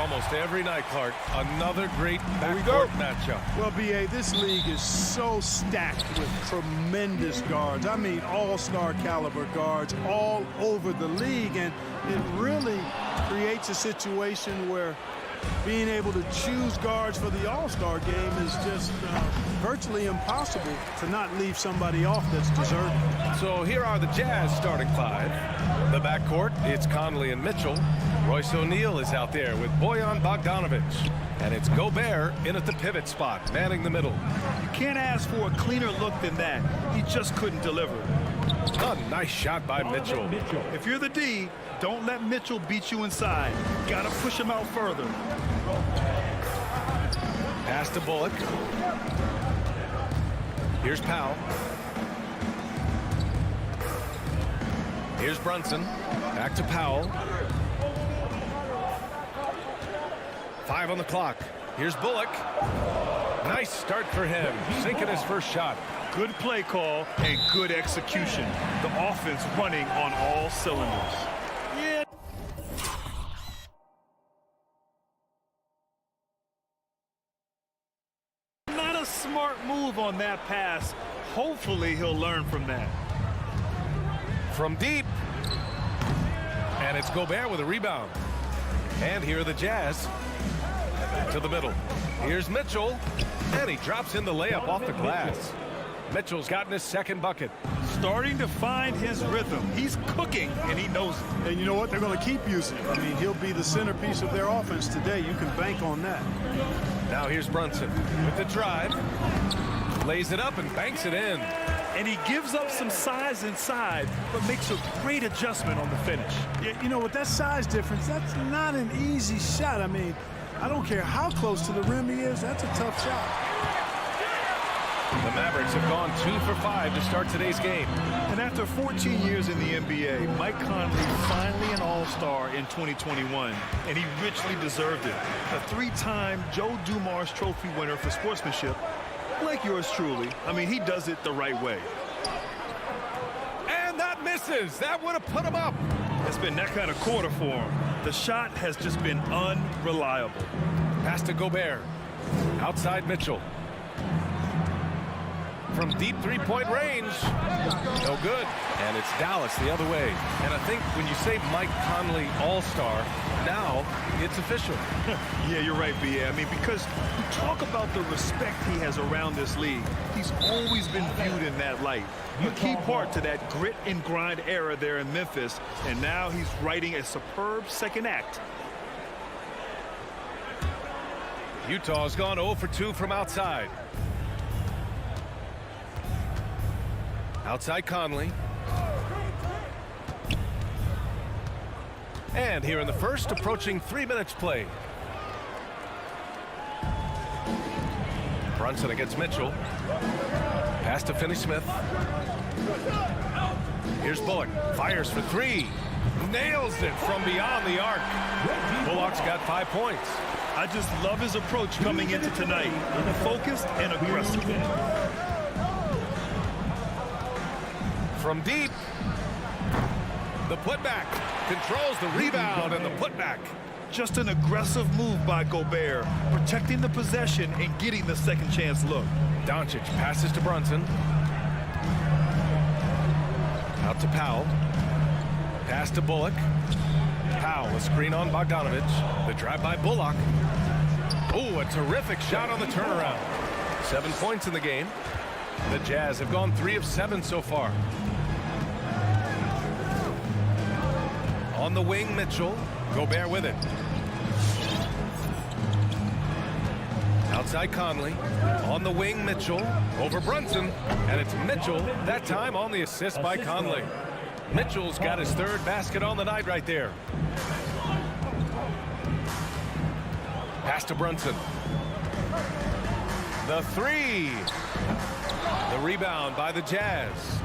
almost every night, Clark. Another great backcourt matchup. Well, B.A., this league is so stacked with tremendous guards. I mean, all-star caliber guards all over the league, and it really creates a situation where being able to choose guards for the all-star game is just virtually impossible to not leave somebody off that's deserving. So here are the Jazz starting five. The backcourt, it's Conley and Mitchell. Royce O'Neal is out there with Bojan Bogdanovic. And it's Gobert in at the pivot spot, manning the middle. You can't ask for a cleaner look than that. He just couldn't deliver. A nice shot by Mitchell. If you're the D, don't let Mitchell beat you inside. Gotta push him out further. Pass to Bullock. Here's Powell. Here's Brunson. Back to Powell. 5 on the clock. Here's Bullock. Nice start for him. Sinking his first shot. Good play call and good execution. The offense running on all cylinders. Yeah. Not a smart move on that pass. Hopefully he'll learn from that. From deep. And it's Gobert with a rebound. And here are the Jazz. Back to the middle. Here's Mitchell. And he drops in the layup off the glass. Mitchell's gotten his second bucket. Starting to find his rhythm. He's cooking, and he knows it. And you know what? They're going to keep using him. I mean, he'll be the centerpiece of their offense today. You can bank on that. Now here's Brunson with the drive. Lays it up and banks it in. And he gives up some size inside, but makes a great adjustment on the finish. Yeah, you know, with that size difference, that's not an easy shot. I mean, I don't care how close to the rim he is. That's a tough shot. The Mavericks have gone 2 for 5 to start today's game. And after 14 years in the NBA, Mike Conley finally an all-star in 2021, and he richly deserved it. A 3-time Joe Dumars Trophy winner for sportsmanship, like yours truly. I mean, he does it the right way. And that misses. That would have put him up. It's been that kind of quarter for him. The shot has just been unreliable. Pass to Gobert. Outside Mitchell. From deep three-point range. No good. And it's Dallas the other way. And I think when you say Mike Conley All-Star, now it's official. Yeah, you're right, B.A. I mean, because you talk about the respect he has around this league. He's always been viewed in that light. A key part to that grit and grind era there in Memphis. And now he's writing a superb second act. Utah's gone 0 for 2 from outside. Outside Conley. And here in the first, approaching 3 minutes play. Brunson against Mitchell. Pass to Finney-Smith. Here's Bullock. Fires for 3. Nails it from beyond the arc. Bullock's got 5 points. I just love his approach coming into tonight. Focused and aggressive. From deep. The putback. Controls the rebound and the putback. Just an aggressive move by Gobert, protecting the possession and getting the second chance look. Doncic passes to Brunson. Out to Powell. Pass to Bullock. Powell, a screen on Bogdanovic. The drive by Bullock. Oh, a terrific shot on the turnaround. 7 points in the game. The Jazz have gone 3 of 7 so far. On the wing, Mitchell. Gobert with it. Outside Conley. On the wing, Mitchell. Over Brunson. And it's Mitchell, that time on the assist by Conley. Mitchell's got his 3rd basket on the night right there. Pass to Brunson. The 3. The rebound by the Jazz.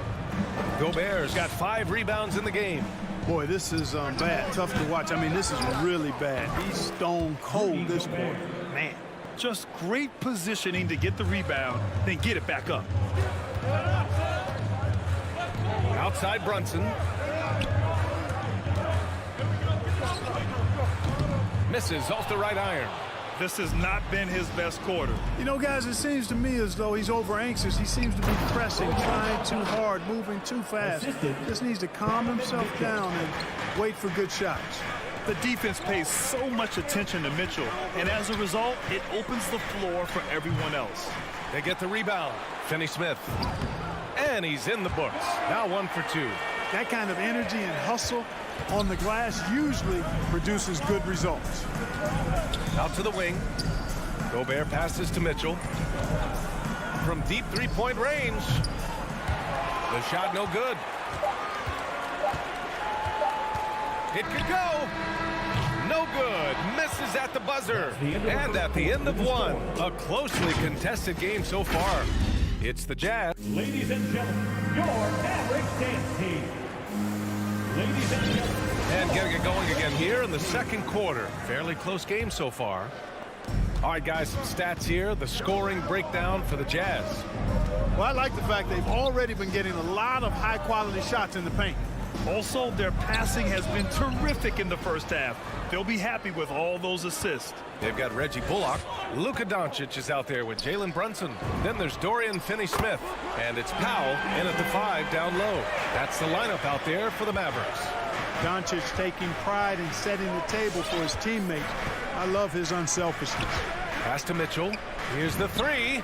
Gobert's got 5 rebounds in the game. Boy, this is bad. Tough to watch. I mean, this is really bad. He's stone cold this quarter. Man. Just great positioning to get the rebound, then get it back up. Outside Brunson. misses off the right iron. This has not been his best quarter. You know, guys, it seems to me as though he's over anxious. He seems to be pressing, trying too hard, moving too fast. Just needs to calm himself down and wait for good shots. The defense pays so much attention to Mitchell, and as a result, it opens the floor for everyone else. They get the rebound. Finney-Smith. And he's in the books. Now 1 for 2. That kind of energy and hustle on the glass usually produces good results. Out to the wing. Gobert passes to Mitchell. From deep three-point range. The shot no good. It could go. No good. Misses at the buzzer. And at the end of one, a closely contested game so far. It's the Jazz. Ladies and gentlemen, your Mavericks dance team. Ladies and gentlemen. And getting it going again here in the second quarter. Fairly close game so far. All right, guys, some stats here. The scoring breakdown for the Jazz. Well, I like the fact they've already been getting a lot of high-quality shots in the paint. Also, their passing has been terrific in the first half. They'll be happy with all those assists. They've got Reggie Bullock. Luka Doncic is out there with Jalen Brunson. Then there's Dorian Finney-Smith. And it's Powell in at the 5 down low. That's the lineup out there for the Mavericks. Doncic taking pride in setting the table for his teammates. I love his unselfishness. Pass to Mitchell. Here's the 3.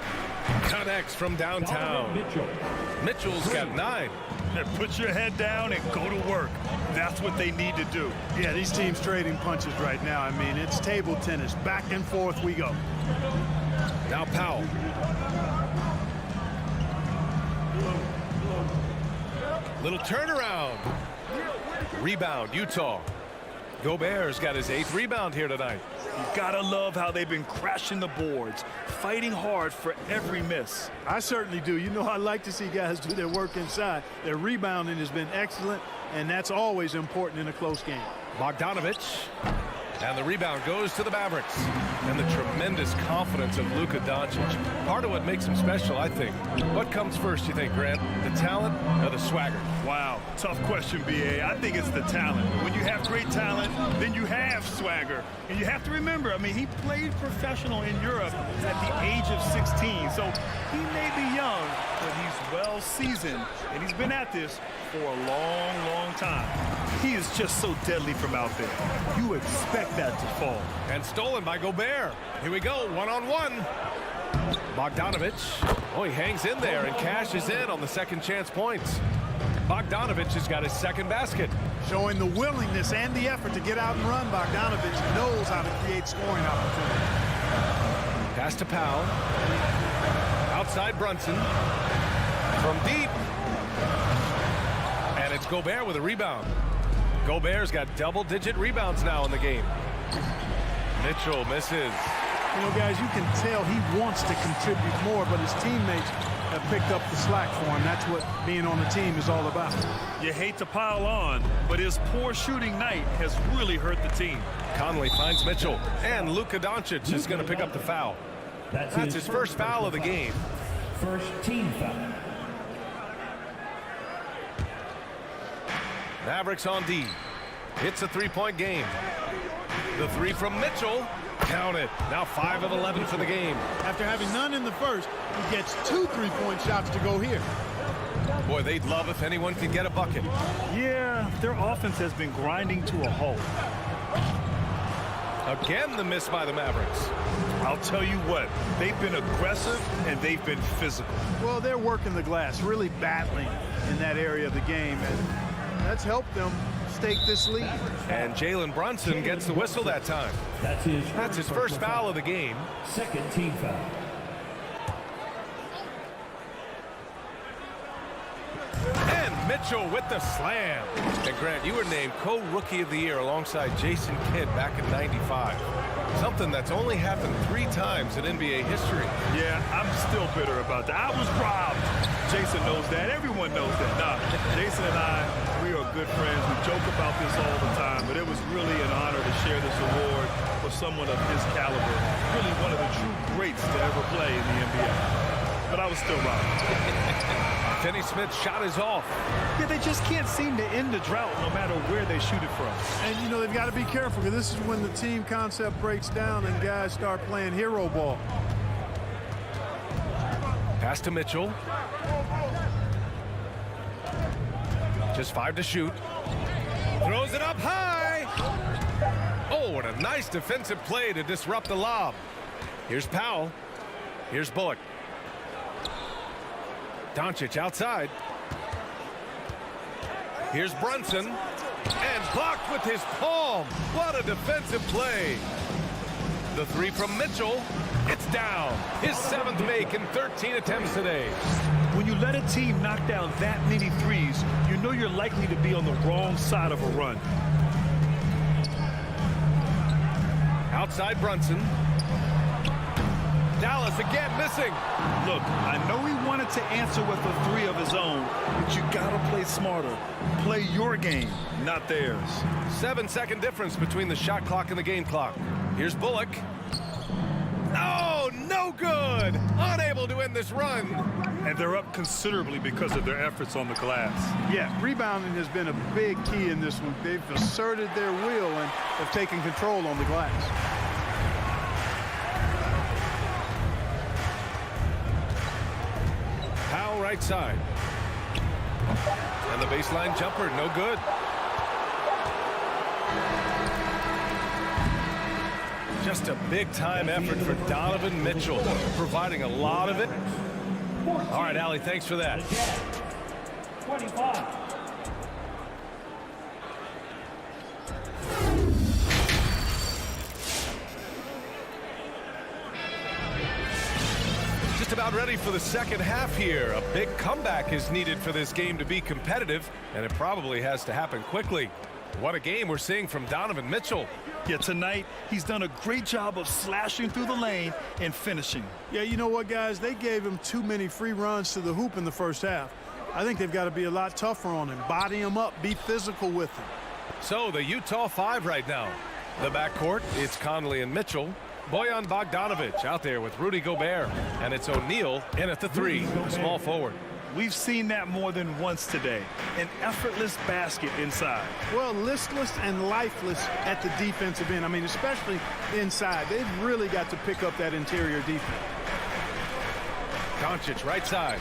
Connects from downtown. Mitchell's got 9. Put your head down and go to work. That's what they need to do. Yeah, these teams trading punches right now. I mean, it's table tennis. Back and forth we go. Now Powell. Little turnaround. Rebound, Utah. Gobert's got his 8th rebound here tonight. You gotta love how they've been crashing the boards, fighting hard for every miss. I certainly do. You know, I like to see guys do their work inside. Their rebounding has been excellent, and that's always important in a close game. Bogdanovich. And the rebound goes to the Mavericks. And the tremendous confidence of Luka Doncic. Part of what makes him special, I think. What comes first, you think, Grant? The talent or the swagger? Wow, tough question, B.A. I think it's the talent. When you have great talent, then you have swagger. And you have to remember, I mean, he played professional in Europe at the age of 16. So he may be young, but he's well seasoned. And he's been at this for a long, long time. He is just so deadly from out there. You expect that to fall. And stolen by Gobert. Here we go, one-on-one. Bogdanovich. Oh, he hangs in there and cashes in on the second chance points. Bogdanovich has got his second basket. Showing the willingness and the effort to get out and run. Bogdanovich knows how to create scoring opportunities. Pass to Powell. Outside Brunson. From deep. And it's Gobert with a rebound. Gobert's got double-digit rebounds now in the game. Mitchell misses. You know, guys, you can tell he wants to contribute more, but his teammates have picked up the slack for him. That's what being on the team is all about. You hate to pile on, but his poor shooting night has really hurt the team. Conley finds Mitchell, and Luka Doncic is going to pick up the foul. That's his first foul of the game. First team foul. Mavericks on D. It's a three-point game. The 3 from Mitchell. Count it. Now 5 of 11 for the game. After having none in the first, he gets 2 3-point shots to go here. Boy, they'd love if anyone could get a bucket. Yeah, their offense has been grinding to a halt. Again, the miss by the Mavericks. I'll tell you what, they've been aggressive and they've been physical. Well, they're working the glass, really battling in that area of the game, and that's helped them stake this lead. And Jalen Brunson gets the whistle that time. That's his first foul of the game. Second team foul. And Mitchell with the slam. And Grant, you were named co-rookie of the year alongside Jason Kidd back in '95. Something that's only happened 3 times in NBA history. Yeah, I'm still bitter about that. I was robbed. Jason knows that. Everyone knows that. Nah, Jason and I, we are good friends. We joke about this all the time, but it was really an honor to share this award with someone of his caliber. Really one of the true greats to ever play in the NBA. but I was still right. Finney Smith's shot is off. Yeah, they just can't seem to end the drought no matter where they shoot it from. And, you know, they've got to be careful because this is when the team concept breaks down and guys start playing hero ball. Pass to Mitchell. Just 5 to shoot. Throws it up high. Oh, and a nice defensive play to disrupt the lob. Here's Powell. Here's Bullock. Doncic outside. Here's Brunson. And blocked with his palm. What a defensive play. The three from Mitchell. It's down. His 7th make in 13 attempts today. When you let a team knock down that many threes, you know you're likely to be on the wrong side of a run. Outside Brunson. Dallas again missing. Look, I know he wanted to answer with a three of his own, but you gotta play smarter. Play your game, not theirs. 7-second difference between the shot clock and the game clock. Here's Bullock. Oh, no good. Unable to end this run. And they're up considerably because of their efforts on the glass. Yeah, rebounding has been a big key in this one. They've asserted their will and have taken control on the glass. Powell right side. And the baseline jumper, no good. Just a big-time effort for Donovan Mitchell, providing a lot of it. All right, Allie, thanks for that. 25. Just about ready for the second half here. A big comeback is needed for this game to be competitive, and it probably has to happen quickly. What a game we're seeing from Donovan Mitchell. Yeah, tonight he's done a great job of slashing through the lane and finishing. Yeah, you know what, guys? They gave him too many free runs to the hoop in the first half. I think they've got to be a lot tougher on him. Body him up, be physical with him. So the Utah 5 right now. The backcourt, it's Conley and Mitchell. Bojan Bogdanovic out there with Rudy Gobert. And it's O'Neal in at the 3, the small forward. We've seen that more than once today. An effortless basket inside. Well, listless and lifeless at the defensive end. I mean, especially inside. They've really got to pick up that interior defense. Doncic right side.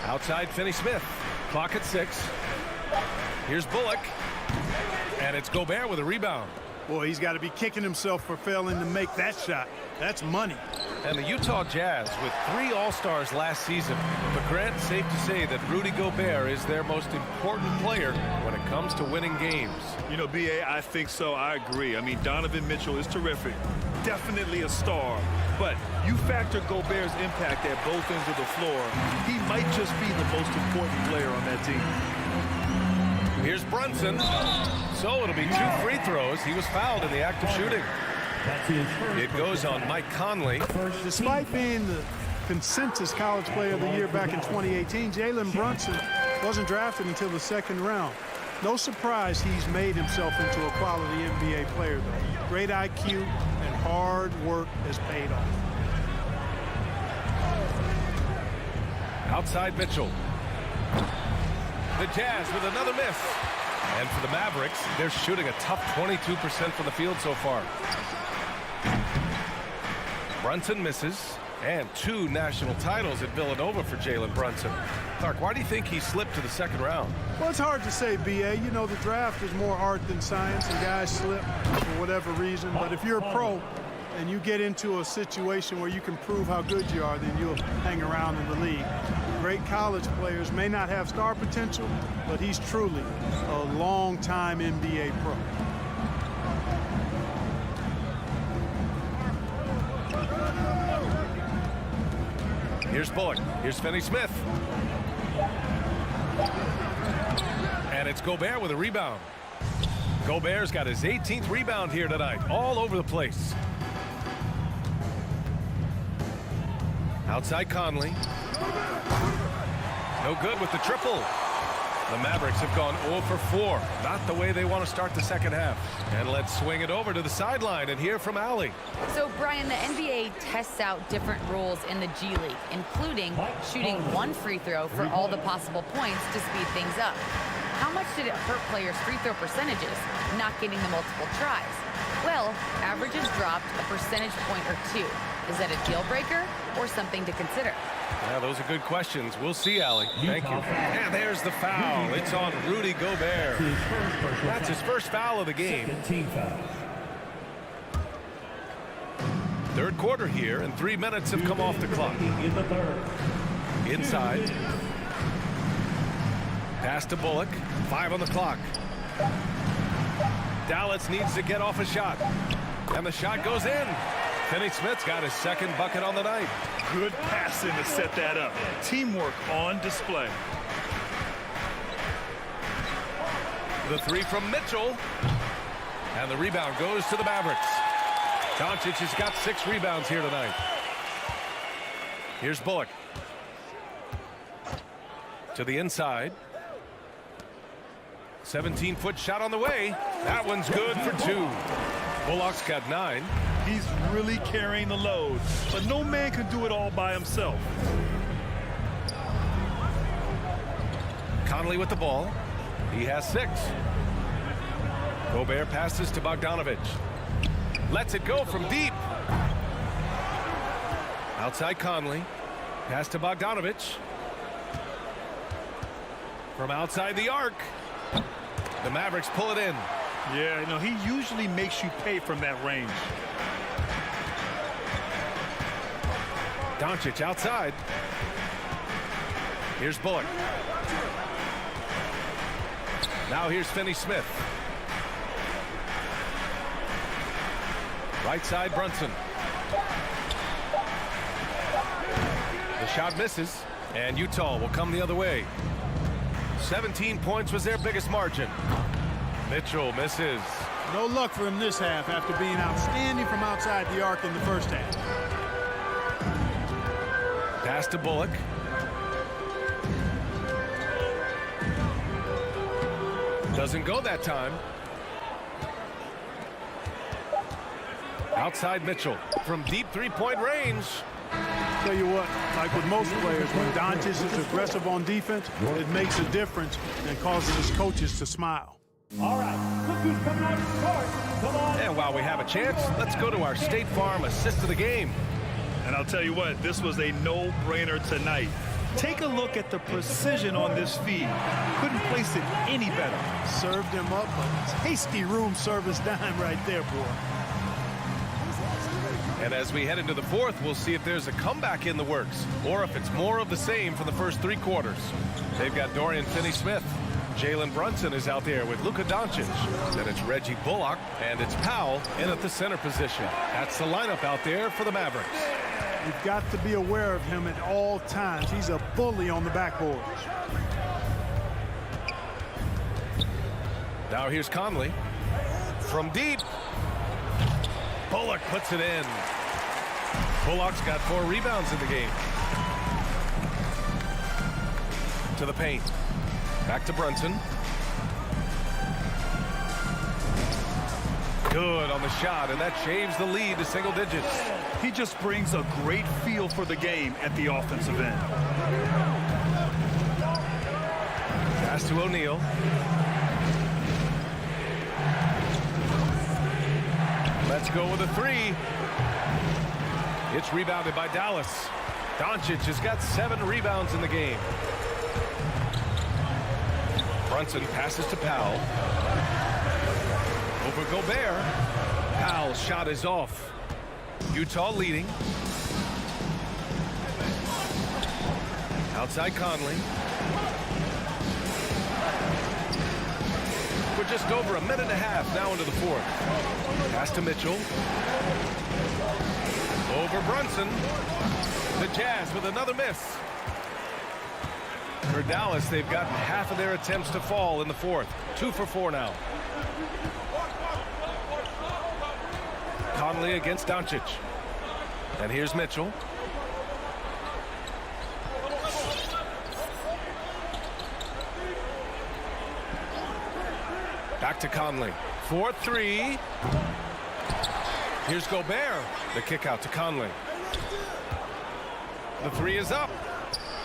Outside Finney Smith. Clock at 6. Here's Bullock. And it's Gobert with a rebound. Boy, he's got to be kicking himself for failing to make that shot. That's money. And the Utah Jazz with 3 All-Stars last season. But Grant, safe to say that Rudy Gobert is their most important player when it comes to winning games. You know, B.A., I think so. I agree. I mean, Donovan Mitchell is terrific. Definitely a star. But you factor Gobert's impact at both ends of the floor, he might just be the most important player on that team. Here's Brunson. So it'll be 2 free throws. He was fouled in the act of shooting. It goes on Mike Conley. Despite being the consensus college player of the year back in 2018, Jalen Brunson wasn't drafted until the 2nd round. No surprise he's made himself into a quality NBA player, though. Great IQ and hard work has paid off. Outside Mitchell. The Jazz with another miss. And for the Mavericks, they're shooting a tough 22% from the field so far. Brunson misses. And 2 national titles at Villanova for Jalen Brunson. Clark, why do you think he slipped to the 2nd round? Well, it's hard to say, B.A. You know, the draft is more art than science, and guys slip for whatever reason. But if you're a pro and you get into a situation where you can prove how good you are, then you'll hang around in the league. Great college players may not have star potential, but he's truly a long-time NBA pro. Here's Bullock. Here's Finney Smith. And it's Gobert with a rebound. Gobert's got his 18th rebound here tonight, all over the place. Outside Conley. No good with the triple. The Mavericks have gone 0 for 4. Not the way they want to start the second half. And let's swing it over to the sideline and hear from Allie. So, Brian, the NBA tests out different rules in the G League, including shooting one free throw for all the possible points to speed things up. How much did it hurt players' free throw percentages, not getting the multiple tries? Well, averages dropped a percentage point or two. Is that a deal breaker or something to consider? Yeah, those are good questions. We'll see, Allie. Thank you. And there's the foul. It's on Rudy Gobert. That's his first foul of the game. Team foul. Third quarter here, and 3 minutes have come off the clock. In the third. Inside. Pass to Bullock. 5 on the clock. Dallas needs to get off a shot. And the shot goes in. Finney-Smith's got his second bucket on the night. Good passing to set that up. Teamwork on display. The three from Mitchell. And the rebound goes to the Mavericks. Doncic has got 6 rebounds here tonight. Here's Bullock. To the inside. 17-foot shot on the way. That one's good for 2. Bullock's got 9. He's really carrying the load, but no man can do it all by himself. Conley with the ball. He has 6. Gobert passes to Bogdanovic. Lets it go from deep. Outside Conley. Pass to Bogdanovic. From outside the arc. The Mavericks pull it in. Yeah, you know, he usually makes you pay from that range. Doncic outside. Here's Bullock. Now here's Finney-Smith. Right side Brunson. The shot misses, and Utah will come the other way. 17 points was their biggest margin. Mitchell misses. No luck for him this half after being outstanding from outside the arc in the first half. Pass to Bullock. Doesn't go that time. Outside Mitchell from deep three-point range. Tell you what, like with most players, when Doncic is aggressive on defense, it makes a difference and causes his coaches to smile. All right, look who's coming out to start. Come on. And while we have a chance, let's go to our State Farm assist of the game. And I'll tell you what, this was a no-brainer tonight. Take a look at the precision on this feed. Couldn't place it any better. Served him up a tasty room service dime right there, boy. And as we head into the fourth, we'll see if there's a comeback in the works or if it's more of the same for the first 3 quarters. They've got Dorian Finney-Smith. Jalen Brunson is out there with Luka Doncic. Then it's Reggie Bullock and it's Powell in at the center position. That's the lineup out there for the Mavericks. You've got to be aware of him at all times. He's a bully on the backboard. Now here's Conley. From deep. Bullock puts it in. Bullock's got 4 rebounds in the game. To the paint. Back to Brunson. Good on the shot, and that shaves the lead to single digits. He just brings a great feel for the game at the offensive end. Pass to O'Neal. Let's go with a 3. It's rebounded by Dallas. Doncic has got 7 rebounds in the game. Brunson passes to Powell. Over Gobert. Powell's shot is off. Utah leading. Outside Conley. We're just over a minute and a half now into the fourth. Pass to Mitchell. Over Brunson. The Jazz with another miss. For Dallas, they've gotten half of their attempts to fall in the fourth. 2 for 4 now. Conley against Doncic. And here's Mitchell. Back to Conley. 4-3. Here's Gobert. The kick out to Conley. The three is up.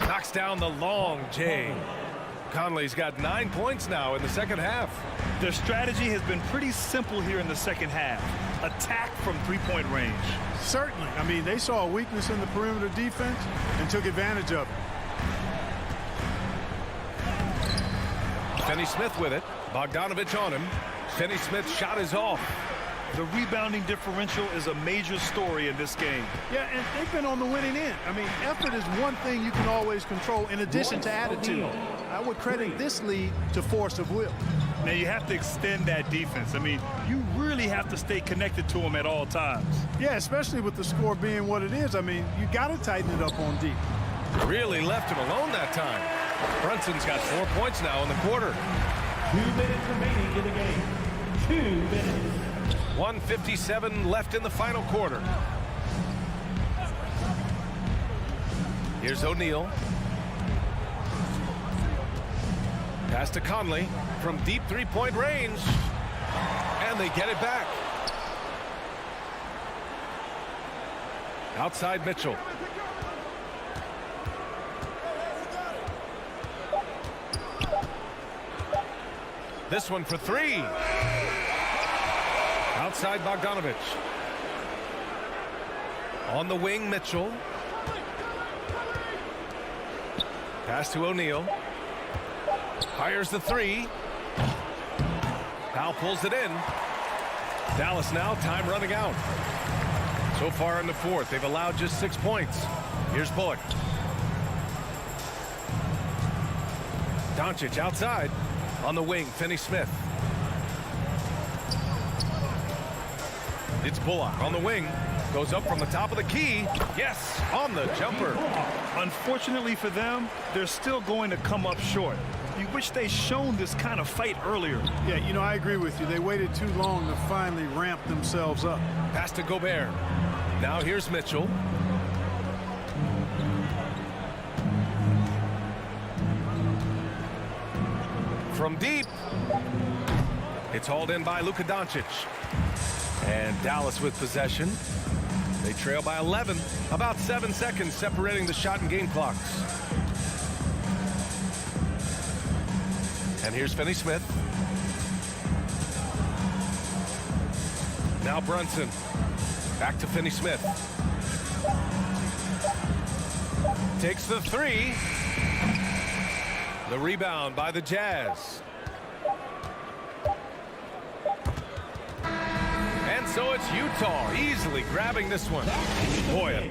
Knocks down the long J. Conley's got 9 points now in the second half. Their strategy has been pretty simple here in the second half. Attack from three-point range. Certainly. I mean, they saw a weakness in the perimeter defense and took advantage of it. Finney-Smith with it. Bogdanovich on him. Finney-Smith's shot is off. The rebounding differential is a major story in this game. Yeah, and they've been on the winning end. I mean, effort is one thing you can always control in addition to attitude. I would credit this lead to force of will. Now, you have to extend that defense. I mean, you really have to stay connected to them at all times. Yeah, especially with the score being what it is. I mean, you got to tighten it up on deep. Really left him alone that time. Brunson's got 4 points now in the quarter. 2 minutes remaining in the game. 2 minutes. 1:57 left in the final quarter. Here's O'Neal. Pass to Conley from deep three-point range. And they get it back. Outside Mitchell. This one for three. Outside Bogdanovich. On the wing, Mitchell. Pass to O'Neal. Fires the three. Powell pulls it in. Dallas now, time running out. So far in the fourth, they've allowed just 6 points. Here's Bullock. Doncic outside. On the wing, Finney-Smith. It's Bullock on the wing. Goes up from the top of the key. Yes, on the jumper. Unfortunately for them, they're still going to come up short. You wish they'd shown this kind of fight earlier. Yeah, you know, I agree with you. They waited too long to finally ramp themselves up. Pass to Gobert. Now here's Mitchell. From deep. It's hauled in by Luka Doncic. And Dallas with possession. They trail by 11. About 7 seconds separating the shot and game clocks. And here's Finney-Smith. Now Brunson. Back to Finney-Smith. Takes the three. The rebound by the Jazz. And so it's Utah easily grabbing this one. Boy,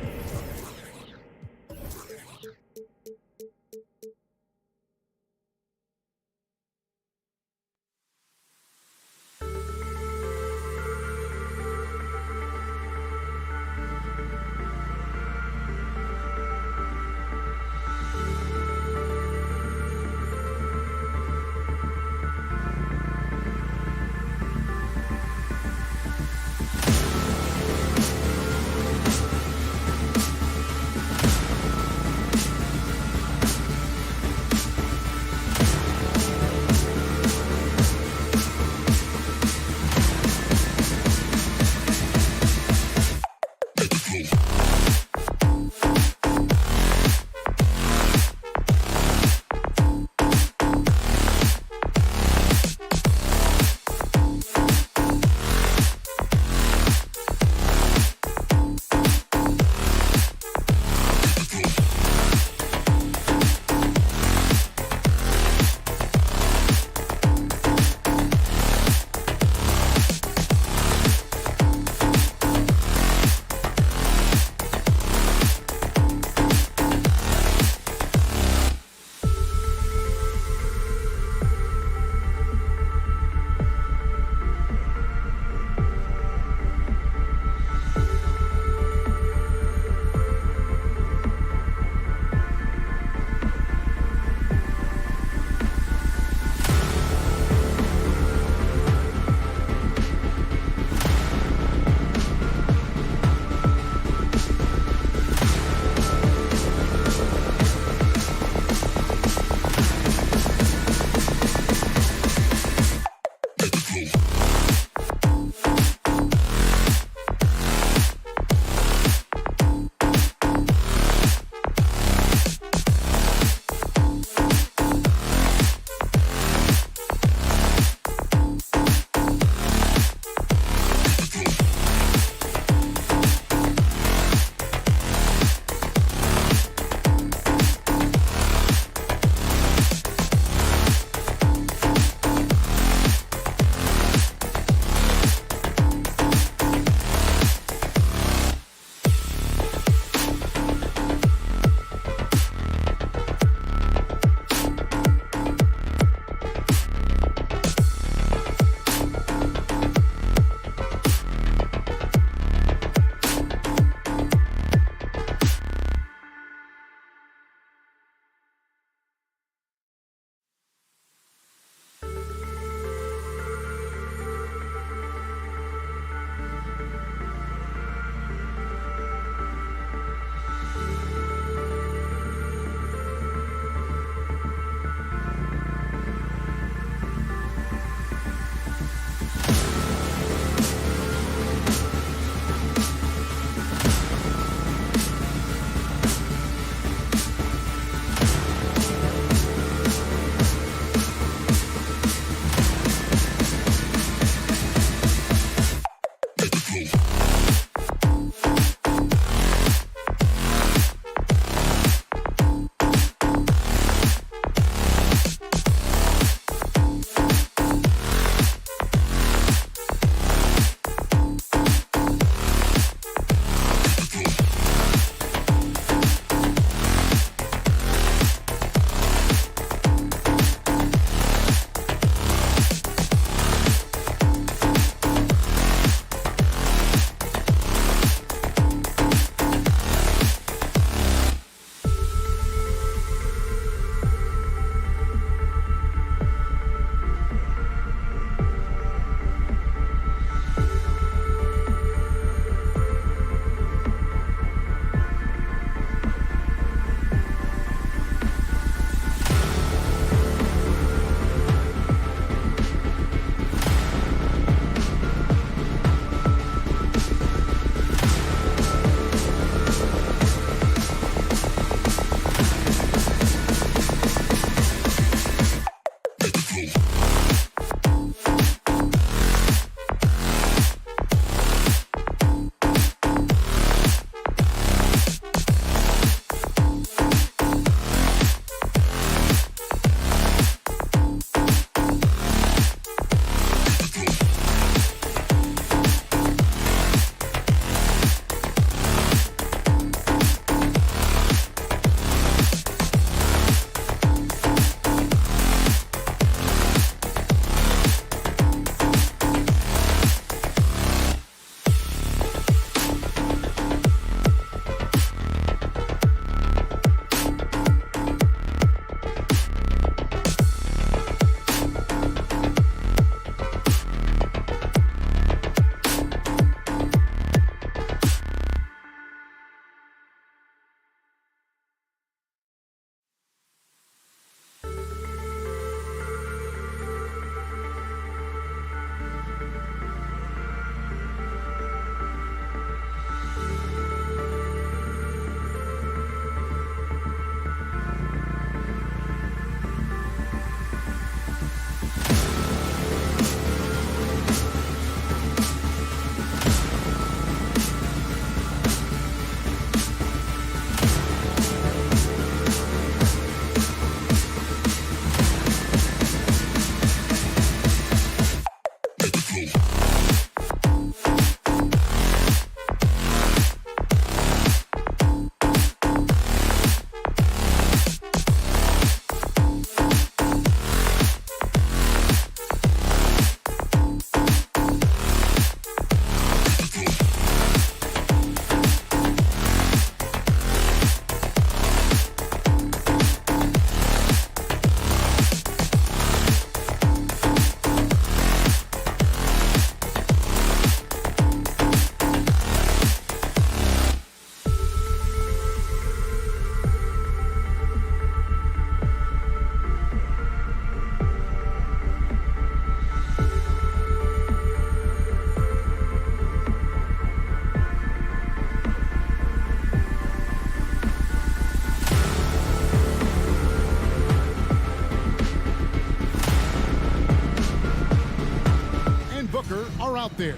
are out there.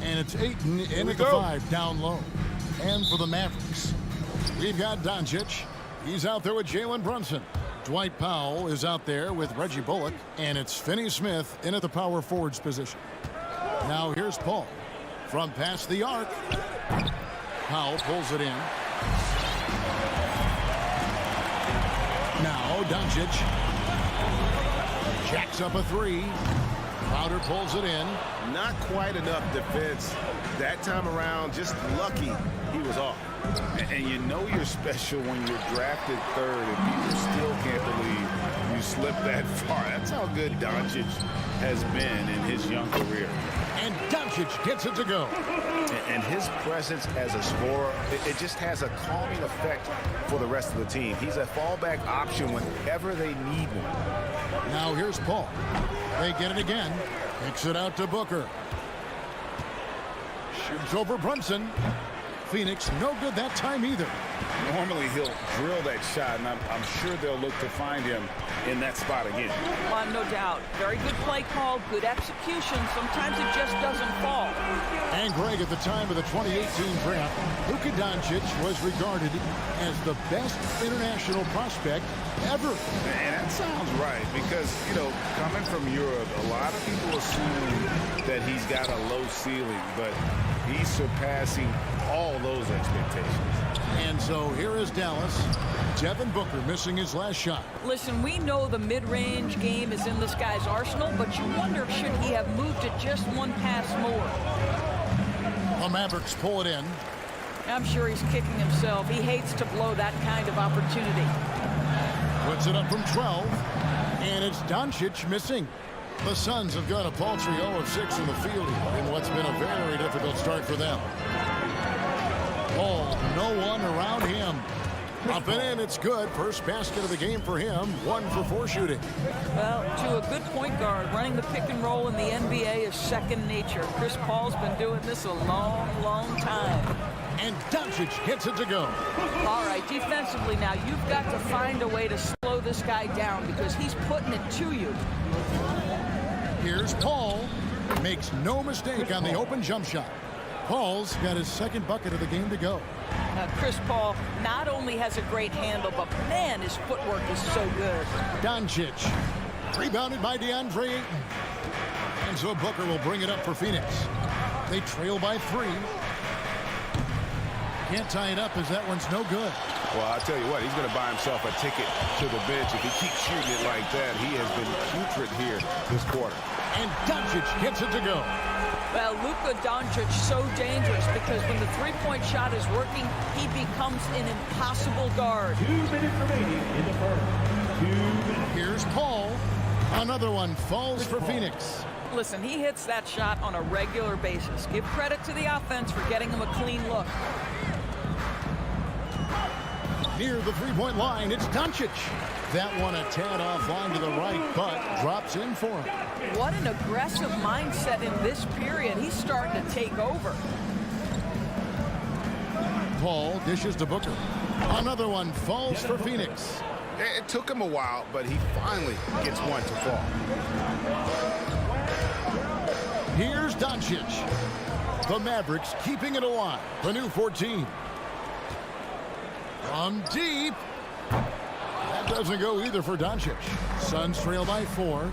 And it's Ayton in at the 5 down low. And for the Mavericks, we've got Doncic. He's out there with Jalen Brunson. Dwight Powell is out there with Reggie Bullock. And it's Finney-Smith in at the power forwards position. Now here's Paul from past the arc. Powell pulls it in. Now Doncic jacks up a 3. Crowder pulls it in. Not quite enough defense that time around. Just lucky he was off. And you know you're special when you're drafted 3rd and people still can't believe you slipped that far. That's how good Doncic has been in his young career. And Doncic gets it to go. And his presence as a scorer, it just has a calming effect for the rest of the team. He's a fallback option whenever they need one. Now here's Paul. They get it again. Kicks it out to Booker. Shoots over Brunson. Phoenix no good that time either. Normally he'll drill that shot, and I'm sure they'll look to find him in that spot again. No doubt. Very good play call, good execution. Sometimes it just doesn't fall. And Greg, at the time of the 2018 draft, Luka Doncic was regarded as the best international prospect ever. And that sounds right, because, you know, coming from Europe, a lot of people assume that he's got a low ceiling, but he's surpassing all those expectations. And so here is Dallas. Devin Booker missing his last shot. Listen, we know the mid-range game is in this guy's arsenal, but you wonder, should he have moved it just one pass more? The Mavericks pull it in. I'm sure he's kicking himself. He hates to blow that kind of opportunity. Puts it up from 12. And it's Doncic missing. The Suns have got a paltry 0 of 6 in the field in what's been a very difficult start for them. Oh, no one around him. Up and in, it's good. First basket of the game for him. 1 for 4 shooting. Well, to a good point guard, running the pick and roll in the NBA is second nature. Chris Paul's been doing this a long, long time. And Doncic hits it to go. All right, defensively now, you've got to find a way to slow this guy down because he's putting it to you. Here's Paul. Makes no mistake on the open jump shot. Paul's got his second bucket of the game to go. Chris Paul not only has a great handle, but man, his footwork is so good. Doncic. Rebounded by DeAndre Ayton. And so Booker will bring it up for Phoenix. They trail by 3. Can't tie it up as that one's no good. Well, I'll tell you what, he's going to buy himself a ticket to the bench. If he keeps shooting it like that, he has been putrid here this quarter. And Doncic gets it to go. Well, Luka Doncic so dangerous because when the three-point shot is working, he becomes an impossible guard. 2 minutes remaining in the first. 2 minutes. Here's Paul. Another one falls for Phoenix. Listen, he hits that shot on a regular basis. Give credit to the offense for getting him a clean look. Near the three-point line, it's Doncic. That one a tad offline to the right, but drops in for him. What an aggressive mindset in this period. He's starting to take over. Paul dishes to Booker. Another one falls for Phoenix. It took him a while, but he finally gets one to fall. Here's Doncic. The Mavericks keeping it alive. The new 14. From deep. That doesn't go either for Doncic. Suns trail by 4.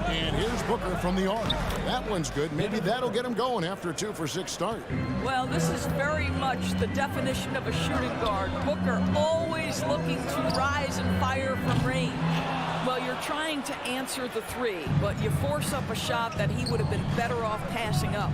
And here's Booker from the arc. That one's good. Maybe that'll get him going after a 2 for 6 start. Well, this is very much the definition of a shooting guard. Booker always looking to rise and fire from range. Well, you're trying to answer the 3, but you force up a shot that he would have been better off passing up.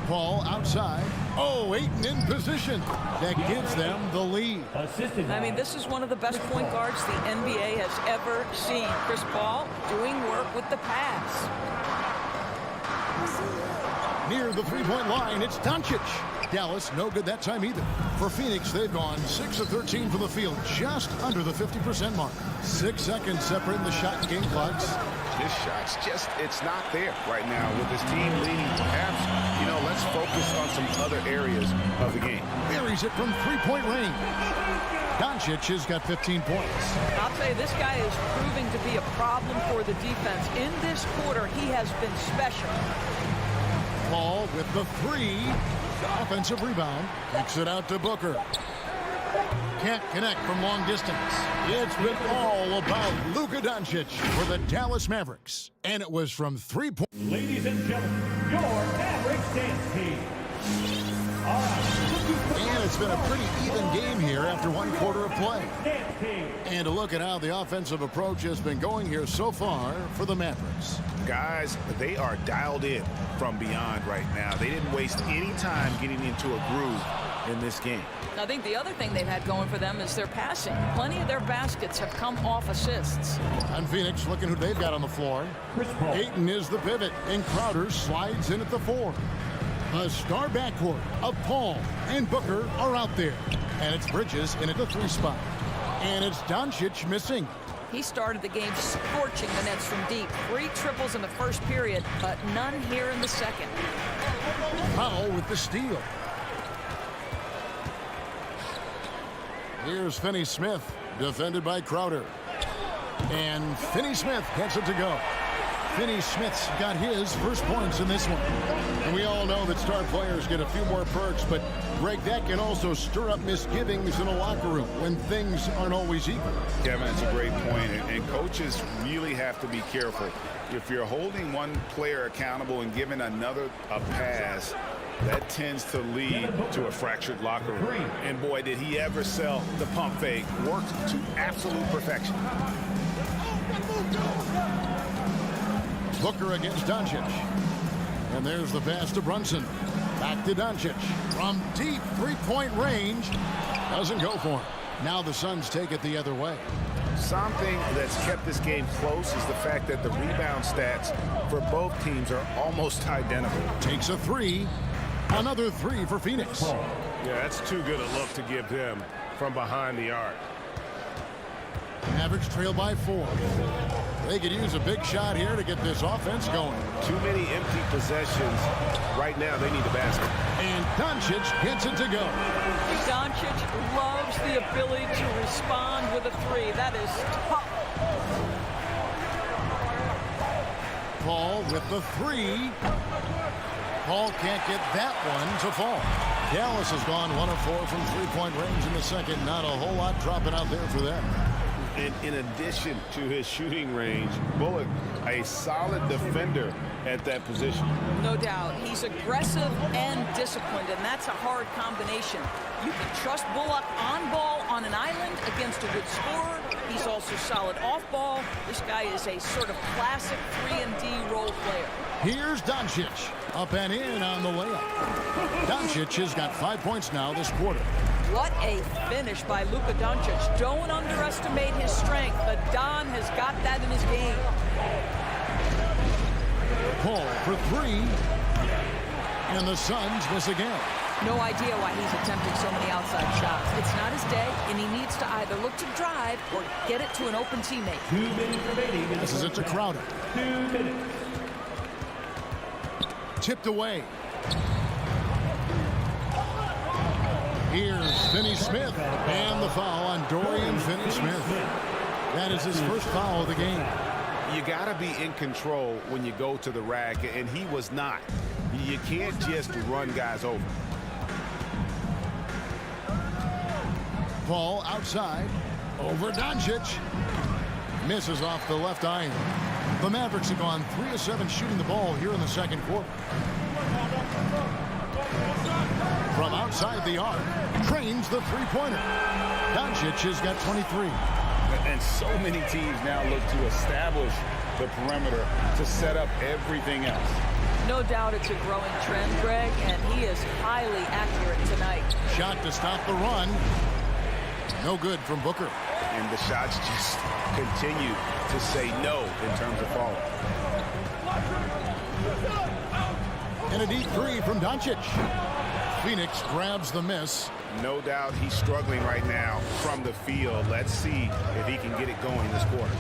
Paul outside. Oh, Ayton in position. That gives them the lead. I mean, this is one of the best point guards the NBA has ever seen. Chris Paul doing work with the pass. Near the three-point line, it's Doncic. Dallas, no good that time either. For Phoenix, they've gone 6 of 13 from the field, just under the 50% mark. 6 seconds separating the shot and game clocks. This shot's just, it's not there right now with this team leading. Perhaps, you know, let's focus on some other areas of the game. Buries it from three-point range. Doncic has got 15 points. I'll tell you, this guy is proving to be a problem for the defense. In this quarter, he has been special. Paul with the 3. Offensive rebound. Kicks it out to Booker. Can't connect from long distance. It's been all about Luka Doncic for the Dallas Mavericks. And it was from 3 points. Ladies and gentlemen, your Mavericks dance team. All right. And it's been a pretty even game here after 1 quarter of play. Dance team. And to look at how the offensive approach has been going here so far for the Mavericks. Guys, they are dialed in from beyond right now. They didn't waste any time getting into a groove in this game. I think the other thing they've had going for them is their passing. Plenty of their baskets have come off assists. On Phoenix, looking who they've got on the floor. Ayton is the pivot, and Crowder slides in at the 4. A star backcourt of Paul and Booker are out there. And it's Bridges in at the 3 spot. And it's Doncic missing. He started the game scorching the Nets from deep. 3 triples in the first period, but none here in the second. Powell with the steal. Here's Finney-Smith, defended by Crowder. And Finney-Smith gets it to go. Finney-Smith's got his first points in this one. And we all know that star players get a few more perks, but Greg, that can also stir up misgivings in a locker room when things aren't always equal. Kevin, it's a great point, and coaches really have to be careful. If you're holding one player accountable and giving another a pass, that tends to lead to a fractured locker room. And boy, did he ever sell the pump fake. Worked to absolute perfection. Booker against Doncic. And there's the pass to Brunson. Back to Doncic. From deep 3-point range. Doesn't go for him. Now the Suns take it the other way. Something that's kept this game close is the fact that the rebound stats for both teams are almost identical. Takes a 3. Another 3 for Phoenix. Yeah, that's too good a look to give him from behind the arc. Mavericks trail by 4. They could use a big shot here to get this offense going. Too many empty possessions. Right now, they need a basket. And Doncic gets it to go. Doncic loves the ability to respond with a 3. That is tough. Paul with the 3. Paul can't get that one to fall. Dallas has gone 1 of 4 from 3-point range in the second. Not a whole lot dropping out there for them. And in addition to his shooting range, Bullock, a solid defender at that position. No doubt. He's aggressive and disciplined, and that's a hard combination. You can trust Bullock on ball on an island against a good scorer. He's also solid off ball. This guy is a sort of classic 3-and-D role player. Here's Doncic. Up and in on the layup. Doncic has got 5 points now this quarter. What a finish by Luka Doncic. Don't underestimate his strength. The Don has got that in his game. Paul for 3. And the Suns miss again. No idea why he's attempting so many outside shots. It's not his day, and he needs to either look to drive or get it to an open teammate. 2 minutes remaining. This is it to Crowder. 2 minutes. Tipped away. Here's Finney-Smith. And the foul on Dorian Finney-Smith. That is his first foul of the game. You got to be in control when you go to the rack, and he was not. You can't just run guys over. Paul outside. Over Doncic. Misses off the left iron. The Mavericks have gone 3 of 7 shooting the ball here in the second quarter. From outside the arc, trains the 3-pointer. Doncic has got 23. And so many teams now look to establish the perimeter to set up everything else. No doubt it's a growing trend, Greg, and he is highly accurate tonight. Shot to stop the run. No good from Booker. And the shots just continue to say no in terms of falling. And a deep 3 from Doncic. Phoenix grabs the miss. No doubt he's struggling right now from the field. Let's see if he can get it going this quarter.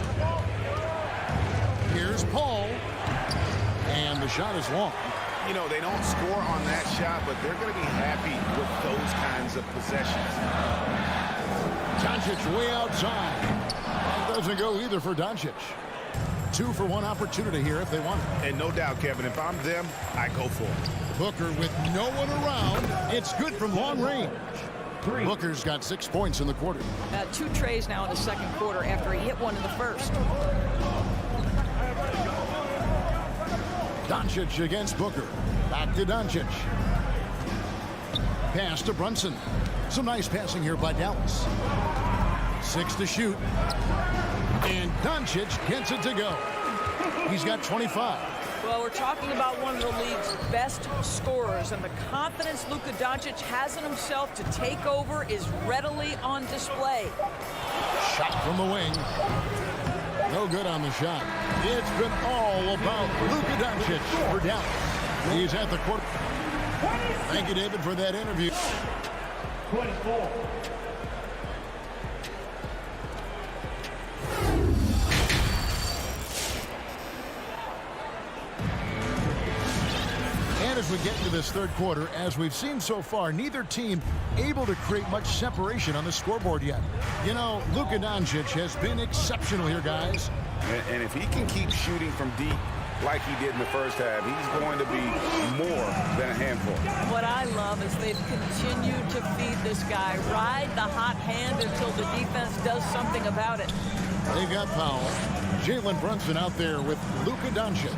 Here's Paul. And the shot is long. You know, they don't score on that shot, but they're going to be happy with those kinds of possessions. Doncic way outside. That doesn't go either for Doncic. 2-for-1 opportunity here if they want it. And no doubt, Kevin, if I'm them, I go for it. Booker with no one around. It's good from long range. Booker's got 6 points in the quarter. 2 trays now in the second quarter after he hit one in the first. Doncic against Booker. Back to Doncic. Pass to Brunson. Some nice passing here by Dallas. 6 to shoot. And Doncic gets it to go. He's got 25. Well, we're talking about one of the league's best scorers, and the confidence Luka Doncic has in himself to take over is readily on display. Shot from the wing. No good on the shot. It's been all about Luka Doncic for Dallas. He's at the court. Thank you, David, for that interview. 24. And as we get into this third quarter, as we've seen so far, neither team able to create much separation on the scoreboard yet. You know, Luka Doncic has been exceptional here, guys. And if he can keep shooting from deep like he did in the first half, he's going to be more than a handful. What I love is they've continued to feed this guy. Ride the hot hand until the defense does something about it. They've got Powell. Jalen Brunson out there with Luka Doncic.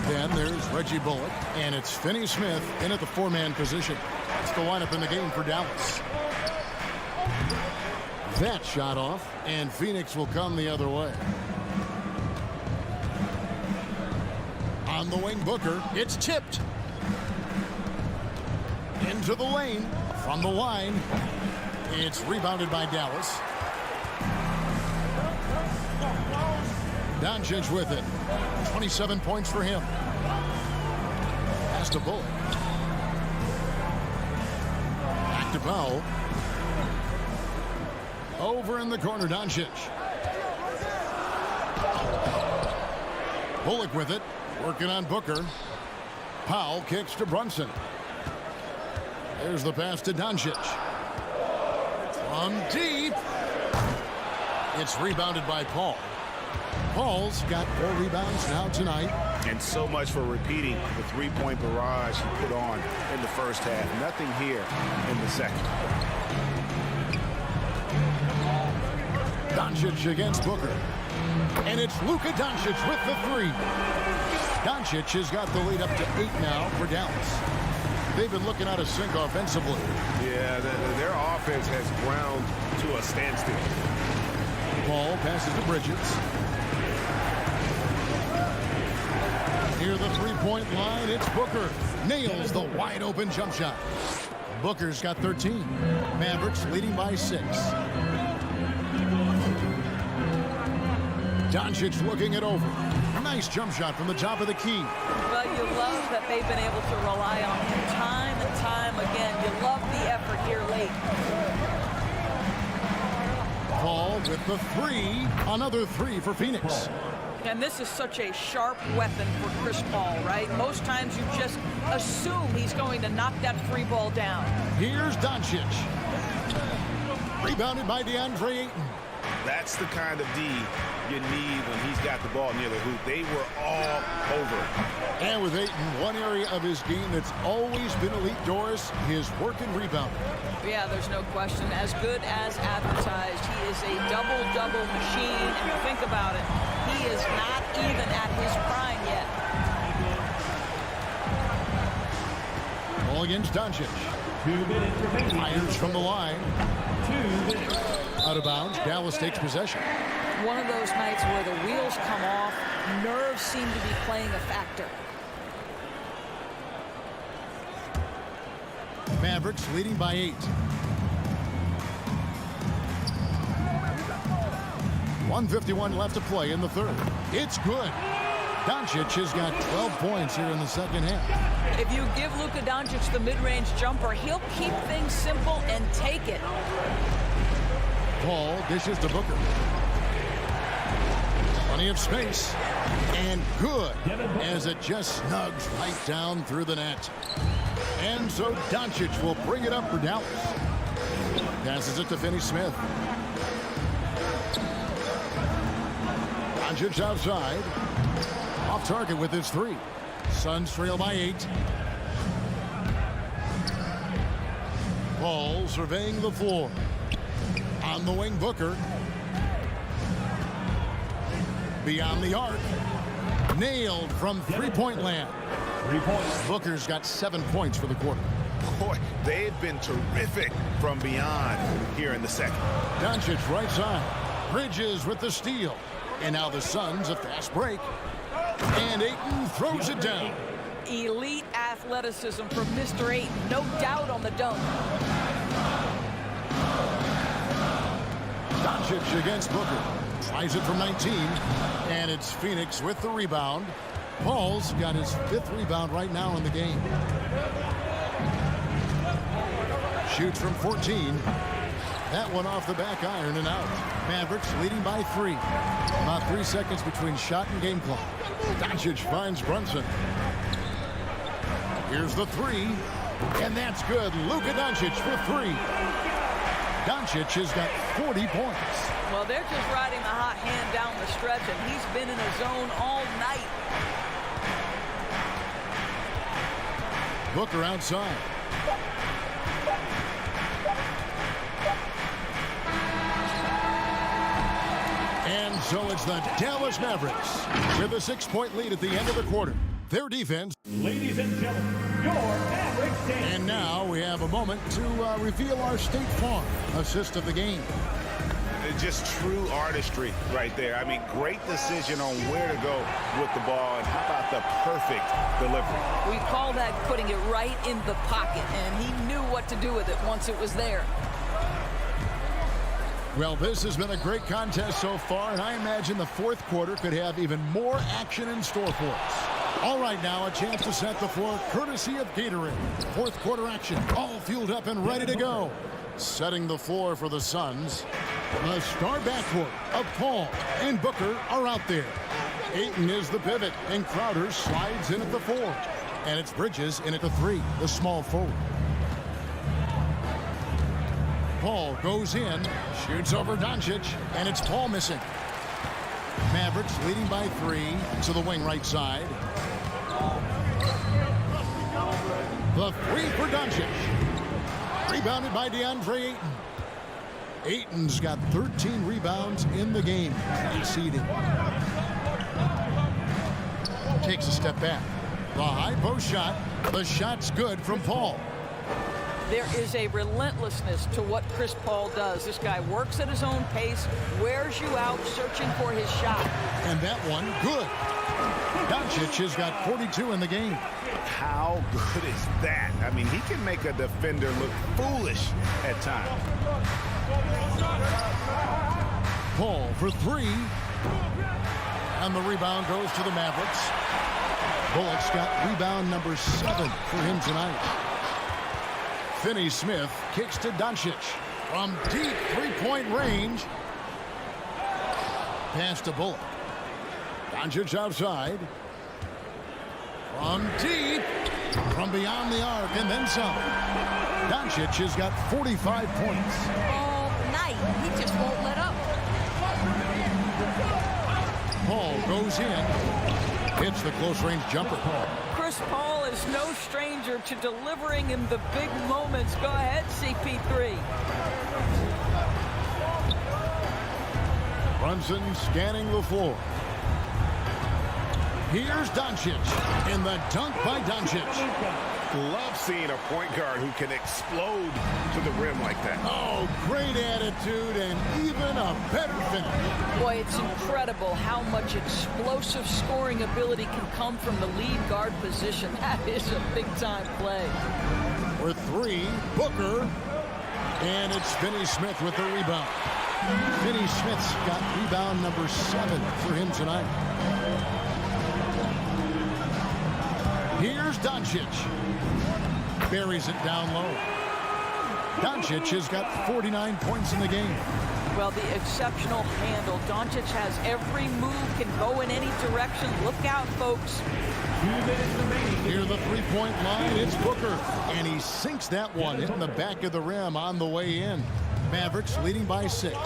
Then there's Reggie Bullock, and it's Finney Smith in at the 4-man position. That's the lineup in the game for Dallas. That shot off, and Phoenix will come the other way. On the wing, Booker. It's tipped. Into the lane. From the line. It's rebounded by Dallas. Doncic with it. 27 points for him. Pass to Bullock. Back to Powell. Over in the corner, Doncic. Bullock with it. Working on Booker. Powell kicks to Brunson. There's the pass to Doncic. From deep. It's rebounded by Paul. Paul's got 4 rebounds now tonight. And so much for repeating the 3-point barrage he put on in the first half. Nothing here in the second. Doncic against Booker. And it's Luka Doncic with the 3. Doncic has got the lead up to 8 now for Dallas. They've been looking out of sync offensively. Yeah, their offense has ground to a standstill. Paul passes to Bridges. Near the 3-point line, it's Booker. Nails the wide open jump shot. Booker's got 13. Mavericks leading by 6. Doncic looking it over. Nice jump shot from the top of the key. Well, you love that they've been able to rely on him time and time again. You love the effort here late. Paul with the 3. Another 3 for Phoenix. And this is such a sharp weapon for Chris Paul, right? Most times you just assume he's going to knock that 3 ball down. Here's Doncic. Rebounded by DeAndre Ayton. That's the kind of D you need when he's got the ball near the hoop. They were all over it. And with Ayton, one area of his game that's always been elite, Doris, his work and rebounding. Yeah, there's no question. As good as advertised, he is a double-double machine. And think about it, he is not even at his prime yet. Ball against Doncic. 2 minutes remaining. Fires from the line. 2 minutes. Out of bounds. Dallas takes possession. One of those nights where the wheels come off, nerves seem to be playing a factor. Mavericks leading by 8. .151 left to play in the third. It's good. Doncic has got 12 points here in the second half. If you give Luka Doncic the mid-range jumper, he'll keep things simple and take it. Paul dishes to Booker. Plenty of space. And good, as it just snugs right down through the net. And so Doncic will bring it up for Dallas. Passes it to Finney Smith. Doncic outside. Off target with his three. Suns trail by 8. Paul surveying the floor. On the wing, Booker. Beyond the arc. Nailed from three-point land. 3 points. Booker's got 7 points for the quarter. Boy, they've been terrific from beyond here in the second. Doncic right side. Bridges with the steal. And now the Suns a fast break. And Ayton throws it down. Elite athleticism from Mr. Ayton. No doubt on the dunk. Doncic against Booker. Tries it from 19. And it's Phoenix with the rebound. Paul's got his 5th rebound right now in the game. Shoots from 14. That one off the back iron and out. Mavericks leading by 3. About 3 seconds between shot and game clock. Doncic finds Brunson. Here's the 3. And that's good. Luka Doncic for 3. Doncic has got 40 points. Well, they're just riding the hot hand down the stretch, and he's been in a zone all night. Booker outside. And so it's the Dallas Mavericks with a 6-point lead at the end of the quarter. Their defense. Ladies and gentlemen, your Mavericks dance. And now we have a moment to reveal our State Farm assist of the game. Just true artistry right there. I mean, great decision on where to go with the ball, and how about the perfect delivery? We call that putting it right in the pocket, and he knew what to do with it once it was there. Well, this has been a great contest so far, and I imagine the fourth quarter could have even more action in store for us. All right, now a chance to set the floor courtesy of Gatorade. Fourth quarter action, all fueled up and ready to go. Setting the floor for the Suns. The star backcourt of Paul and Booker are out there. Ayton is the pivot, and Crowder slides in at the 4. And it's Bridges in at the 3, the small forward. Paul goes in, shoots over Doncic, and it's Paul missing. Mavericks leading by 3 to the wing right side. The 3 for Doncic. Rebounded by DeAndre Ayton. Ayton's got 13 rebounds in the game. Exceeding. Takes a step back. The high post shot. The shot's good from Paul. There is a relentlessness to what Chris Paul does. This guy works at his own pace, wears you out, searching for his shot. And that one, good. Doncic has got 42 in the game. How good is that? I mean, he can make a defender look foolish at times. Paul for 3. And the rebound goes to the Mavericks. Bullock's got rebound number 7 for him tonight. Finney-Smith kicks to Doncic from deep three-point range. Pass to Bullock. Doncic outside. From deep. From beyond the arc and then some. Doncic has got 45 points. All night. He just won't let up. Paul goes in. Hits the close-range jumper. Chris Paul is no stranger to delivering in the big moments. Go ahead, CP3. Brunson scanning the floor. Here's Doncic. In the dunk by Doncic. Love seeing a point guard who can explode to the rim like that. Oh, great attitude and even a better finish. Boy, it's incredible how much explosive scoring ability can come from the lead guard position. That is a big-time play. For 3, Booker. And it's Finney-Smith with the rebound. Finney-Smith's got rebound number 7 for him tonight. Here's Doncic. Buries it down low. Doncic has got 49 points in the game. Well, the exceptional handle. Doncic has every move, can go in any direction. Look out, folks. 2 minutes remaining. Near the three-point line, it's Booker. And he sinks that one, hitting the back of the rim on the way in. Mavericks leading by 6.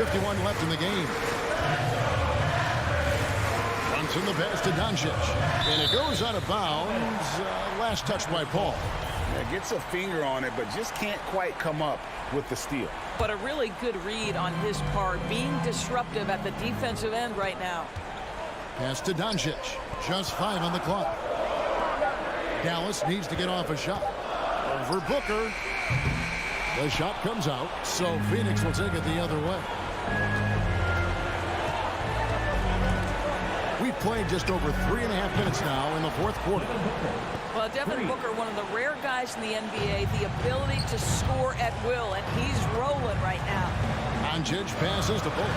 2:51 left in the game. Brunson the pass to Doncic. And it goes out of bounds. Last touch by Paul. Yeah, gets a finger on it, but just can't quite come up with the steal. But a really good read on his part, being disruptive at the defensive end right now. Pass to Doncic. Just 5 on the clock. Dallas needs to get off a shot. Over Booker. The shot comes out, so Phoenix will take it the other way. We've played just over 3.5 minutes now in the fourth quarter. Well, Devin Booker, one of the rare guys in the NBA, the ability to score at will, and he's rolling right now. Doncic passes to Bullock.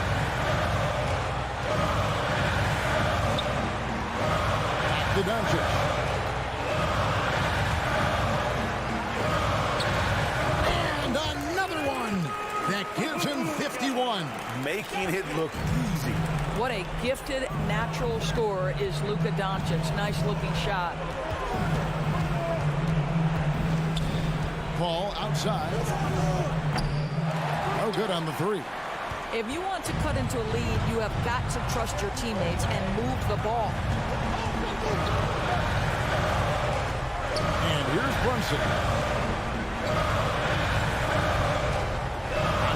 Back to Doncic. And another one that gives him 51. Making it look easy. What a gifted natural scorer is Luka Doncic. Nice looking shot. Paul outside. No good on the three. If you want to cut into a lead, you have got to trust your teammates and move the ball. And here's Brunson.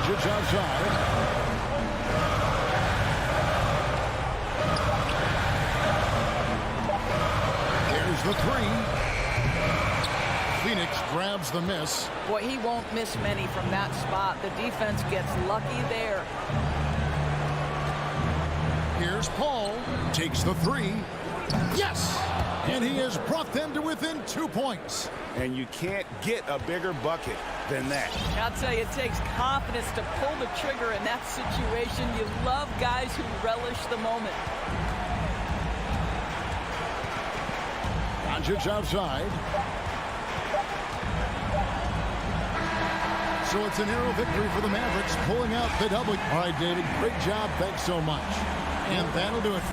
Doncic outside. There's the three. Phoenix grabs the miss. Boy, he won't miss many from that spot. The defense gets lucky there. Here's Paul. Takes the three. Yes! And he has brought them to within 2 points. And you can't get a bigger bucket than that. I'll tell you, it takes confidence to pull the trigger in that situation. You love guys who relish the moment. Doncic outside. So it's a narrow victory for the Mavericks, pulling out the W. All right, David, great job. Thanks so much. And that'll do it.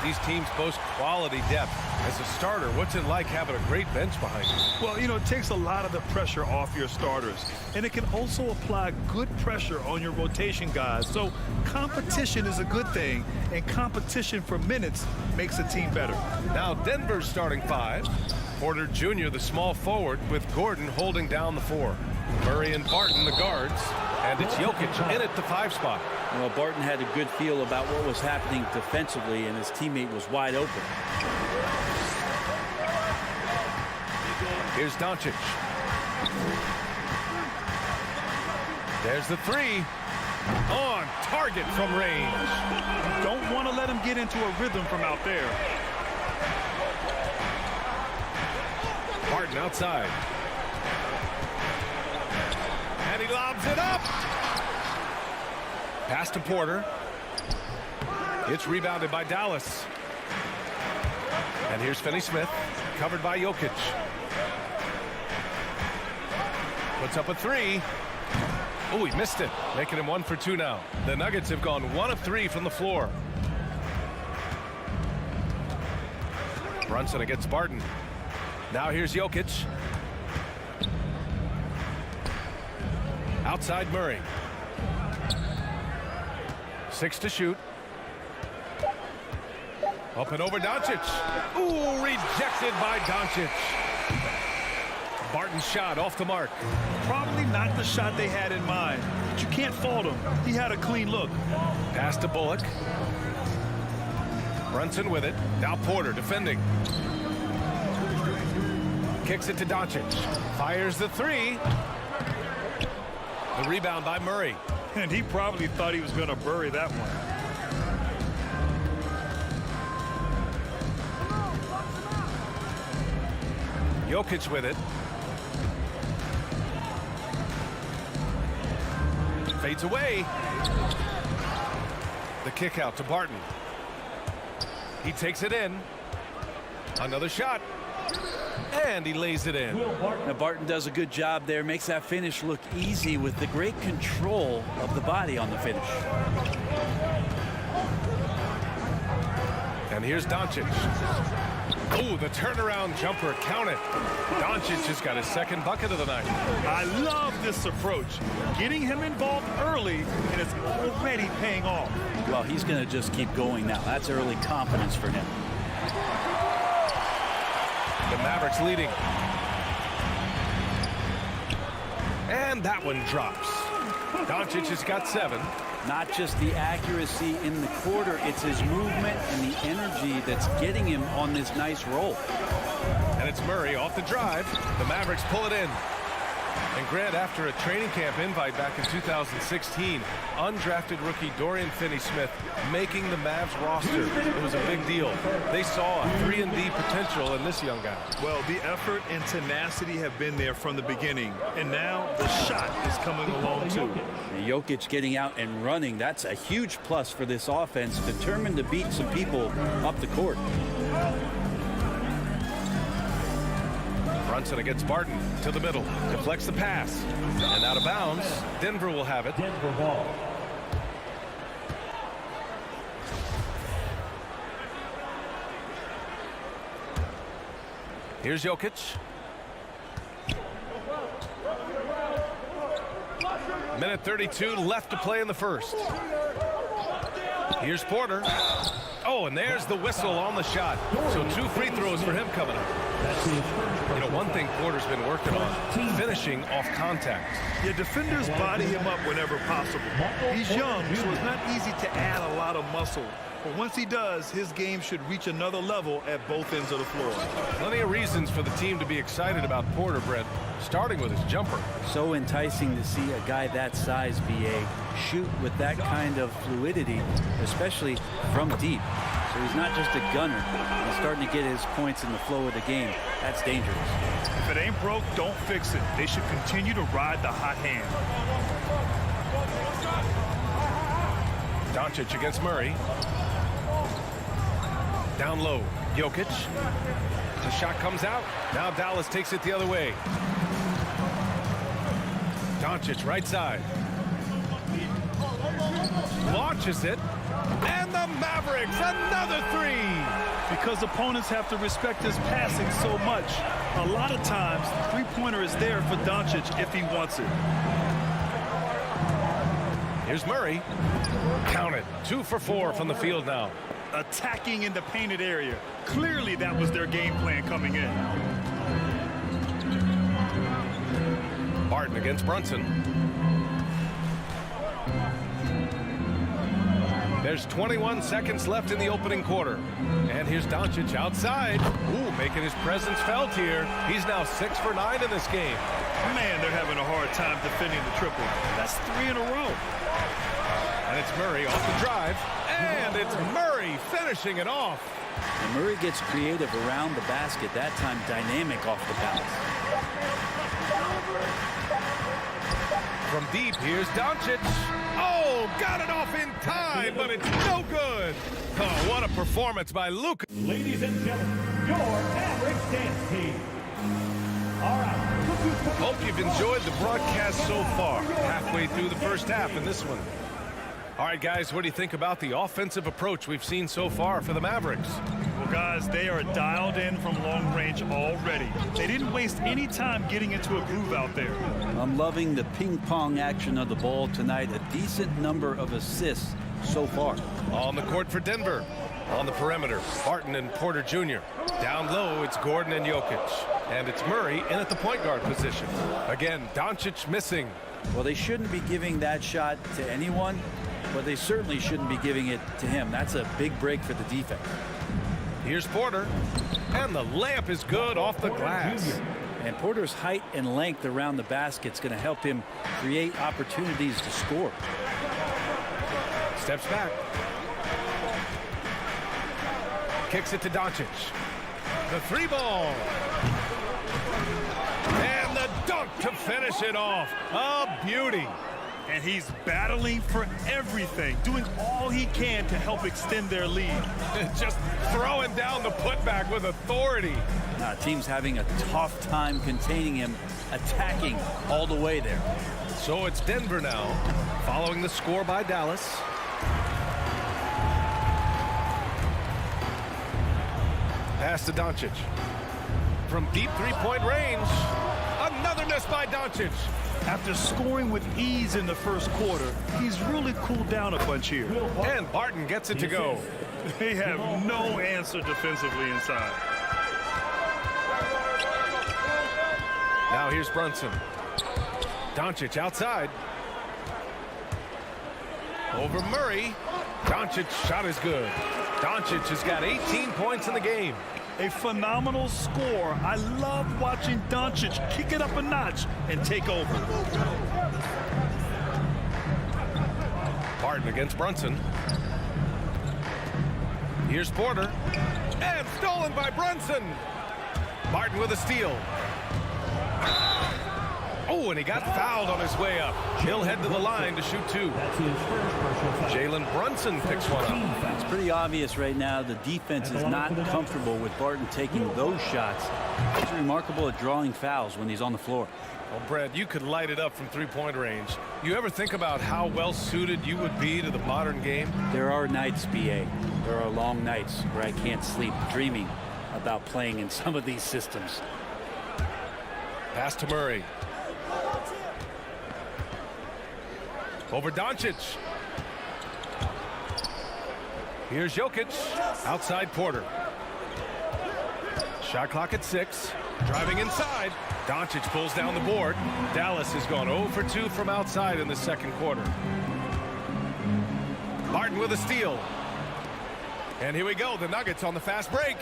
These teams boast quality depth. As a starter, what's it like having a great bench behind you? Well, you know, it takes a lot of the pressure off your starters, and it can also apply good pressure on your rotation guys. So competition is a good thing, and competition for minutes makes a team better. Now Denver's starting five. Porter Jr., the small forward, with Gordon holding down the four. Murray and Barton, the guards. And it's Jokic in at the 5 spot. Well, Barton had a good feel about what was happening defensively, and his teammate was wide open. Here's Doncic. There's the 3. On target from range. Don't want to let him get into a rhythm from out there. Barton outside. And he lobs it up. Pass to Porter. It's rebounded by Dallas. And here's Finney-Smith, covered by Jokic. Puts up a 3. Oh, he missed it, making him 1 for 2 now. The Nuggets have gone 1 of 3 from the floor. Brunson against Barton. Now here's Jokic. Outside Murray. 6 to shoot. Up and over Doncic. Ooh, rejected by Doncic. Barton's shot off the mark. Probably not the shot they had in mind, but you can't fault him. He had a clean look. Pass to Bullock. Brunson with it. Now Porter defending. Kicks it to Doncic. Fires the 3. The rebound by Murray. And he probably thought he was going to bury that one. Jokic with it. Fades away. The kick out to Barton. He takes it in. Another shot. And he lays it in. Now Barton does a good job there, makes that finish look easy with the great control of the body on the finish. And here's Doncic. Oh, the turnaround jumper, count it. Doncic has got his 2nd bucket of the night. I love this approach. Getting him involved early, and it's already paying off. Well, he's going to just keep going now. That's early confidence for him. The Mavericks leading. And that one drops. Doncic has got 7. Not just the accuracy in the quarter, it's his movement and the energy that's getting him on this nice roll. And it's Murray off the drive. The Mavericks pull it in. And Grant, after a training camp invite back in 2016, undrafted rookie Dorian Finney-Smith making the Mavs roster. It was a big deal. They saw a 3-and-D potential in this young guy. Well, the effort and tenacity have been there from the beginning, and now the shot is coming along too. And Jokic getting out and running, that's a huge plus for this offense, determined to beat some people up the court. Brunson against Barton to the middle, deflects the pass, and out of bounds. Denver will have it. Denver ball. Here's Jokic. Minute 32 left to play in the first. Here's Porter. Oh, and there's the whistle on the shot. So 2 free throws for him coming up. You know, one thing Porter's been working on, finishing off contact. Yeah, defenders body him up whenever possible. He's young, so it's not easy to add a lot of muscle. But once he does, his game should reach another level at both ends of the floor. Plenty of reasons for the team to be excited about Porter, Brett, starting with his jumper. So enticing to see a guy that size, BA, shoot with that kind of fluidity, especially from deep. So he's not just a gunner. He's starting to get his points in the flow of the game. That's dangerous. If it ain't broke, don't fix it. They should continue to ride the hot hand. Doncic against Murray. Down low, Jokic. The shot comes out. Now Dallas takes it the other way. Doncic right side. Launches it. And the Mavericks, another 3. Because opponents have to respect his passing so much. A lot of times, the three-pointer is there for Doncic if he wants it. Here's Murray. Count it. 2 for 4 from the field now. Attacking in the painted area. Clearly that was their game plan coming in. Barton against Brunson. There's 21 seconds left in the opening quarter. And here's Doncic outside. Ooh, making his presence felt here. He's now 6 for 9 in this game. Man, they're having a hard time defending the triple. That's 3 in a row. And it's Murray off the drive. And it's Murray finishing it off. And Murray gets creative around the basket, that time dynamic off the bounce. From deep, here's Doncic. Oh, got it off in time, but it's no good. Oh, what a performance by Luka. Ladies and gentlemen, your Mavericks dance team. All right. Hope you've enjoyed the broadcast so far. Halfway through the first half in this one. All right, guys, what do you think about the offensive approach we've seen so far for the Mavericks? Well, guys, they are dialed in from long range already. They didn't waste any time getting into a groove out there. I'm loving the ping-pong action of the ball tonight. A decent number of assists so far. On the court for Denver. On the perimeter, Barton and Porter Jr. Down low, it's Gordon and Jokic. And it's Murray in at the point guard position. Again, Doncic missing. Well, they shouldn't be giving that shot to anyone, but they certainly shouldn't be giving it to him. That's a big break for the defense. Here's Porter. And the layup is good off the glass. And Porter's height and length around the basket is going to help him create opportunities to score. Steps back. Kicks it to Doncic. The 3-ball. And the dunk to finish it off. A beauty. And he's battling for everything, doing all he can to help extend their lead. Just throwing down the putback with authority. Team's having a tough time containing him, attacking all the way there. So it's Denver now, following the score by Dallas. Pass to Doncic. From deep three-point range, another miss by Doncic. After scoring with ease in the first quarter, he's really cooled down a bunch here. And Barton gets it to go. They have no answer defensively inside. Now here's Brunson. Doncic outside. Over Murray. Doncic's shot is good. Doncic has got 18 points in the game. A phenomenal score. I love watching Doncic kick it up a notch and take over. Barton against Brunson. Here's Porter. And stolen by Brunson. Barton with a steal. Oh, and he got fouled on his way up. He'll head to the line to shoot two. Jalen Brunson picks one up. It's pretty obvious right now the defense is not comfortable with Barton taking those shots. He's remarkable at drawing fouls when he's on the floor. Well, Brad, you could light it up from three-point range. You ever think about how well-suited you would be to the modern game? There are nights, B.A. There are long nights where I can't sleep dreaming about playing in some of these systems. Pass to Murray. Over Doncic. Here's Jokic. Outside Porter. Shot clock at 6. Driving inside. Doncic pulls down the board. Dallas has gone 0 for 2 from outside in the second quarter. Barton with a steal. And here we go. The Nuggets on the fast break.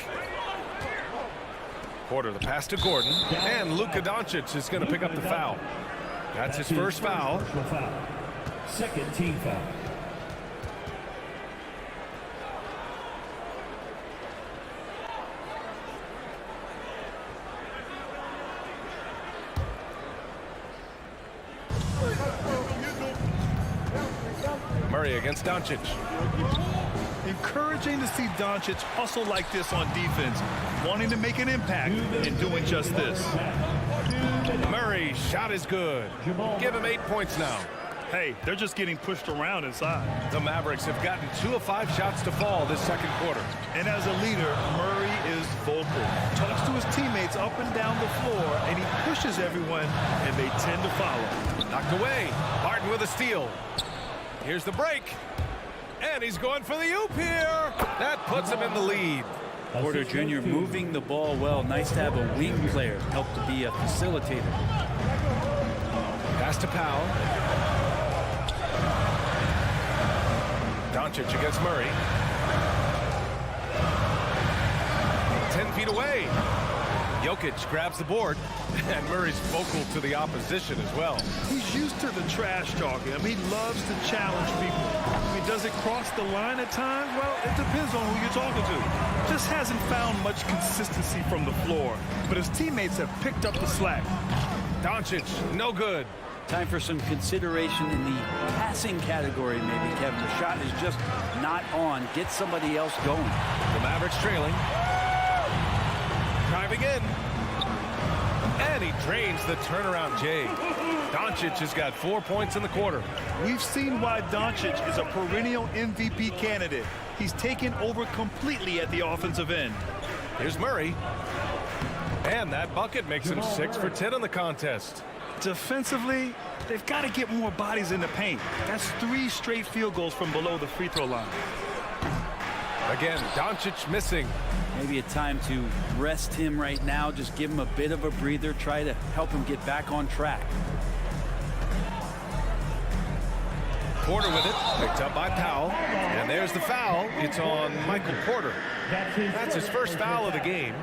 Porter, the pass to Gordon. And Luka Doncic is going to pick up the foul. That's his first foul. Second team foul. Murray against Doncic. Encouraging to see Doncic hustle like this on defense, wanting to make an impact and doing just this. Murray, shot is good. Give him 8 points now. Hey, they're just getting pushed around inside. The Mavericks have gotten 2 of 5 shots to fall this second quarter. And as a leader, Murray is vocal. Talks to his teammates up and down the floor, and he pushes everyone, and they tend to follow. Knocked away. Barton with a steal. Here's the break. And he's going for the oop here. That puts him in the lead. Porter Jr. moving the ball well. Nice to have a wing player help to be a facilitator. Pass to Powell. Doncic against Murray. 10 feet away. Jokic grabs the board, and Murray's vocal to the opposition as well. He's used to the trash talking. I mean, he loves to challenge people. I mean, does it cross the line at times? Well, it depends on who you're talking to. Just hasn't found much consistency from the floor, but his teammates have picked up the slack. Doncic, no good. Time for some consideration in the passing category, maybe, Kevin. The shot is just not on. Get somebody else going. The Mavericks trailing. Driving in. And he drains the turnaround J. Doncic has got 4 points in the quarter. We've seen why Doncic is a perennial MVP candidate. He's taken over completely at the offensive end. Here's Murray. And that bucket makes him 6 for 10 in the contest. Defensively, they've got to get more bodies in the paint. That's 3 straight field goals from below the free throw line. Again, Doncic missing. Maybe a time to rest him right now. Just give him a bit of a breather. Try to help him get back on track. Porter with it. Picked up by Powell. And there's the foul. It's on Michael Porter. That's his first foul of the game.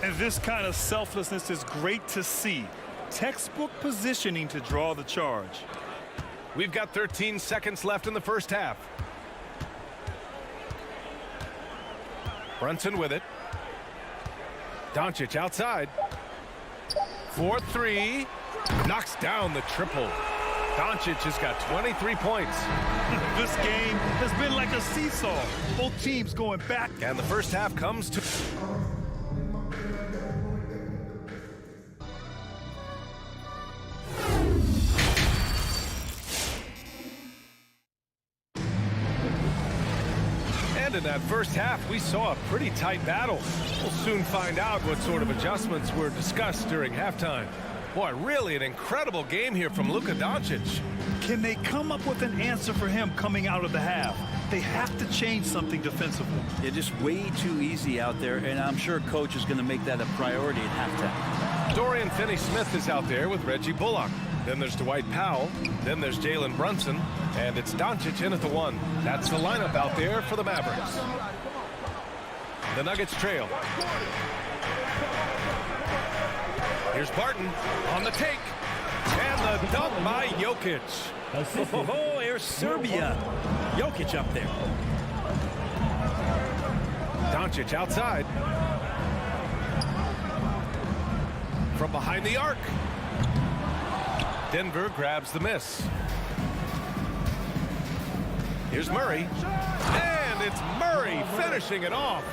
And this kind of selflessness is great to see. Textbook positioning to draw the charge. We've got 13 seconds left in the first half. Brunson with it. Doncic outside. 4-3. Knocks down the triple. Doncic has got 23 points. This game has been like a seesaw. Both teams going back. And the first half comes to... In that first half, we saw a pretty tight battle. We'll soon find out what sort of adjustments were discussed during halftime. Boy, really an incredible game here from Luka Doncic. Can they come up with an answer for him coming out of the half? They have to change something defensively. They're just way too easy out there, and I'm sure Coach is going to make that a priority at halftime. Dorian Finney-Smith is out there with Reggie Bullock. Then there's Dwight Powell. Then there's Jalen Brunson. And it's Doncic in at the 1. That's the lineup out there for the Mavericks. The Nuggets trail. Here's Barton on the take. And the dunk by Jokic. Oh, here's Serbia. Jokic up there. Doncic outside. From behind the arc. Denver grabs the miss. Here's Murray. And it's Murray finishing it off.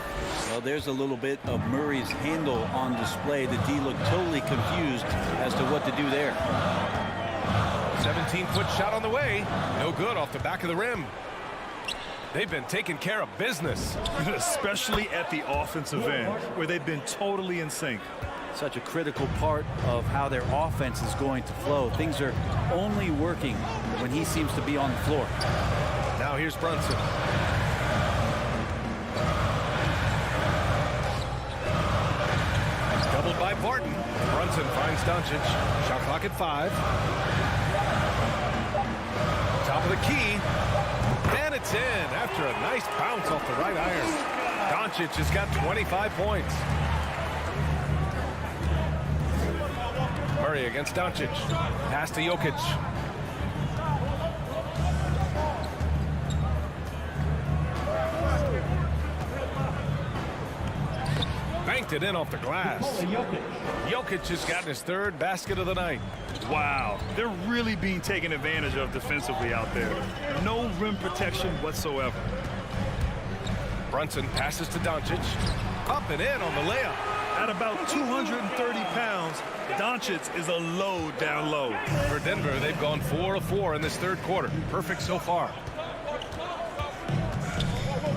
Well, there's a little bit of Murray's handle on display. The D looked totally confused as to what to do there. 17-foot shot on the way. No good off the back of the rim. They've been taking care of business. Especially at the offensive end, where they've been totally in sync. Such a critical part of how their offense is going to flow. Things are only working when he seems to be on the floor. Now here's Brunson. Doubled by Barton. Brunson finds Doncic. Shot clock at 5. Top of the key. And it's in after a nice bounce off the right iron. Doncic has got 25 points. Murray against Doncic. Pass to Jokic. Banked it in off the glass. Jokic has gotten his 3rd basket of the night. Wow, they're really being taken advantage of defensively out there. No rim protection whatsoever. Brunson passes to Doncic. Up and in on the layup. At about 230 pounds, Doncic is a load down low. For Denver, they've gone 4 of 4 in this 3rd quarter. Perfect so far.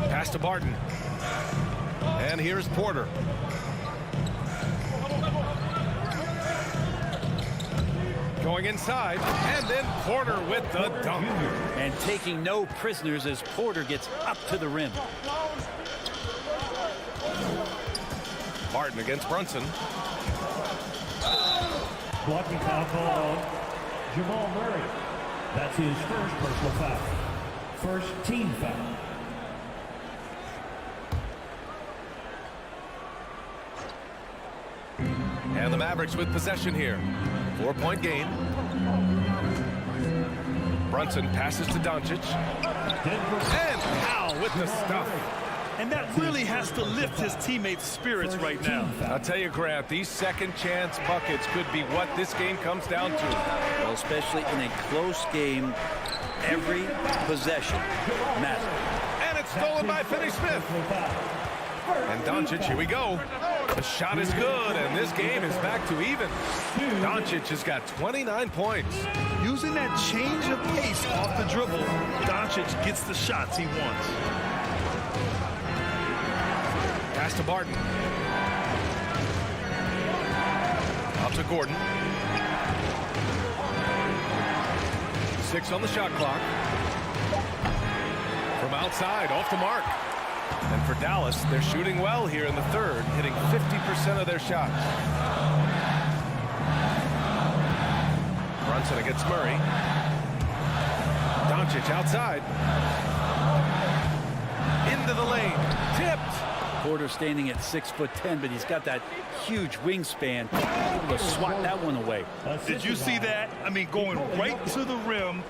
Pass to Barton. And here's Porter. Going inside, and then Porter with the dunk. And taking no prisoners as Porter gets up to the rim. Barton against Brunson. Blocking foul called on Jamal Murray. That's his first personal foul. First team foul. And the Mavericks with possession here. 4-point game. Brunson passes to Doncic. And Powell with the stuff. And that really has to lift his teammates' spirits right now. I'll tell you, Grant, these second chance buckets could be what this game comes down to. Well, especially in a close game, every possession matters. And it's stolen by Finney-Smith. And Doncic, here we go. The shot is good, and this game is back to even. Doncic has got 29 points. Using that change of pace off the dribble, Doncic gets the shots he wants. Pass to Barton. Out to Gordon. 6 on the shot clock. From outside, off the mark. And for Dallas, they're shooting well here in the 3rd, hitting 50% of their shots. Brunson against Murray. Doncic outside. Into the lane. Tipped. Porter standing at 6'10", but he's got that huge wingspan, able to swat that one away. Did you see that? I mean, going right to the rim.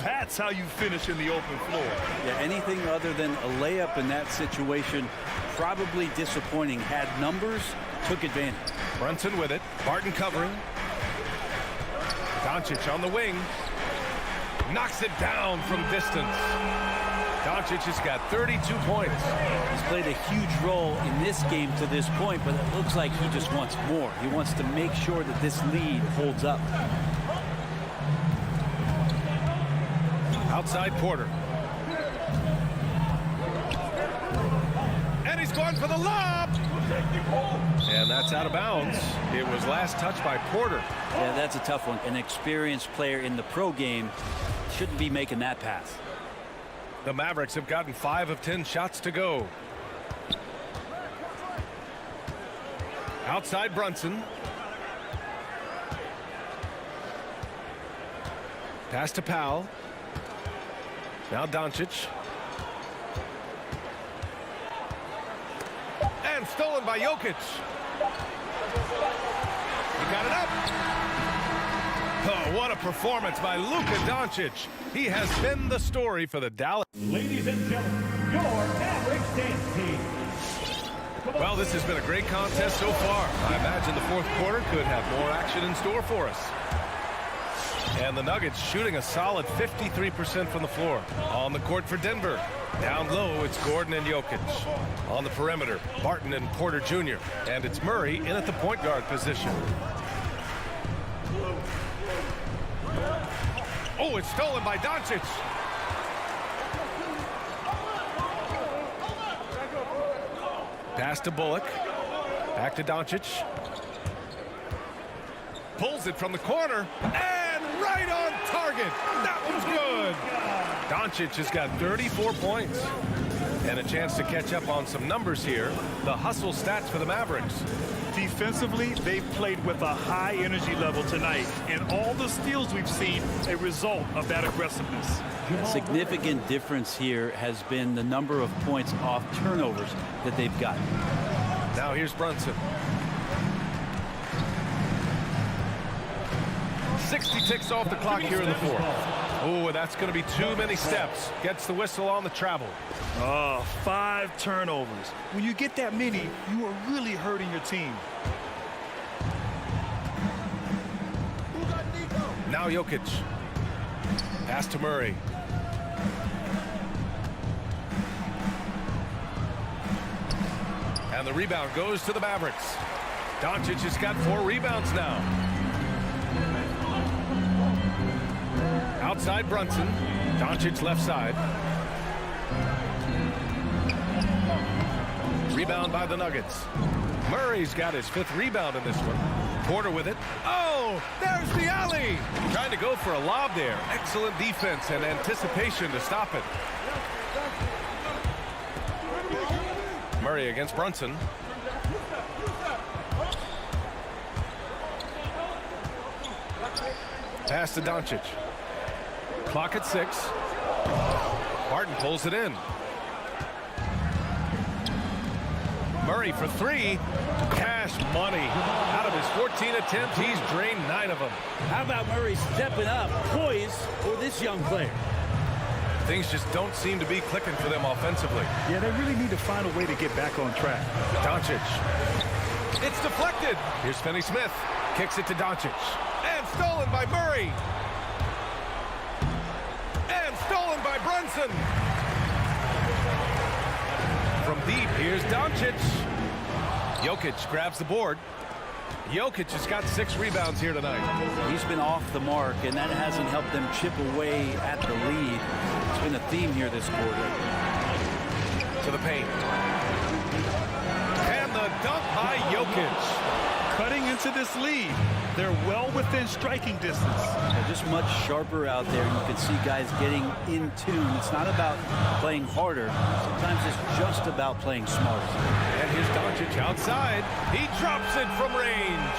That's how you finish in the open floor. Yeah, anything other than a layup in that situation, probably disappointing. Had numbers, took advantage. Brunson with it. Barton covering. Doncic on the wing. Knocks it down from distance. Doncic has got 32 points. He's played a huge role in this game to this point, but it looks like he just wants more. He wants to make sure that this lead holds up. Outside Porter. And he's going for the lob. And that's out of bounds. It was last touched by Porter. Yeah, that's a tough one. An experienced player in the pro game shouldn't be making that pass. The Mavericks have gotten 5 of 10 shots to go. Outside Brunson. Pass to Powell. Now Doncic. And stolen by Jokic. He got it up. Oh, what a performance by Luka Doncic. He has been the story for the Dallas. Ladies and gentlemen, your Mavericks dance team. Well, this has been a great contest so far. I imagine the fourth quarter could have more action in store for us. And the Nuggets shooting a solid 53% from the floor. On the court for Denver. Down low, it's Gordon and Jokic. On the perimeter, Barton and Porter Jr. And it's Murray in at the point guard position. Oh, it's stolen by Doncic. Pass to Bullock. Back to Doncic. Pulls it from the corner. And right on target. That one's good. Doncic has got 34 points. And a chance to catch up on some numbers here. The hustle stats for the Mavericks. Defensively, they've played with a high energy level tonight, and all the steals we've seen a result of that aggressiveness. A significant difference here has been the number of points off turnovers that they've gotten. Now here's Brunson. 60 ticks off the clock here in the fourth. Oh, that's going to be too many steps. Gets the whistle on the travel. 5 turnovers. When you get that many, you are really hurting your team. Now Jokic. Pass to Murray. And the rebound goes to the Mavericks. Doncic has got 4 rebounds now. Outside Brunson. Doncic left side. Rebound by the Nuggets. Murray's got his 5th rebound in this one. Porter with it. Oh, there's the alley. Trying to go for a lob there. Excellent defense and anticipation to stop it. Murray against Brunson. Pass to Doncic. Clock at 6. Barton pulls it in. Murray for 3. Cash money. Out of his 14 attempts, he's drained 9 of them. How about Murray stepping up, poised for this young player? Things just don't seem to be clicking for them offensively. Yeah, they really need to find a way to get back on track. Doncic. It's deflected. Here's Finney Smith. Kicks it to Doncic. And stolen by Murray. And stolen by Brunson. From deep, here's Doncic. Jokic grabs the board. Jokic has got 6 rebounds here tonight. He's been off the mark, and that hasn't helped them chip away at the lead. It's been a theme here this quarter. To the paint. And the dunk by Jokic. Cutting into this lead. They're well within striking distance. They're just much sharper out there. You can see guys getting in tune. It's not about playing harder. Sometimes it's just about playing smarter. And here's Doncic outside. He drops it from range.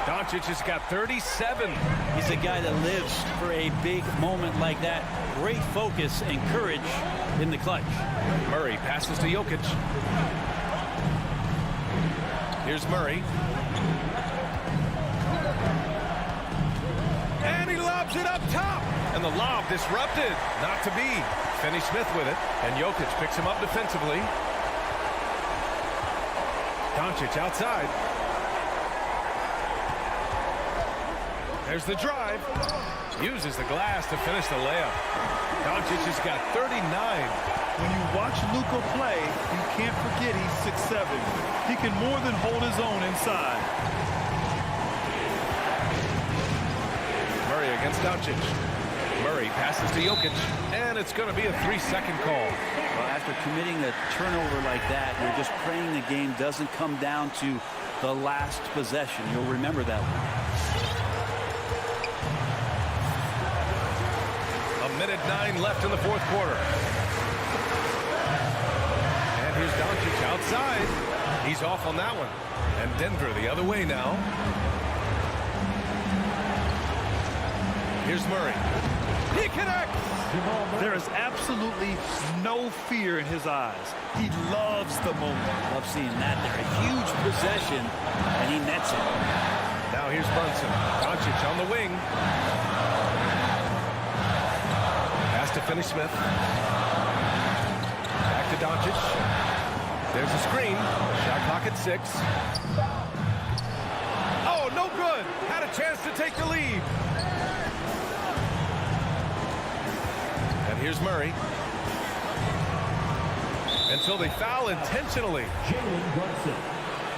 Doncic has got 37. He's a guy that lives for a big moment like that. Great focus and courage in the clutch. Murray passes to Jokic. Here's Murray. And he lobs it up top. And the lob disrupted. Not to be. Finney Smith with it. And Jokic picks him up defensively. Doncic outside. There's the drive. Uses the glass to finish the layup. Doncic has got 39. When you watch Luka play, you can't forget he's 6'7". He can more than hold his own inside. Murray against Doncic. Murray passes to Jokic, and it's going to be a 3-second call. Well, after committing a turnover like that, you're just praying the game doesn't come down to the last possession. You'll remember that one. A minute 9 left in the fourth quarter. And here's Doncic outside. He's off on that one. And Denver the other way now. Here's Murray. He connects. There is absolutely no fear in his eyes. He loves the moment. Love seeing that there. A huge possession, and he nets it. Now here's Brunson. Doncic on the wing. Pass to Finney-Smith. Back to Doncic. There's a screen. Shot clock at 6. Oh, no good. Had a chance to take the lead. And here's Murray. Until they foul intentionally. Jalen Brunson.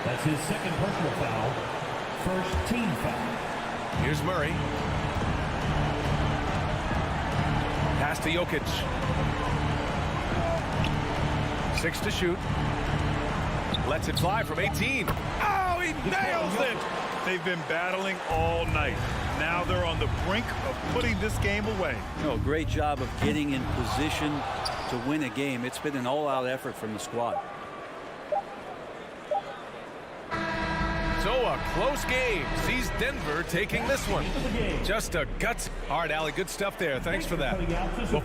That's his second personal foul. First team foul. Here's Murray. Pass to Jokic. 6 to shoot. Lets it fly from 18. Oh, he nails it! They've been battling all night. Now they're on the brink of putting this game away. No, great job of getting in position to win a game. It's been an all-out effort from the squad. So a close game sees Denver taking this one. Just a guts. All right, Allie, good stuff there. Thanks for that. Well,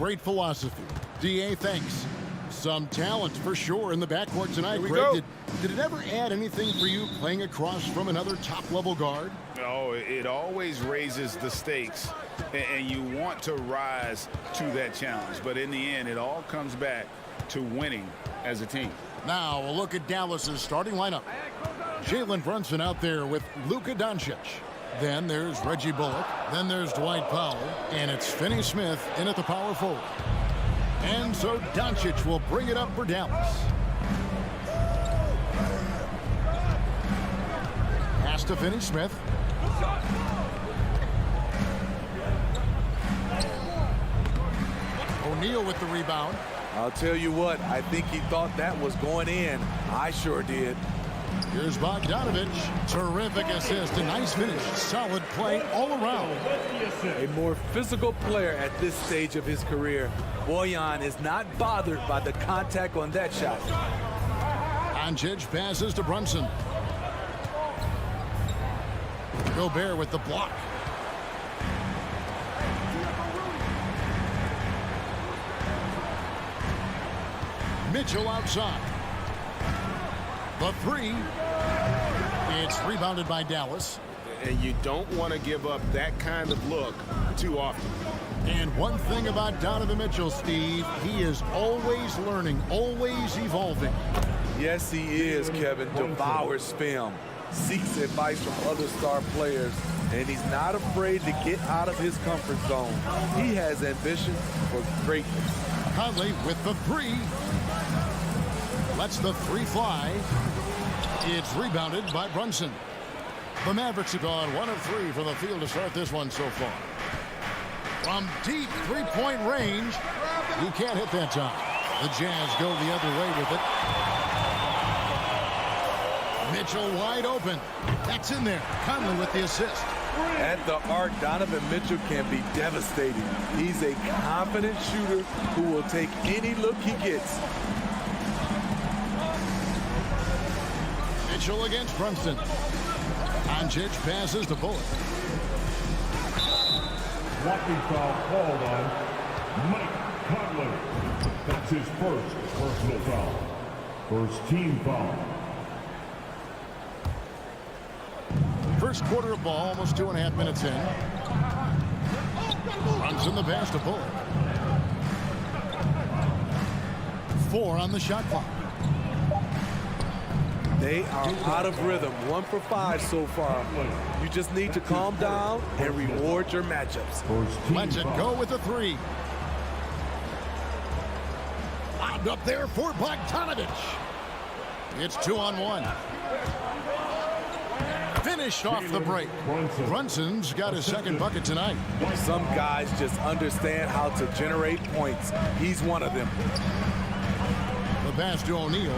great philosophy. D.A., thanks. Some talent for sure in the backcourt tonight. Here we Greg, go. did it ever add anything for you playing across from another top-level guard? No, it always raises the stakes, and you want to rise to that challenge. But in the end, it all comes back to winning as a team. Now a look at Dallas's starting lineup. Jalen Brunson out there with Luka Doncic. Then there's Reggie Bullock. Then there's Dwight Powell. And it's Finney Smith in at the power forward. And so Doncic will bring it up for Dallas. Pass to Finney Smith. O'Neal with the rebound. I'll tell you what, I think he thought that was going in. I sure did. Here's Bogdanovich. Terrific assist. A nice finish. Solid play all around. A more physical player at this stage of his career. Bojan is not bothered by the contact on that shot. Doncic passes to Brunson. Gobert with the block. Mitchell outside. The three. It's rebounded by Dallas. And you don't want to give up that kind of look too often. And one thing about Donovan Mitchell, Steve, he is always learning, always evolving. Yes, he is, Kevin. Devours film, seeks advice from other star players, and he's not afraid to get out of his comfort zone. He has ambition for greatness. Conley with the three. Lets the three fly. It's rebounded by Brunson. The Mavericks have gone 1 of 3 from the field to start this one so far. From deep three-point range, he can't hit that time. The Jazz go the other way with it. Mitchell wide open. That's in there. Conley with the assist. At the arc, Donovan Mitchell can be devastating. He's a confident shooter who will take any look he gets. Mitchell against Brunson. Doncic passes to Bullock. Blocking foul called on Mike Conley. That's his first personal foul. First team foul. First quarter of ball, almost 2.5 minutes in. Brunson the pass to Bullock. 4 on the shot clock. They are out of rhythm. 1 for 5 so far. You just need to calm down and reward your matchups. Let's it go with the three. Lobbed up there for Bogdanovich. It's 2-on-1. Finished off the break. Brunson's got his second bucket tonight. Some guys just understand how to generate points. He's one of them. The pass to O'Neal.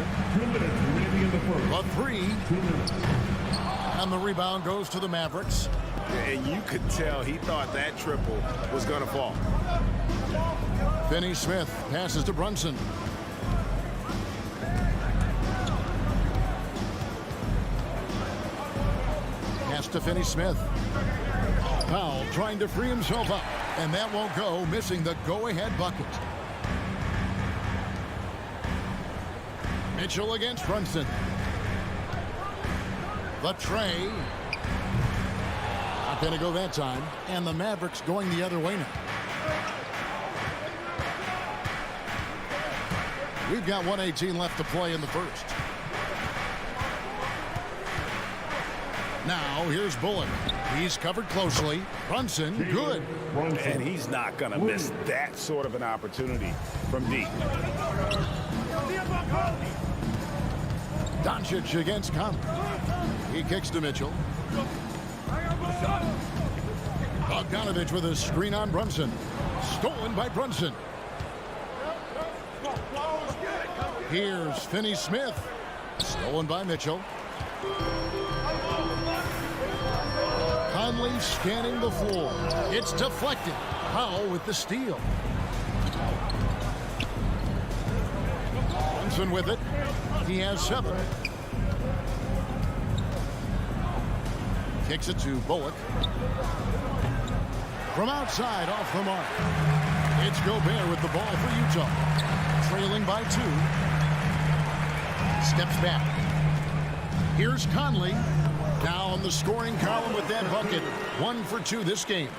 A three. And the rebound goes to the Mavericks. And you could tell he thought that triple was going to fall. Finney Smith passes to Brunson. Pass to Finney Smith. Powell trying to free himself up. And that won't go, missing the go-ahead bucket. Mitchell against Brunson. The tray. Not going to go that time. And the Mavericks going the other way now. We've got 1:18 left to play in the first. Now here's Bullock. He's covered closely. Brunson, good. And he's not going to miss that sort of an opportunity from deep. Doncic against Conley. He kicks to Mitchell. Bogdanovich with a screen on Brunson. Stolen by Brunson. Here's Finney Smith. Stolen by Mitchell. Conley scanning the floor. It's deflected. Powell with the steal. Brunson with it. He has 7. Kicks it to Bullock. From outside, off the mark. It's Gobert with the ball for Utah. Trailing by 2. Steps back. Here's Conley. Down the scoring column with that bucket. 1 for 2 this game.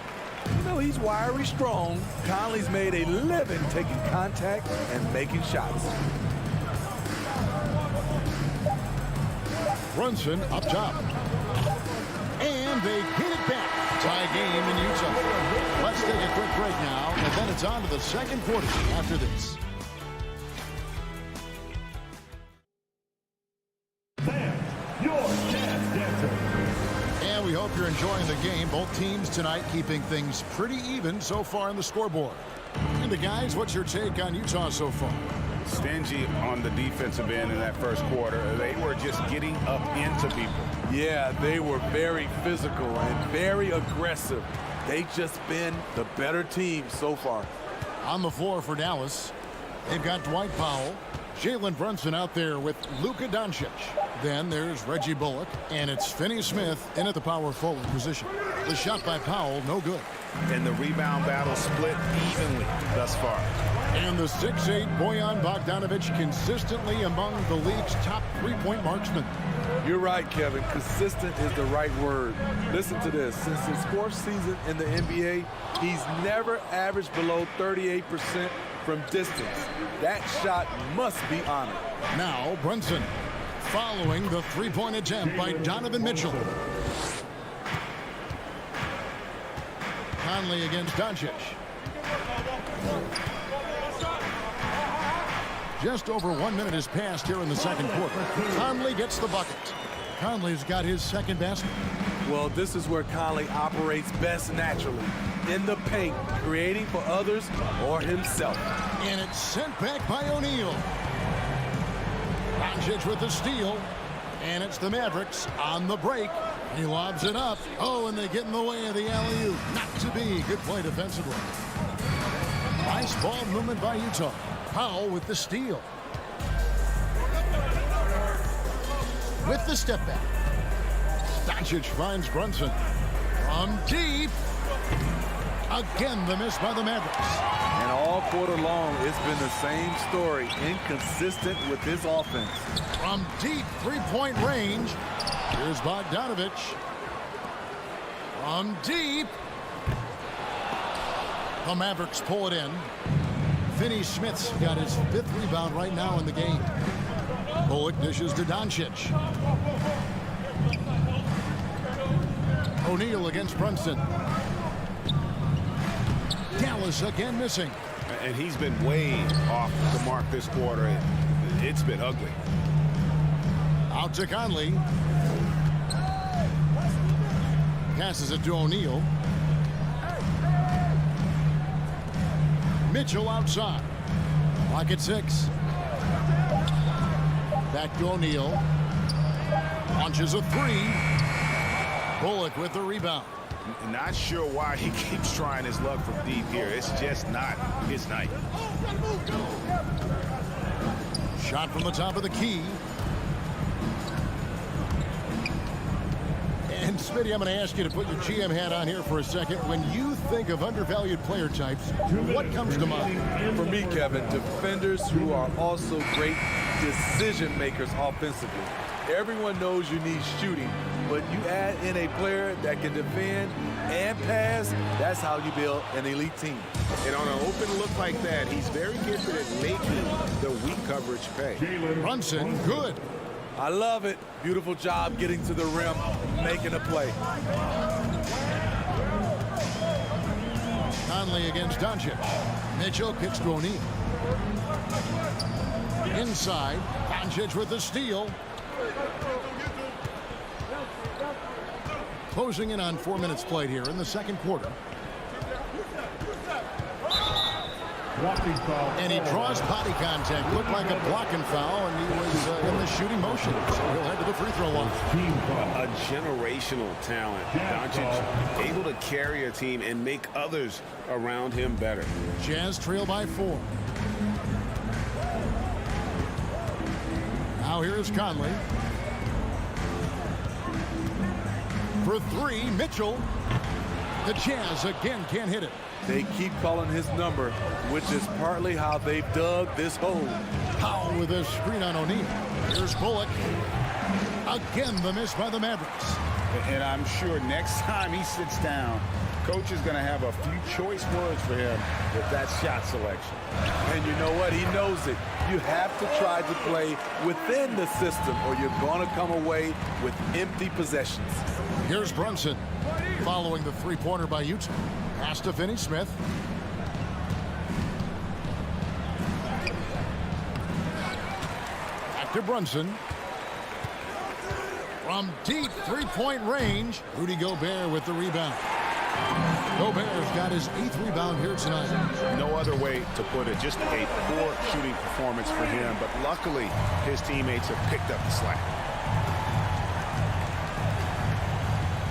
You know, he's wiry strong. Conley's made a living taking contact and making shots. Brunson up top. And they hit it back. Tie game in Utah. Let's take a quick break now, and then it's on to the second quarter after this. And we hope you're enjoying the game. Both teams tonight keeping things pretty even so far on the scoreboard. And the guys, what's your take on Utah so far? Stingy on the defensive end in that first quarter. They were just getting up into people. Yeah, they were very physical and very aggressive. They've just been the better team so far. On the floor for Dallas, they've got Dwight Powell, Jalen Brunson out there with Luka Doncic. Then there's Reggie Bullock, and it's Finney-Smith in at the power forward position. The shot by Powell, no good. And the rebound battle split evenly thus far. And the 6'8" Bojan Bogdanovic consistently among the league's top three-point marksmen. You're right, Kevin. Consistent is the right word. Listen to this. Since his 4th season in the NBA, he's never averaged below 38% from distance. That shot must be honored. Now Brunson following the three-point attempt by Donovan Mitchell. Conley against Doncic. Just over 1 minute has passed here in the second quarter. Conley gets the bucket. Conley's got his second basket. Well, this is where Conley operates best naturally. In the paint, creating for others or himself. And it's sent back by O'Neal. Doncic with the steal. And it's the Mavericks on the break. He lobs it up. Oh, and they get in the way of the alley-oop. Not to be. Good play defensively. Nice ball movement by Utah. Powell with the steal. With the step back. Doncic finds Brunson. From deep. Again, the miss by the Mavericks. And all quarter long, it's been the same story. Inconsistent with his offense. From deep three-point range. Here's Bogdanovic. From deep. The Mavericks pull it in. Finney-Smith's got his 5th rebound right now in the game. Bullock dishes to Doncic. O'Neal against Brunson. Dallas again missing. And he's been way off the mark this quarter. It's been ugly. Out to Conley. Passes it to O'Neal. Mitchell outside. Clock at 6. Back to O'Neal. Launches a 3. Bullock with the rebound. Not sure why he keeps trying his luck from deep here. It's just not his night. Shot from the top of the key. And Smitty, I'm going to ask you to put your GM hat on here for a second. When you think of undervalued player types, what comes to mind? For me, Kevin, defenders who are also great decision makers offensively. Everyone knows you need shooting, but you add in a player that can defend and pass, that's how you build an elite team. And on an open look like that, he's very gifted at making the weak coverage pay. Brunson, good. I love it. Beautiful job getting to the rim, making a play. Conley against Doncic. Mitchell kicks to O'Neal. Inside, Doncic with the steal. Closing in on 4 minutes played here in the second quarter. And he draws body contact. Looked like a blocking foul, and he was in the shooting motion. So he'll head to the free throw line. A generational talent. Doncic able to carry a team and make others around him better. Jazz trail by 4. Now here's Conley. For 3, Mitchell. The Jazz again can't hit it. They keep calling his number, which is partly how they dug this hole. Powell with a screen on O'Neal. Here's Bullock. Again, the miss by the Mavericks. And I'm sure next time he sits down, coach is going to have a few choice words for him with that shot selection. And you know what? He knows it. You have to try to play within the system or you're going to come away with empty possessions. Here's Brunson following the three-pointer by Utah. Pass to Finney-Smith. Back to Brunson. From deep three-point range, Rudy Gobert with the rebound. Gobert's got his 8th rebound here tonight. No other way to put it. Just a poor shooting performance for him. But luckily, his teammates have picked up the slack.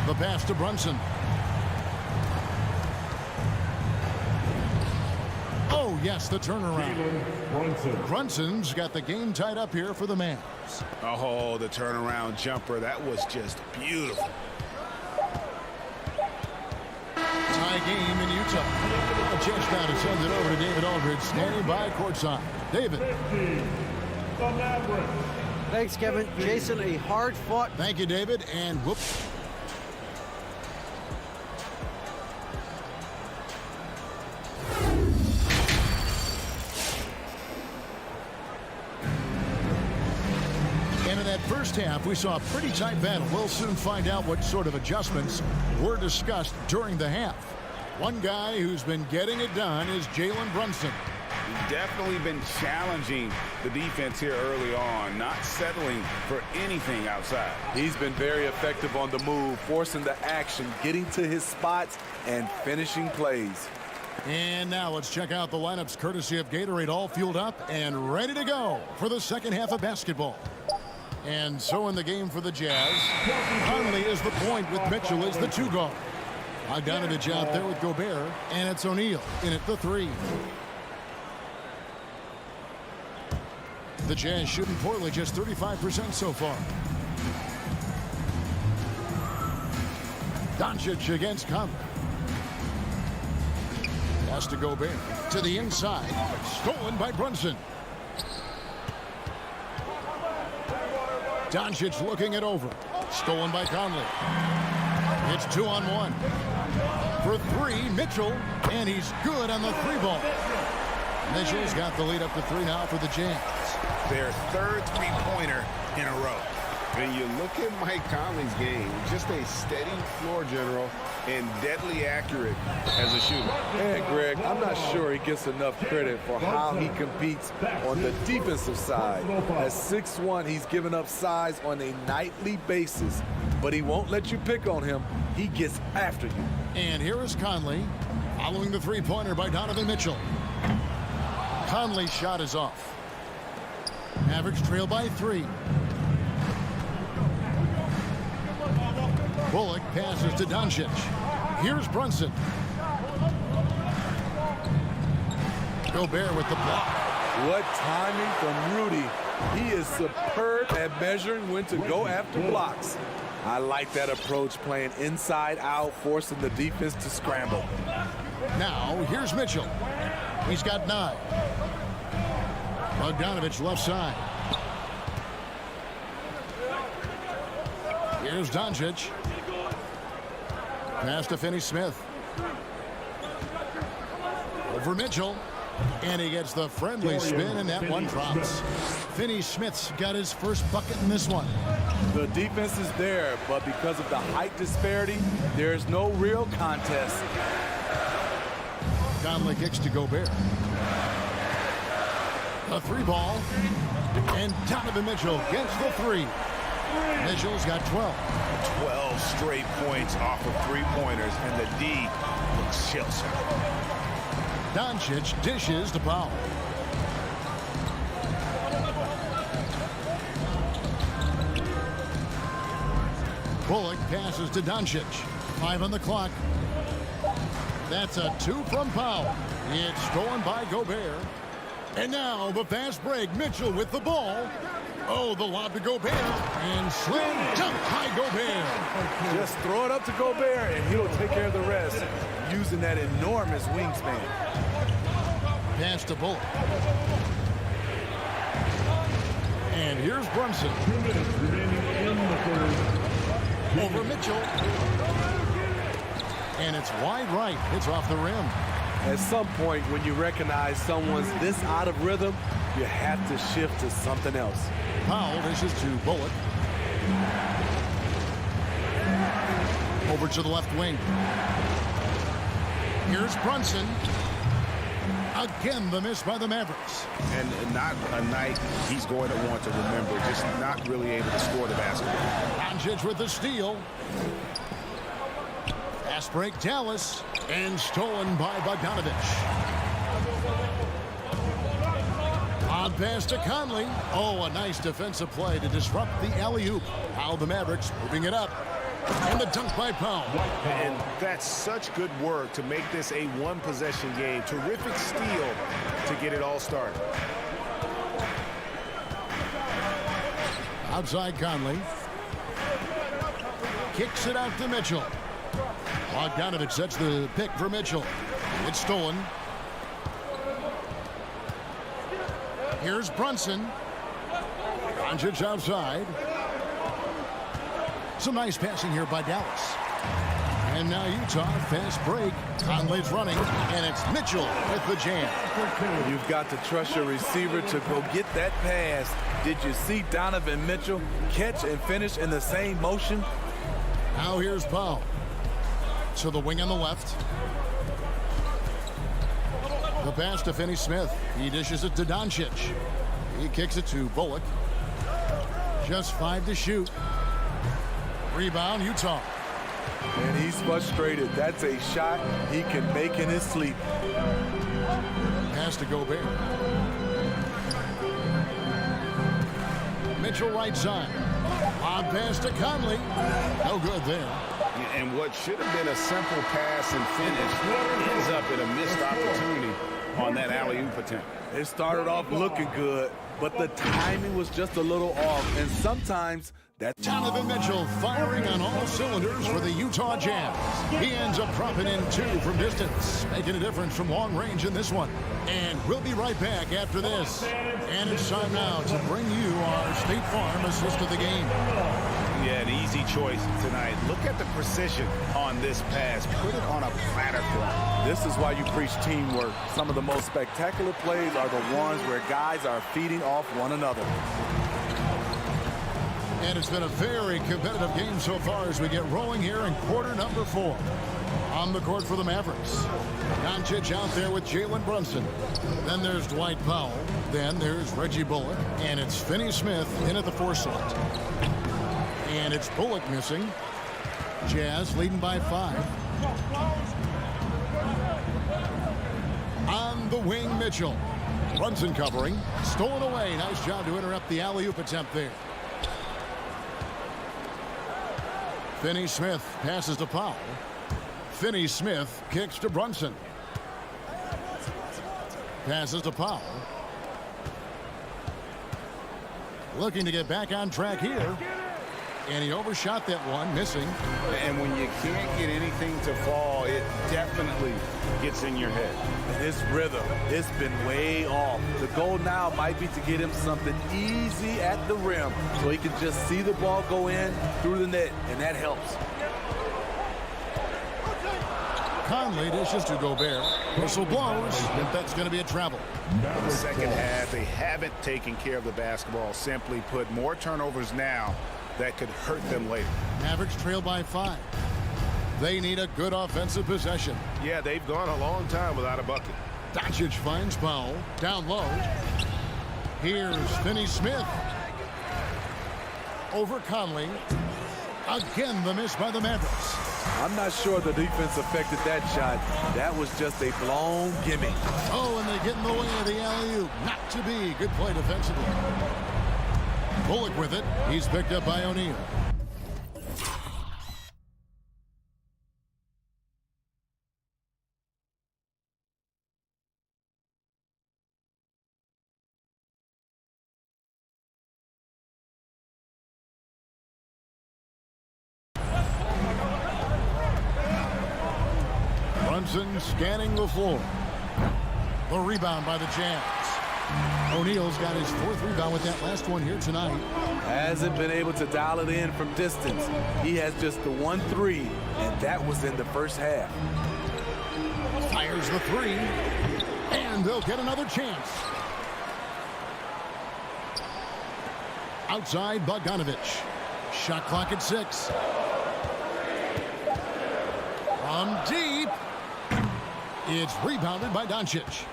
The pass to Brunson. Oh, yes, the turnaround. Brunson's got the game tied up here for the Mavs. Oh, the turnaround jumper. That was just beautiful. Tie game in Utah. A chance now to send it over to David Aldridge, standing by courtside. David. Thanks, Kevin. Jason, a hard-fought. Thank you, David. And whoops. And in that first half, we saw a pretty tight battle. We'll soon find out what sort of adjustments were discussed during the half. One guy who's been getting it done is Jalen Brunson. He's definitely been challenging the defense here early on, not settling for anything outside. He's been very effective on the move, forcing the action, getting to his spots, and finishing plays. And now let's check out the lineups courtesy of Gatorade, all fueled up and ready to go for the second half of basketball. And so in the game for the Jazz, Conley is the point with Mitchell as the 2 guard. Bogdanovich out there with Gobert, and it's O'Neal in at the 3. The Jazz shooting poorly, just 35% so far. Doncic against Conley. Pass to Gobert to the inside, stolen by Brunson. Doncic looking it over. Stolen by Conley. It's 2-on-1. For 3, Mitchell. And he's good on the 3-ball. Mitchell's got the lead up to 3 now for the Jazz. Their 3rd three-pointer in a row. When you look at Mike Conley's game, just a steady floor general and deadly accurate as a shooter. And Greg, I'm not sure he gets enough credit for how he competes on the defensive side. At 6'1", he's given up size on a nightly basis, but he won't let you pick on him. He gets after you. And here is Conley following the three-pointer by Donovan Mitchell. Conley's shot is off. Mavericks trail by 3. Bullock passes to Doncic. Here's Brunson. Gobert with the block. What timing from Rudy. He is superb at measuring when to go after blocks. I like that approach, playing inside out, forcing the defense to scramble. Now, here's Mitchell. He's got 9. Bogdanovich left side. Here's Doncic. Pass to Finney-Smith. Over Mitchell. And he gets the friendly spin, and that one drops. Finney-Smith's got his first bucket in this one. The defense is there, but because of the height disparity, there's no real contest. Conley kicks to Gobert. A 3-ball. And Donovan Mitchell gets the 3. Mitchell's got 12. 12 straight points off of three-pointers, and the D looks shell-shocked. Doncic dishes to Powell. Bullock passes to Doncic. 5 on the clock. That's a 2 from Powell. It's stolen by Gobert. And now the fast break. Mitchell with the ball. Oh, the lob to Gobert. And slam dunk by Gobert. Just throw it up to Gobert, and he'll take care of the rest using that enormous wingspan. Pass to Bullock. And here's Brunson. 2 minutes remaining in the third. Over Mitchell. And it's wide right. It's off the rim. At some point, when you recognize someone's this out of rhythm, you have to shift to something else. Powell dishes to Bullock. Over to the left wing. Here's Brunson. Again, the miss by the Mavericks. And not a night he's going to want to remember, just not really able to score the basketball. Doncic with the steal. Fast break, Dallas. And stolen by Bogdanovich. On pass to Conley. Oh, a nice defensive play to disrupt the alley-oop. How the Mavericks moving it up. And the dunk by Powell. And that's such good work to make this a one-possession game. Terrific steal to get it all started. Outside Conley. Kicks it out to Mitchell. Bogdanovich sets the pick for Mitchell. It's stolen. Here's Brunson. Doncic outside. Some nice passing here by Dallas. And now Utah, fast break. Conley's running, and it's Mitchell with the jam. You've got to trust your receiver to go get that pass. Did you see Donovan Mitchell catch and finish in the same motion? Now here's Powell. To the wing on the left. The pass to Finney-Smith. He dishes it to Doncic. He kicks it to Bullock. Just 5 to shoot. Rebound, Utah. And he's frustrated. That's a shot he can make in his sleep. Pass to Gobert. Mitchell right side. On pass to Conley. No good there. And what should have been a simple pass and finish ends up in a missed opportunity on that alley-oop attempt. It started off looking good, but the timing was just a little off. And sometimes that... Donovan Mitchell firing on all cylinders for the Utah Jazz. He ends up dropping in 2 from distance, making a difference from long range in this one. And we'll be right back after this. And it's time now to bring you our State Farm assist of the game. Yeah, an easy choice tonight. Look at the precision on this pass. Put it on a platter for him. This is why you preach teamwork. Some of the most spectacular plays are the ones where guys are feeding off one another. And it's been a very competitive game so far as we get rolling here in quarter number 4. On the court for the Mavericks. Doncic out there with Jalen Brunson. Then there's Dwight Powell. Then there's Reggie Bullock. And it's Finney-Smith in at the 4 slot. And it's Bullock missing. Jazz leading by 5. On the wing, Mitchell. Brunson covering. Stolen away. Nice job to interrupt the alley-oop attempt there. Finney-Smith passes to Powell. Finney-Smith kicks to Brunson. Passes to Powell. Looking to get back on track here. And he overshot that one, missing. And when you can't get anything to fall, it definitely gets in your head. His rhythm, it's been way off. The goal now might be to get him something easy at the rim so he can just see the ball go in through the net, and that helps. Conley dishes to Gobert. Whistle blows, and that's going to be a travel. In the second half, they haven't taken care of the basketball. Simply put, more turnovers now that could hurt them later. Mavericks trail by 5. They need a good offensive possession. Yeah, they've gone a long time without a bucket. Doncic finds Powell. Down low. Here's Finney-Smith. Over Conley. Again, the miss by the Mavericks. I'm not sure the defense affected that shot. That was just a blown gimme. Oh, and they get in the way of the alley-oop. Not to be. Good play defensively. Bullock with it. He's picked up by O'Neal. Brunson scanning the floor. The rebound by the Jazz. O'Neal's got his 4th rebound with that last one here tonight. Hasn't been able to dial it in from distance. He has just the 1 3, and that was in the first half. Fires the 3, and they'll get another chance. Outside Bogdanovich. Shot clock at 6. From deep. It's rebounded by Doncic.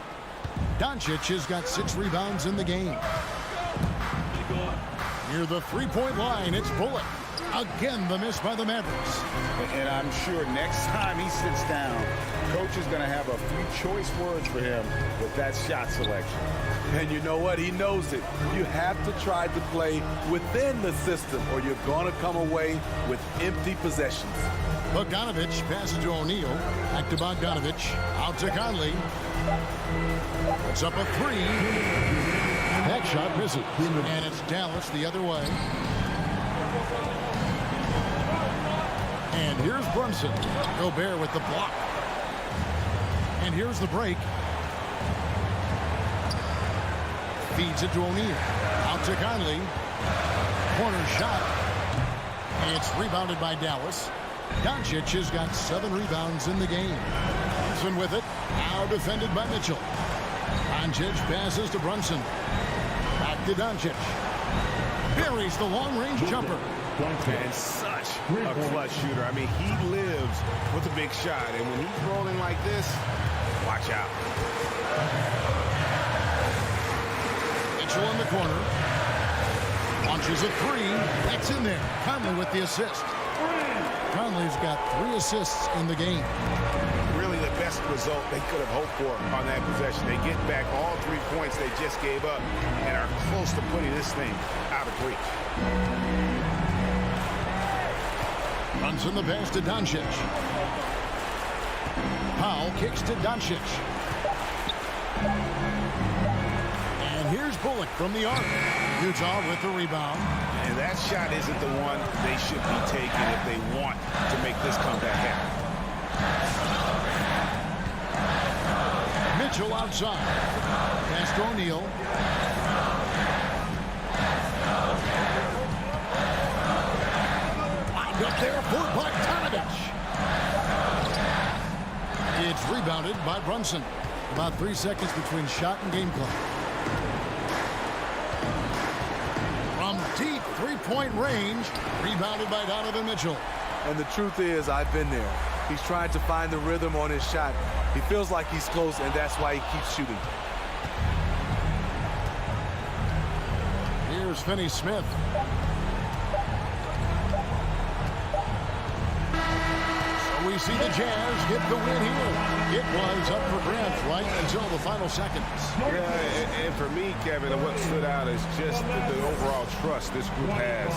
Doncic has got 6 rebounds in the game. Near the 3-point line, it's Bullock. Again, the miss by the Mavericks. And I'm sure next time he sits down, coach is going to have a few choice words for him with that shot selection. And you know what? He knows it. You have to try to play within the system or you're going to come away with empty possessions. Bogdanovich passes to O'Neal. Back to Bogdanovich. Out to Conley. It's up a 3. That shot misses. And it's Dallas the other way. And here's Brunson. Gobert with the block. And here's the break. Feeds it to O'Neal. Out to Conley. Corner shot. It's rebounded by Dallas. Doncic has got 7 rebounds in the game. Brunson with it. Now defended by Mitchell. Doncic passes to Brunson. Back to Doncic. Buries the long-range jumper. And such a clutch shooter. I mean, he lives with a big shot. And when he's rolling like this, watch out. Mitchell in the corner. Launches a 3. That's in there. Conley with the assist. Conley's got 3 assists in the game. Really the best result they could have hoped for on that possession. They get back all 3 points they just gave up and are close to putting this thing out of reach. Brunson the pass to Doncic. Powell kicks to Doncic. And here's Bullock from the arc. Utah with the rebound. And that shot isn't the one they should be taking if they want to make this comeback happen. Mitchell outside. Pass to O'Neal. Lined up there for Bogdanovich. It's rebounded by Brunson. About 3 seconds between shot and game clock. From deep 3-point range, rebounded by Donovan Mitchell. And the truth is, I've been there. He's trying to find the rhythm on his shot. He feels like he's close, and that's why he keeps shooting. Here's Finney-Smith. So we see the Jazz get the win here. It was up for grabs right until the final seconds. Yeah, and for me, Kevin, what stood out is just the overall trust this group has.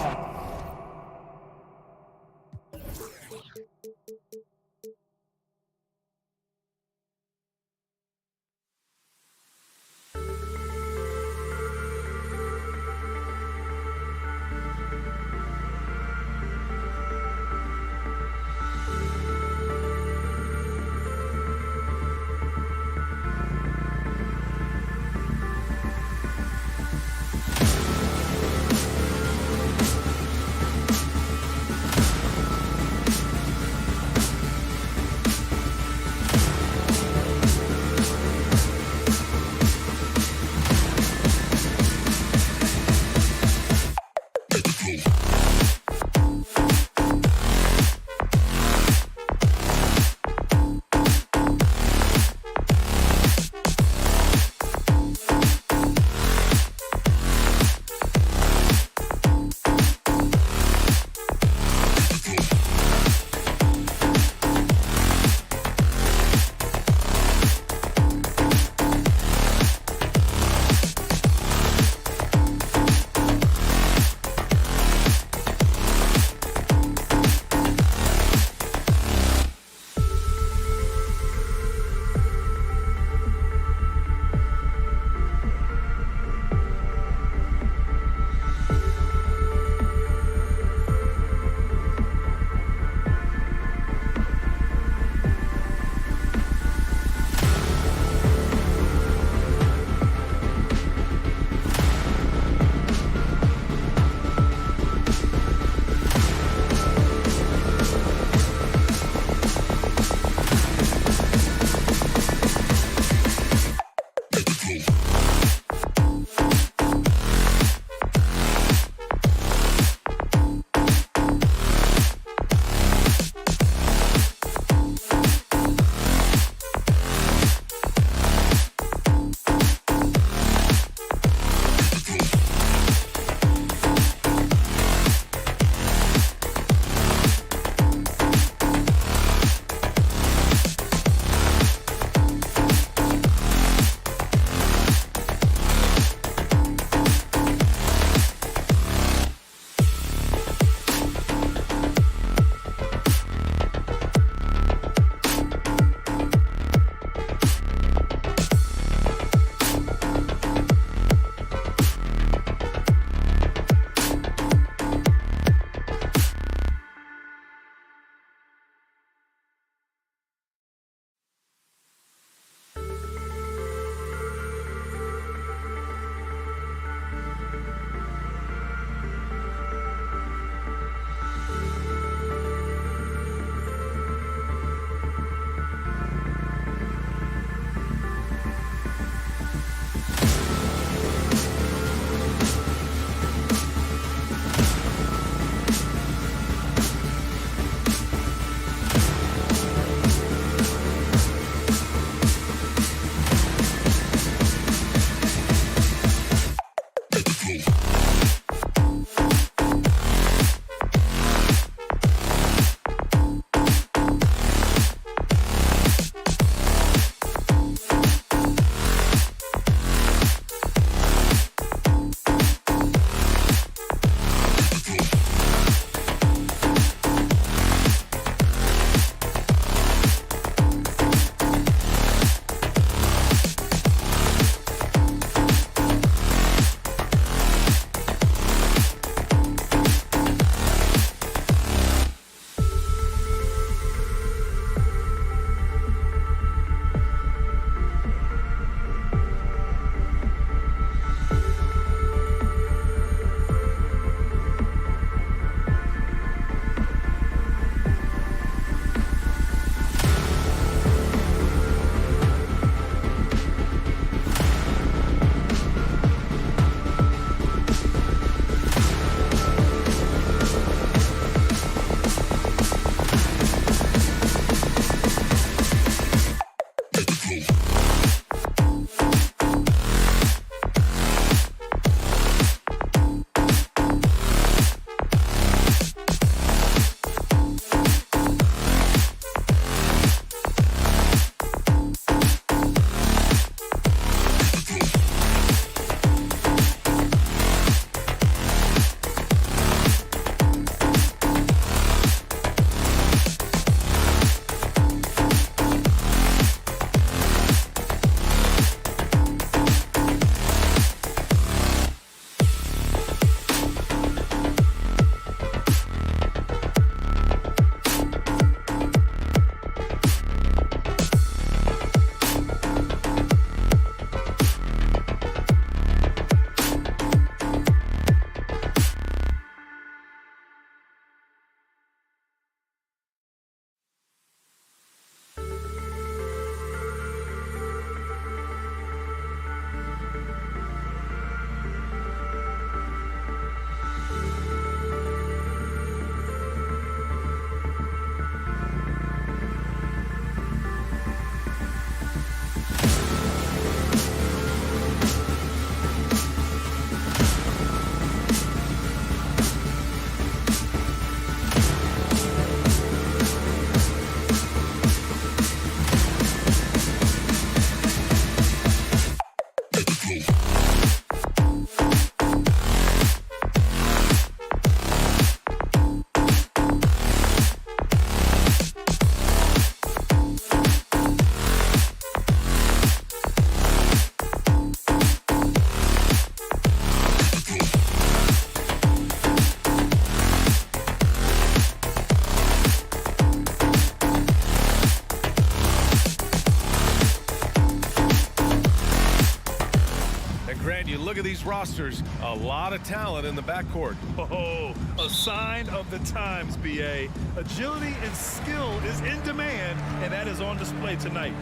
You look at these rosters, a lot of talent in the backcourt. Oh, a sign of the times, B.A. Agility and skill is in demand, and that is on display tonight.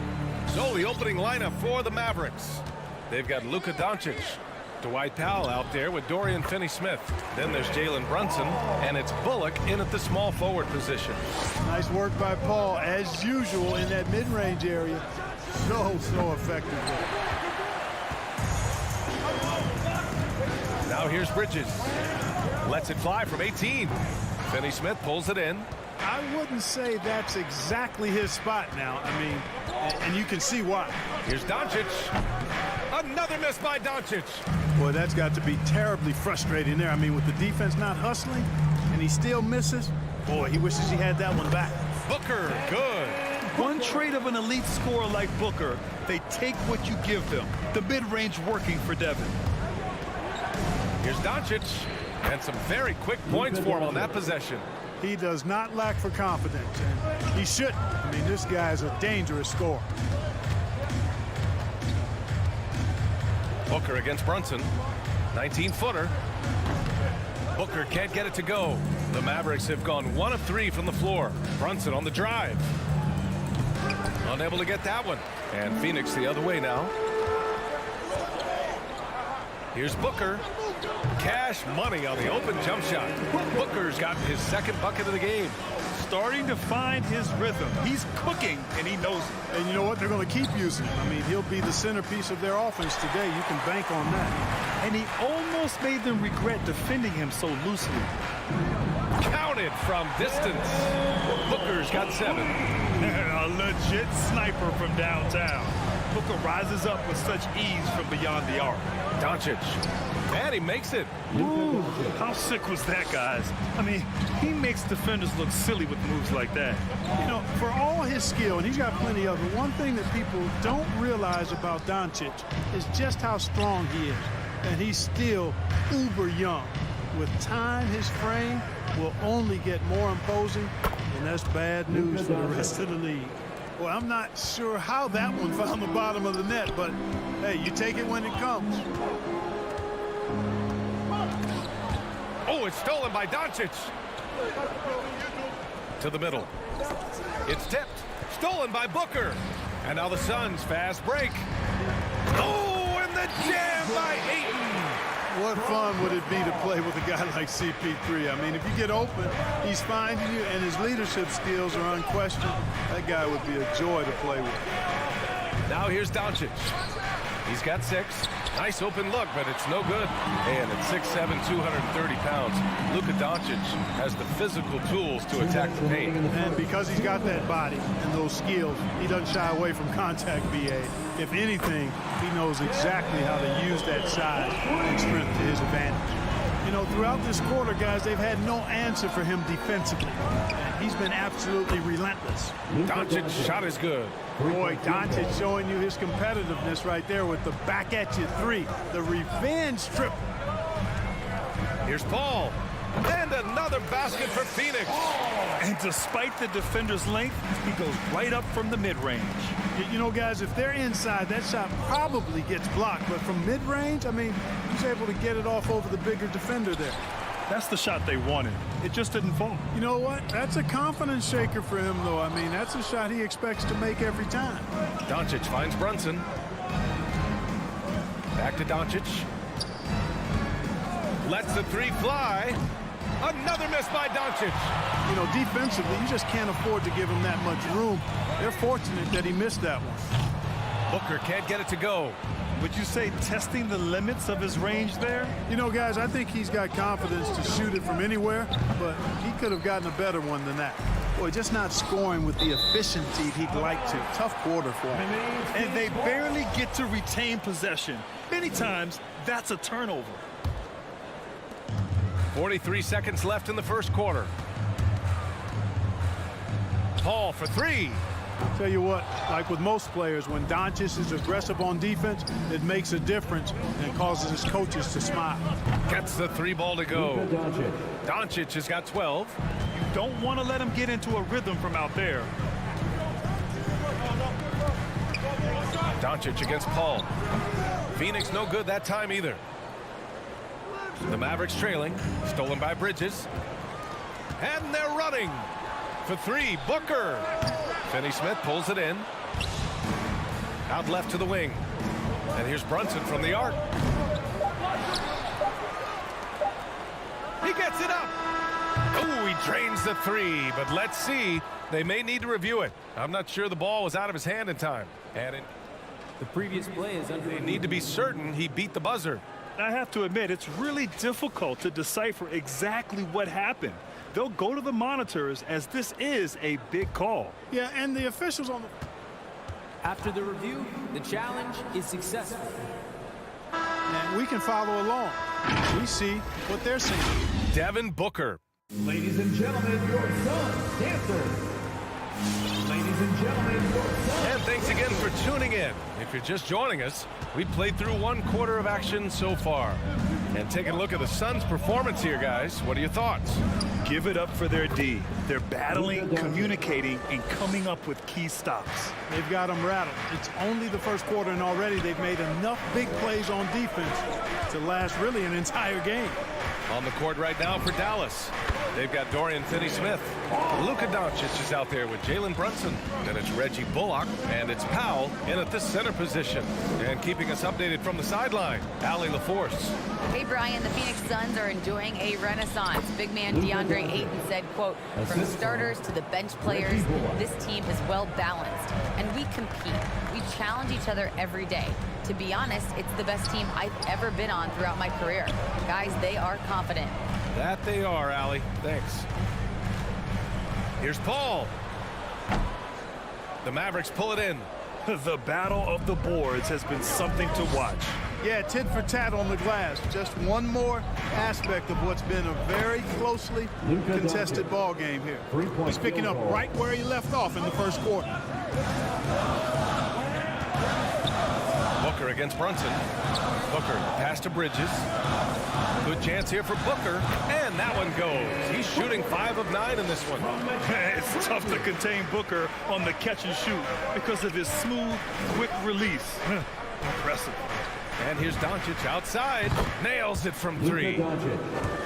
So the opening lineup for the Mavericks. They've got Luka Doncic, Dwight Powell out there with Dorian Finney-Smith. Then there's Jalen Brunson, and it's Bullock in at the small forward position. Nice work by Paul, as usual, in that mid-range area. So effective. Now here's Bridges. Lets it fly from 18. Finney-Smith pulls it in. I wouldn't say that's exactly his spot now. I mean, and you can see why. Here's Doncic. Another miss by Doncic. Boy, that's got to be terribly frustrating there. I mean, with the defense not hustling and he still misses, boy, he wishes he had that one back. Booker, good. One trait of an elite scorer like Booker, they take what you give them. The mid-range working for Devin. Here's Doncic, and some very quick points for him on that possession. He does not lack for confidence, and he shouldn't. I mean, this guy is a dangerous scorer. Booker against Brunson, 19-footer. Booker can't get it to go. The Mavericks have gone 1 of 3 from the floor. Brunson on the drive. Unable to get that one. And Phoenix the other way now. Here's Booker. Cash money on the open jump shot. Booker's got his second bucket of the game. Starting to find his rhythm. He's cooking, and he knows it. And you know what? They're going to keep using him. I mean, he'll be the centerpiece of their offense today. You can bank on that. And he almost made them regret defending him so loosely. Counted from distance. Booker's got 7. A legit sniper from downtown. Booker rises up with such ease from beyond the arc. Doncic. And he makes it. Ooh, how sick was that, guys? I mean, he makes defenders look silly with moves like that. You know, for all his skill, and he's got plenty of it, one thing that people don't realize about Doncic is just how strong he is. And he's still uber young. With time, his frame will only get more imposing, and that's bad news for the rest of the league. Well, I'm not sure how that one found the bottom of the net, but hey, you take it when it comes. Oh, it's stolen by Doncic. To the middle. It's tipped. Stolen by Booker. And now the Suns fast break. Oh, and the jam by Ayton. What fun would it be to play with a guy like CP3? I mean, if you get open, he's finding you, and his leadership skills are unquestioned. That guy would be a joy to play with. Now here's Doncic. He's got 6. Nice open look, but it's no good. And at 6'7", 230 pounds, Luka Doncic has the physical tools to attack the paint. And because he's got that body and those skills, he doesn't shy away from contact, BA. If anything, he knows exactly how to use that size and strength to his advantage. You know, throughout this quarter, guys, they've had no answer for him defensively. And he's been absolutely relentless. Doncic's shot is good. Boy, Doncic showing you his competitiveness right there with the back-at-you 3, the revenge triple. Here's Paul. And another basket for Phoenix. And despite the defender's length, he goes right up from the mid-range. You know, guys, if they're inside, that shot probably gets blocked. But from mid-range, I mean, he's able to get it off over the bigger defender there. That's the shot they wanted. It just didn't fall. You know what? That's a confidence shaker for him, though. I mean, that's a shot he expects to make every time. Doncic finds Brunson. Back to Doncic. Lets the 3 fly. Another miss by Doncic. You know, defensively, you just can't afford to give him that much room. They're fortunate that he missed that one. Booker can't get it to go. Would you say testing the limits of his range there? You know, guys, I think he's got confidence to shoot it from anywhere, but he could have gotten a better one than that. Boy, just not scoring with the efficiency he'd like to. Tough quarter for him. And they barely get to retain possession. Many times, that's a turnover. 43 seconds left in the first quarter. Paul for 3. Tell you what, like with most players, when Doncic is aggressive on defense, it makes a difference and causes his coaches to smile. Gets the 3 ball to go. Doncic has got 12. You don't want to let him get into a rhythm from out there. Doncic against Paul. Phoenix no good that time either. The Mavericks trailing. Stolen by Bridges. And they're running. For 3, Booker. Finney-Smith pulls it in. Out left to the wing. And here's Brunson from the arc. He gets it up. Oh, he drains the 3. But let's see. They may need to review it. I'm not sure the ball was out of his hand in time. And the previous play is under. They need to be certain he beat the buzzer. I have to admit, it's really difficult to decipher exactly what happened. They'll go to the monitors as this is a big call. Yeah, and the officials on the... After the review, the challenge is successful. And we can follow along. We see what they're seeing. Devin Booker. Ladies and gentlemen, your son, dancer. Ladies and gentlemen, your son. And thanks again for tuning in. If you're just joining us, we played through 1 quarter of action so far. And taking a look at the Suns' performance here, guys. What are your thoughts? Give it up for their D. They're battling, communicating, and coming up with key stops. They've got them rattled. It's only the first quarter, and already they've made enough big plays on defense to last really an entire game. On the court right now for Dallas. They've got Dorian Finney-Smith. Luka Doncic is out there with Jalen Brunson. Then it's Reggie Bullock, and it's Powell in at the center position. And keeping us updated from the sideline, Allie LaForce. Hey, Brian, the Phoenix Suns are enjoying a renaissance. Big man DeAndre Ayton said, quote, from starters to the bench players, this team is well balanced. And we compete. We challenge each other every day. To be honest, it's the best team I've ever been on throughout my career. Guys, they are confident. That they are, Allie. Thanks. Here's Paul. The Mavericks pull it in. The battle of the boards has been something to watch. Yeah, tit for tat on the glass. Just one more aspect of what's been a very closely contested ball game here. He's picking up right where he left off in the first quarter. Booker against Brunson. Booker pass to Bridges. Good chance here for Booker, and that one goes. He's shooting 5 of 9 in this one. It's tough to contain Booker on the catch and shoot because of his smooth, quick release. Impressive. And here's Doncic outside. Nails it from 3.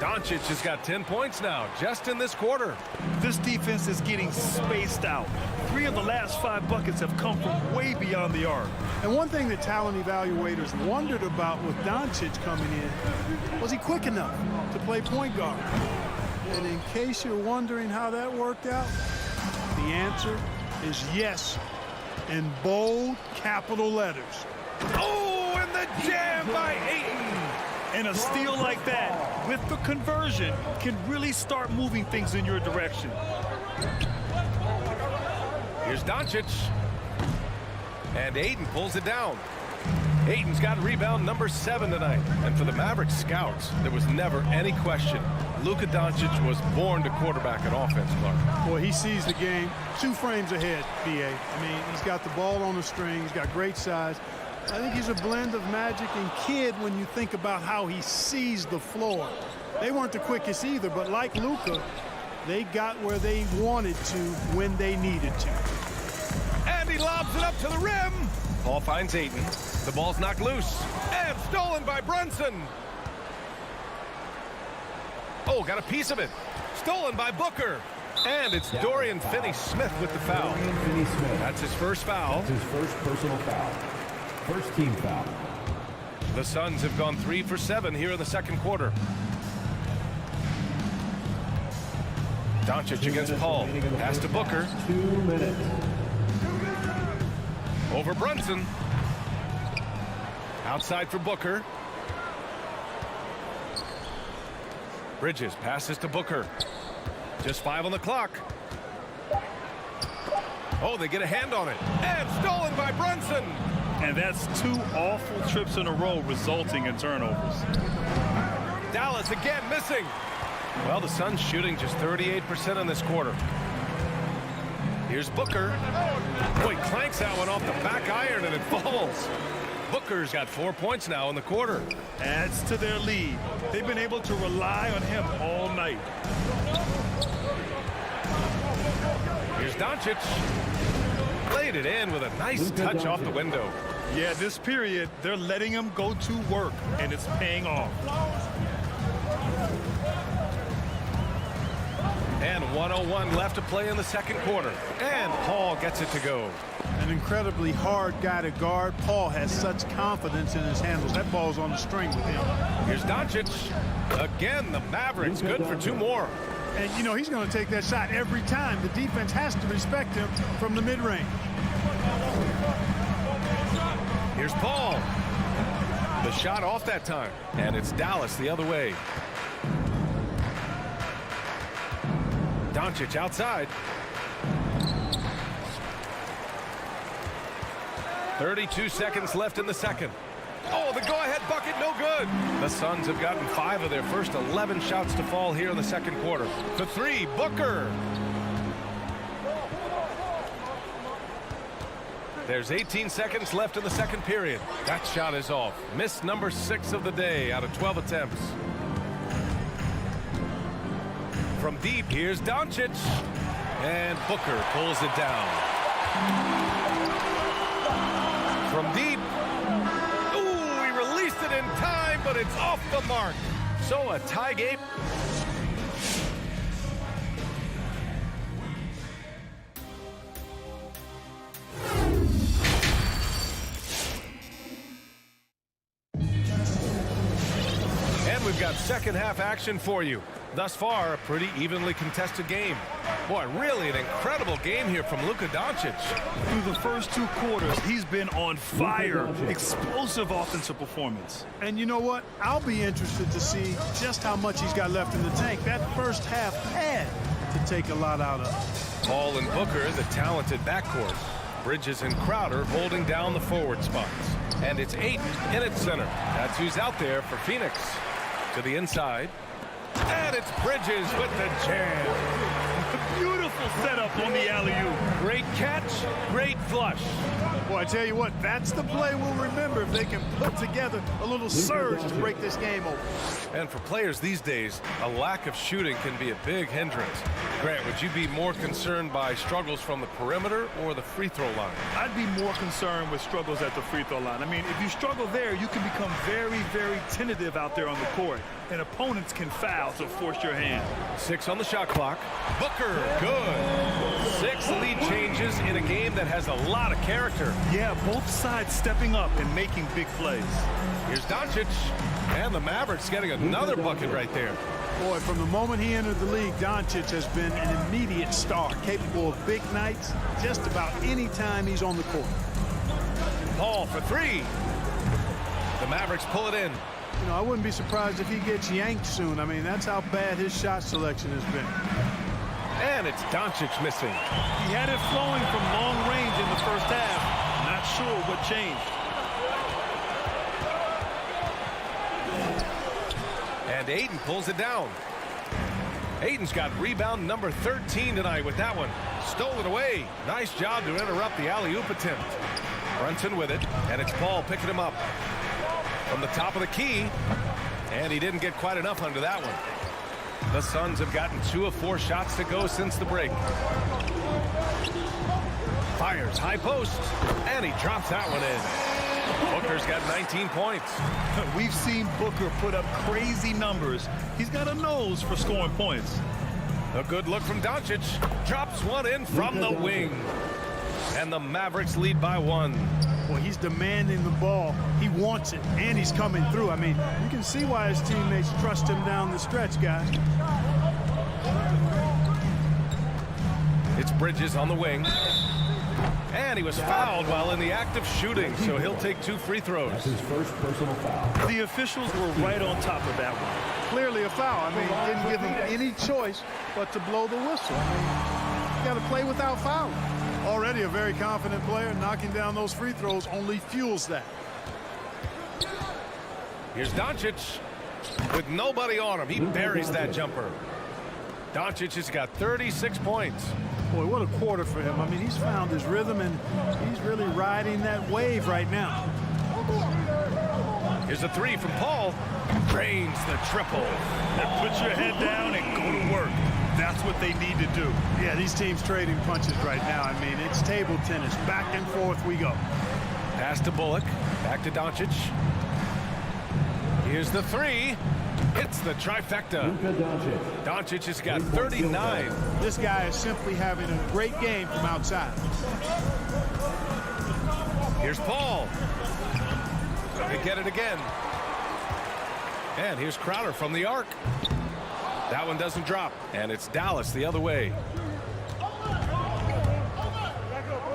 Doncic has got 10 points now, just in this quarter. This defense is getting spaced out. 3 of the last 5 buckets have come from way beyond the arc. And one thing that talent evaluators wondered about with Doncic coming in, was he quick enough to play point guard? And in case you're wondering how that worked out, the answer is yes. in bold capital letters. Oh, and the jam by Ayton. And a steal like that, with the conversion, can really start moving things in your direction. Here's Doncic. And Ayton pulls it down. Ayton's got rebound number 7 tonight. And for the Mavericks scouts, there was never any question. Luka Doncic was born to quarterback an offense, Clark. Boy, he sees the game 2 frames ahead, B.A. I mean, he's got the ball on the string. He's got great size. I think he's a blend of Magic and Kidd when you think about how he sees the floor. They weren't the quickest either, but like Luka, they got where they wanted to when they needed to. And he lobs it up to the rim. Paul finds Ayton. The ball's knocked loose. And stolen by Brunson. Oh, got a piece of it. Stolen by Booker. And it's Dorian Finney-Smith with the foul. That's his first foul. That's his first personal foul. First team foul. The Suns have gone 3 for 7 here in the second quarter. Doncic against Paul. Pass to Booker. 2 minutes. Over Brunson. Outside for Booker. Bridges passes to Booker. Just 5 on the clock. Oh, they get a hand on it. And stolen by Brunson. And that's 2 awful trips in a row resulting in turnovers. Dallas again missing. Well, the Suns shooting just 38% in this quarter. Here's Booker. Boy, clanks that one off the back iron and it falls. Booker's got 4 points now in the quarter. Adds to their lead. They've been able to rely on him all night. Here's Doncic. Laid it in with a nice touch off the window. Yeah, this period, they're letting him go to work, and it's paying off. And 1:01 left to play in the second quarter. And Paul gets it to go. An incredibly hard guy to guard. Paul has such confidence in his handles. That ball's on the string with him. Here's Doncic. Again, the Mavericks good for 2 more. And, you know, he's going to take that shot every time. The defense has to respect him from the mid-range. Here's Paul. The shot off that time. And it's Dallas the other way. Doncic outside. 32 seconds left in the second. Oh, the go-ahead bucket, no good. The Suns have gotten 5 of their first 11 shots to fall here in the second quarter. The 3, Booker. There's 18 seconds left in the second period. That shot is off. Miss number 6 of the day out of 12 attempts. From deep, here's Doncic. And Booker pulls it down. From deep. Ooh, he released it in time, but it's off the mark. So a tie game. And we've got second half action for you. Thus far, a pretty evenly contested game. Boy, really an incredible game here from Luka Doncic. Through the first 2 quarters, he's been on fire. Explosive offensive performance. And you know what? I'll be interested to see just how much he's got left in the tank. That first half had to take a lot out of. Paul and Booker, the talented backcourt. Bridges and Crowder holding down the forward spots. And it's Ayton in its center. That's who's out there for Phoenix. To the inside. And it's Bridges with the jam. Beautiful setup on the alley-oop. Great catch, great flush. Boy, I tell you what, that's the play we'll remember if they can put together a little surge to break this game open. And for players these days, a lack of shooting can be a big hindrance. Grant, would you be more concerned by struggles from the perimeter or the free throw line? I'd be more concerned with struggles at the free throw line. I mean, if you struggle there, you can become very, very tentative out there on the court. And opponents can foul to force your hand. 6 on the shot clock. Booker, good. 6 lead changes in a game that has a lot of character. Yeah, both sides stepping up and making big plays. Here's Doncic. And the Mavericks getting another bucket right there. Boy, from the moment he entered the league, Doncic has been an immediate star, capable of big nights just about any time he's on the court. Paul for three. The Mavericks pull it in. You know, I wouldn't be surprised if he gets yanked soon. I mean, that's how bad his shot selection has been. And it's Doncic missing. He had it flowing from long range in the first half. Not sure what changed. And Ayton pulls it down. Ayton's got rebound number 13 tonight with that one. Stole it away. Nice job to interrupt the alley-oop attempt. Brunson with it, and it's Paul picking him up from the top of the key. And he didn't get quite enough under that one. The Suns have gotten 2 of 4 shots to go since the break. Fires high post, and he drops that one in. Booker's got 19 points. We've seen Booker put up crazy numbers. He's got a nose for scoring points. A good look from Doncic. Drops one in from the wing. And the Mavericks lead by 1. Well, he's demanding the ball. He wants it, and he's coming through. I mean, you can see why his teammates trust him down the stretch, guys. It's Bridges on the wing. And he was fouled while in the act of shooting, so he'll take 2 free throws. That's his first personal foul. The officials were right on top of that one. Clearly a foul. I mean, didn't give him any choice but to blow the whistle. I mean, you got to play without fouling. Already a very confident player. Knocking down those free throws only fuels that. Here's Doncic with nobody on him. He buries that jumper. Doncic has got 36 points. Boy, what a quarter for him. I mean, he's found his rhythm, and he's really riding that wave right now. Here's a 3 from Paul. Drains the triple. Now put your head down and go to work. That's what they need to do. Yeah, these teams trading punches right now. I mean, it's table tennis. Back and forth we go. Pass to Bullock. Back to Doncic. Here's the 3. It's the trifecta. Doncic has got 39. This guy is simply having a great game from outside. Here's Paul. They get it again. And here's Crowder from the arc. That one doesn't drop. And it's Dallas the other way.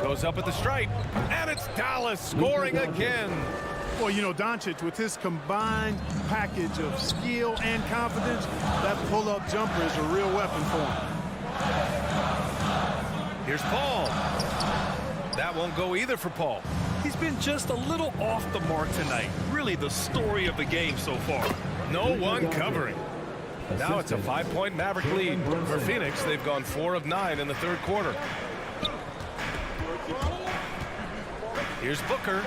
Goes up at the stripe. And it's Dallas scoring again. Well, you know, Doncic, with his combined package of skill and confidence, that pull-up jumper is a real weapon for him. Here's Paul. That won't go either for Paul. He's been just a little off the mark tonight. Really the story of the game so far. No one covering. Now it's a 5-point Maverick lead. For Phoenix, they've gone 4 of 9 in the third quarter. Here's Booker.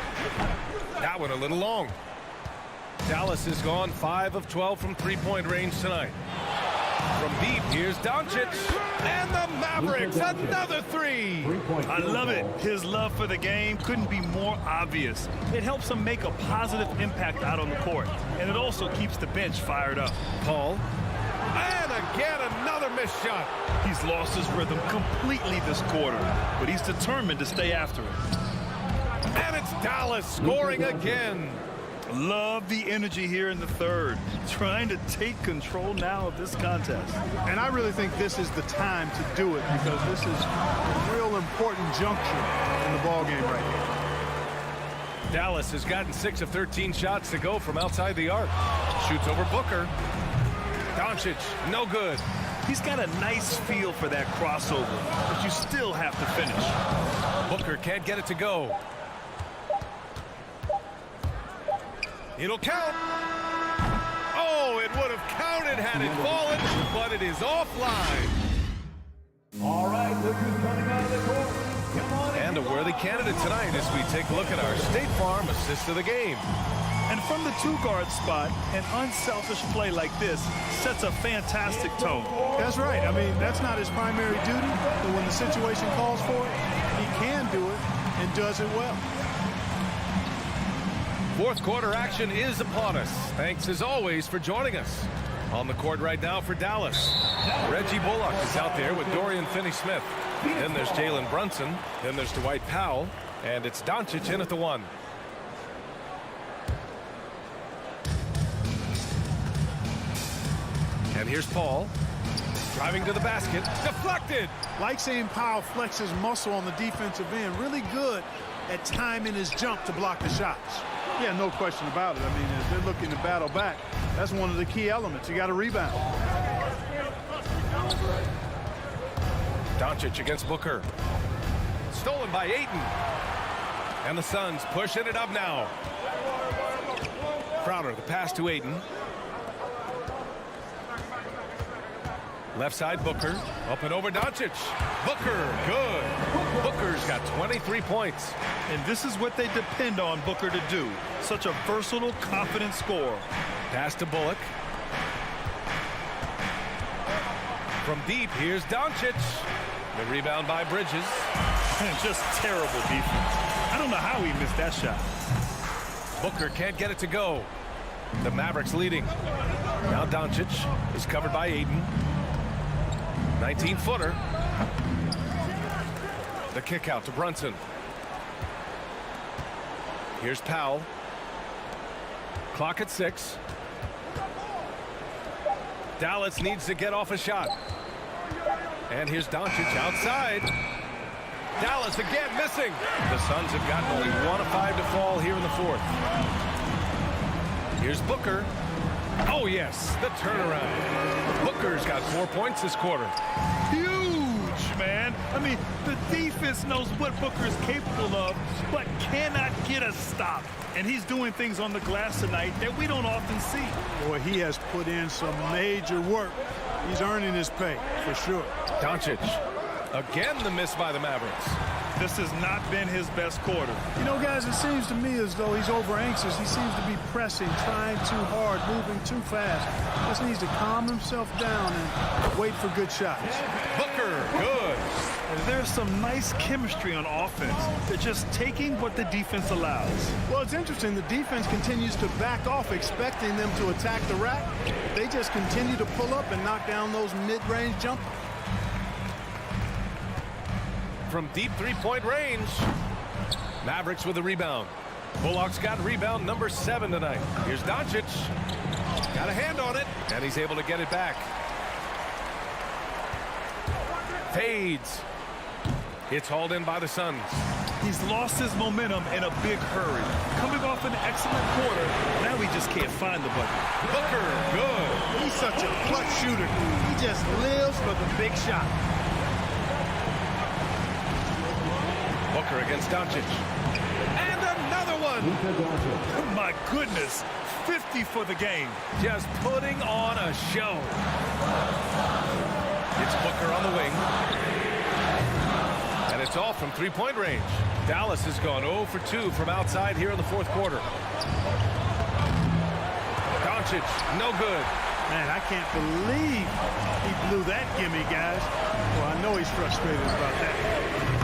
That one a little long. Dallas has gone 5 of 12 from 3-point range tonight. From deep, here's Doncic. And the Mavericks, another 3. I love it. His love for the game couldn't be more obvious. It helps him make a positive impact out on the court. And it also keeps the bench fired up. Paul. And again, another missed shot. He's lost his rhythm completely this quarter, but he's determined to stay after it. And it's Dallas scoring again. Love the energy here in the third. Trying to take control now of this contest. And I really think this is the time to do it, because this is a real important juncture in the ballgame right here. Dallas has gotten 6 of 13 shots to go from outside the arc. Shoots over Booker. Doncic, no good. He's got a nice feel for that crossover, but you still have to finish. Booker can't get it to go. It'll count. Oh, it would have counted had it fallen, but it is offline. All right, look who's coming out of the court. Come on in. And a worthy candidate tonight as we take a look at our State Farm assist of the game. And from the 2-guard spot, an unselfish play like this sets a fantastic tone. That's right. I mean, that's not his primary duty, but when the situation calls for it, he can do it and does it well. Fourth quarter action is upon us. Thanks as always for joining us. On the court right now for Dallas, Reggie Bullock is out there with Dorian Finney-Smith. Then there's Jalen Brunson. Then there's Dwight Powell. And it's Doncic in at the 1. And And here's Paul. Driving to the basket. Deflected. Like seeing Powell flex his muscle on the defensive end. Really good at timing his jump to block the shots. Yeah, no question about it. I mean, as they're looking to battle back, that's one of the key elements. You got to rebound. Doncic against Booker. Stolen by Ayton. And the Suns pushing it up now. Crowder, the pass to Ayton. Left side, Booker. Up and over Doncic. Booker, good. Booker's got 23 points. And this is what they depend on Booker to do. Such a versatile, confident scorer. Pass to Bullock. From deep, here's Doncic. The rebound by Bridges. And just terrible defense. I don't know how he missed that shot. Booker can't get it to go. The Mavericks leading. Now Doncic is covered by Ayton. 19-footer. The kick out to Brunson. Here's Powell. Clock at 6. Dallas needs to get off a shot. And here's Doncic outside. Dallas again missing. The Suns have gotten only 1 of 5 to fall here in the fourth. Here's Booker. Oh, yes, the turnaround. Booker's got 4 points this quarter. Huge, man. I mean, the defense knows what Booker is capable of, but cannot get a stop. And he's doing things on the glass tonight that we don't often see. Boy, he has put in some major work. He's earning his pay, for sure. Doncic. Again, the miss by the Mavericks. This has not been his best quarter. You know, guys, it seems to me as though he's over anxious. He seems to be pressing, trying too hard, moving too fast. Just needs to calm himself down and wait for good shots. Booker, good. There's some nice chemistry on offense. They're just taking what the defense allows. Well, it's interesting. The defense continues to back off, expecting them to attack the rack. They just continue to pull up and knock down those mid-range jumpers. From deep three-point range. Mavericks with a rebound. Bullock's got rebound number 7 tonight. Here's Doncic. Got a hand on it, and he's able to get it back. Fades. It's hauled in by the Suns. He's lost his momentum in a big hurry. Coming off an excellent quarter, now he just can't find the bucket. Booker, good. He's such a clutch shooter. He just lives for the big shot. Booker against Doncic. And another one. My goodness. 50 for the game. Just putting on a show. It's Booker on the wing. And it's off from three-point range. Dallas has gone 0 for 2 from outside here in the fourth quarter. Doncic, no good. Man, I can't believe he blew that gimme, guys. Well, I know he's frustrated about that.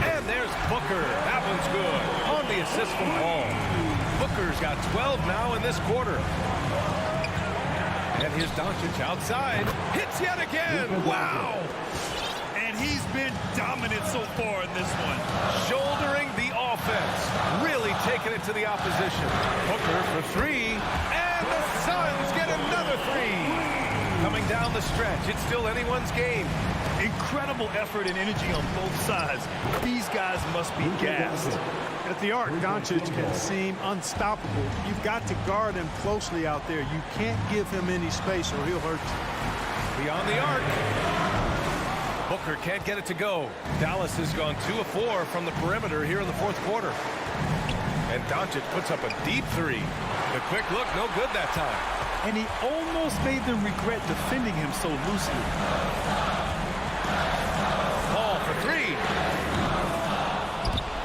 And there's Booker. That one's good. On the assist from Paul. Booker's got 12 now in this quarter. And here's Doncic outside. Hits yet again. Wow. And he's been dominant so far in this one. Shouldering the offense. Really taking it to the opposition. Booker for 3. And the Suns get another 3. Coming down the stretch. It's still anyone's game. Incredible effort and energy on both sides. These guys must be gassed. At the arc, Doncic can seem unstoppable. You've got to guard him closely out there. You can't give him any space or he'll hurt you. Beyond the arc. Booker can't get it to go. Dallas has gone 2 of 4 from the perimeter here in the fourth quarter. And Doncic puts up a deep 3. The quick look, no good that time. And he almost made them regret defending him so loosely. Ball for 3.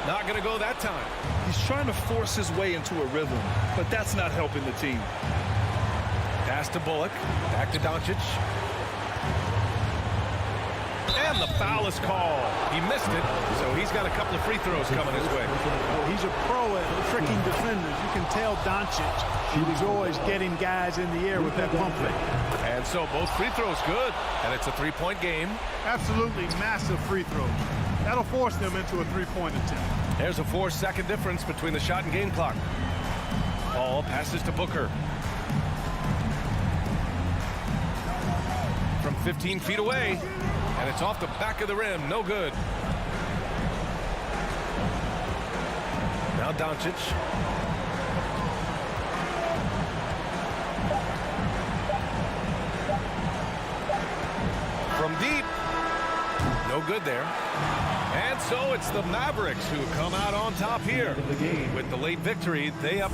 Not going to go that time. He's trying to force his way into a rhythm, but that's not helping the team. Pass to Bullock. Back to Doncic. And the foul is called. He missed it, so he's got a couple of free throws coming his way. Well, he's a pro at tricking defenders. You can tell Doncic enjoys getting guys in the air with that pump fake. And so both free throws good, and it's a 3-point game. Absolutely massive free throws. That'll force them into a 3-point attempt. There's a 4-second difference between the shot and game clock. Paul passes to Booker. 15 feet away, and it's off the back of the rim. No good. Now Doncic. From deep. No good there. And so it's the Mavericks who come out on top here. With the late victory, they up.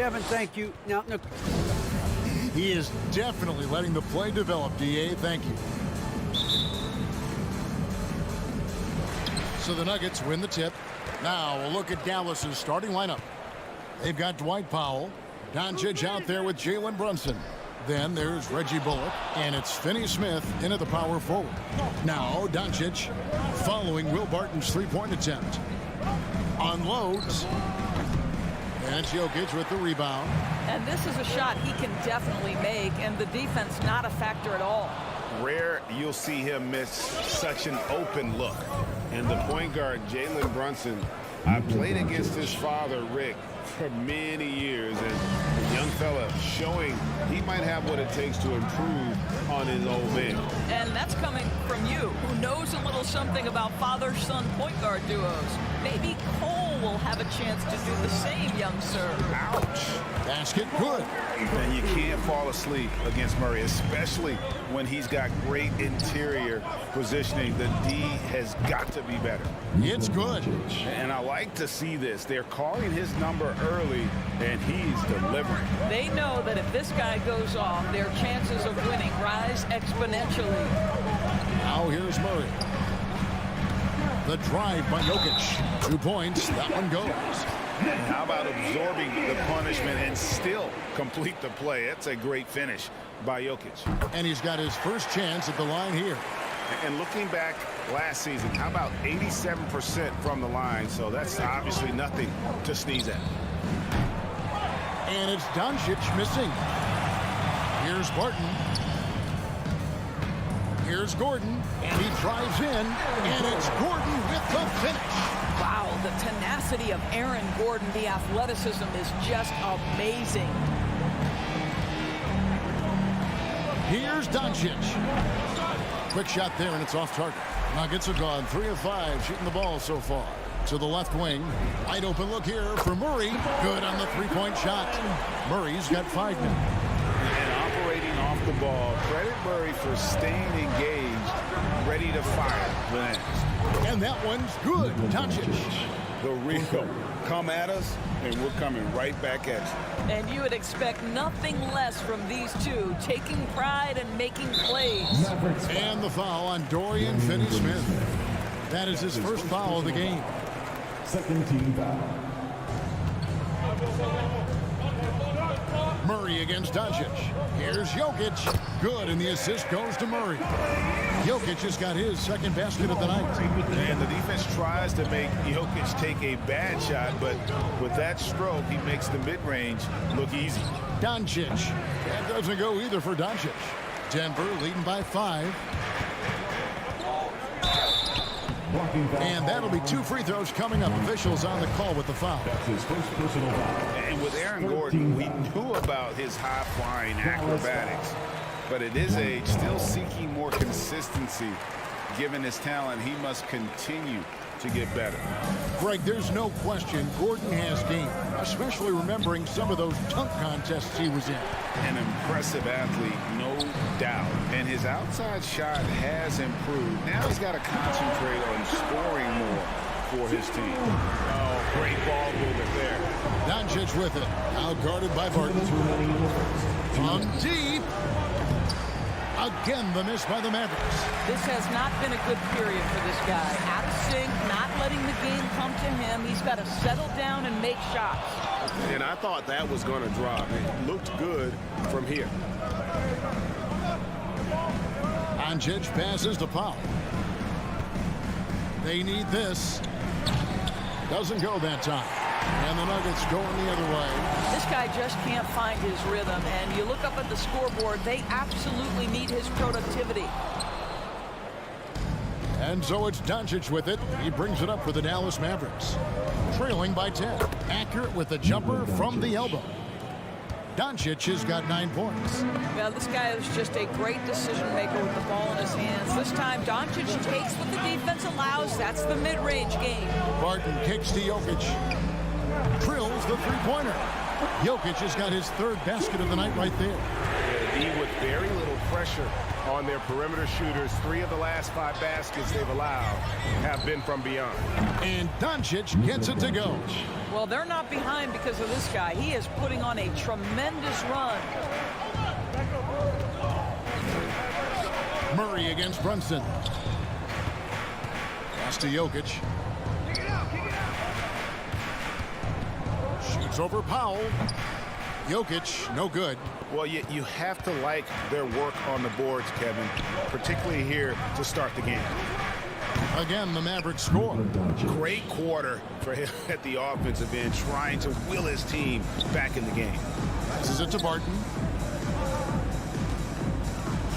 Kevin, thank you. Now, no. He is definitely letting the play develop, D.A. Thank you. So the Nuggets win the tip. Now we'll look at Dallas's starting lineup. They've got Dwight Powell, Doncic out there with Jalen Brunson. Then there's Reggie Bullock, and it's Finney-Smith into the power forward. Now Doncic following Will Barton's three-point attempt. Unloads. And it's Jokic with the rebound. And this is a shot he can definitely make, and the defense not a factor at all. Rare you'll see him miss such an open look. And the point guard, Jalen Brunson, I played against his father, Rick, for many years. And the young fella showing he might have what it takes to improve on his old man. And that's coming from you, who knows a little something about father-son point guard duos. Maybe Cole will have a chance to do the same, young sir. Ouch. Basket good. And you can't fall asleep against Murray, especially when he's got great interior positioning. The D has got to be better. It's good. And I like to see this. They're calling his number early, and he's delivering. They know that if this guy goes off, their chances of winning rise exponentially. Now here's Murray. The drive by Jokic. 2 points. That one goes. How about absorbing the punishment and still complete the play? That's a great finish by Jokic. And he's got his first chance at the line here. And looking back last season, how about 87% from the line? So that's obviously nothing to sneeze at. And it's Doncic missing. Here's Barton. Here's Gordon. And he drives in. And it's Gordon with the finish. Wow, the tenacity of Aaron Gordon, the athleticism is just amazing. Here's Doncic. Quick shot there, and it's off target. Nuggets are gone 3 of 5 shooting the ball so far. To the left wing. Wide open look here for Murray. Good on the three-point shot. Murray's got 5 now. And operating off the ball. Credit Murray for staying engaged, ready to fire the next. And that one's good. Doncic. The Rico. Come at us, and we're coming right back at you. And you would expect nothing less from these two, taking pride and making plays. And the foul on Dorian Finney-Smith. That is his first foul of the game. Second team foul. Murray against Doncic. Here's Jokic. Good, and the assist goes to Murray. Jokic has got his second basket of the night. And the defense tries to make Jokic take a bad shot, but with that stroke, he makes the mid-range look easy. Doncic. That doesn't go either for Doncic. Denver leading by 5. And that'll be 2 free throws coming up. Officials on the call with the foul. That's his first personal foul. And with Aaron Gordon, we knew about his high-flying acrobatics. But at his age, still seeking more consistency. Given his talent, he must continue to get better. Greg, there's no question Gordon has game, especially remembering some of those dunk contests he was in. An impressive athlete, no doubt. And his outside shot has improved. Now he's got to concentrate on scoring more for his team. Oh, great ball movement there. Doncic with it. Now guarded by Barton. From deep. Again, the miss by the Mavericks. This has not been a good period for this guy. Out of sync, not letting the game come to him. He's got to settle down and make shots. And I thought that was going to drop. It looked good from here. Doncic passes to Powell. They need this. Doesn't go that time. And the Nuggets going the other way. This guy just can't find his rhythm, and you look up at the scoreboard, they absolutely need his productivity. And so it's Doncic with it. He brings it up for the Dallas Mavericks. Trailing by 10. Accurate with the jumper from the elbow. Doncic has got 9 points. Well, this guy is just a great decision maker with the ball in his hands. This time, Doncic takes what the defense allows. That's the mid-range game. Barton kicks to Jokic. Drills the three-pointer. Jokic has got his 3rd basket of the night right there. D with very little pressure on their perimeter shooters. 3 of the last 5 baskets they've allowed have been from beyond. And Doncic gets it to go. Well, they're not behind because of this guy. He is putting on a tremendous run. Murray against Brunson. Pass to Jokic. Shoots over Powell. Jokic, no good. Well, you have to like their work on the boards, Kevin, particularly here to start the game. Again, the Mavericks score. Great quarter for him at the offensive end, trying to will his team back in the game. Passes it to Barton.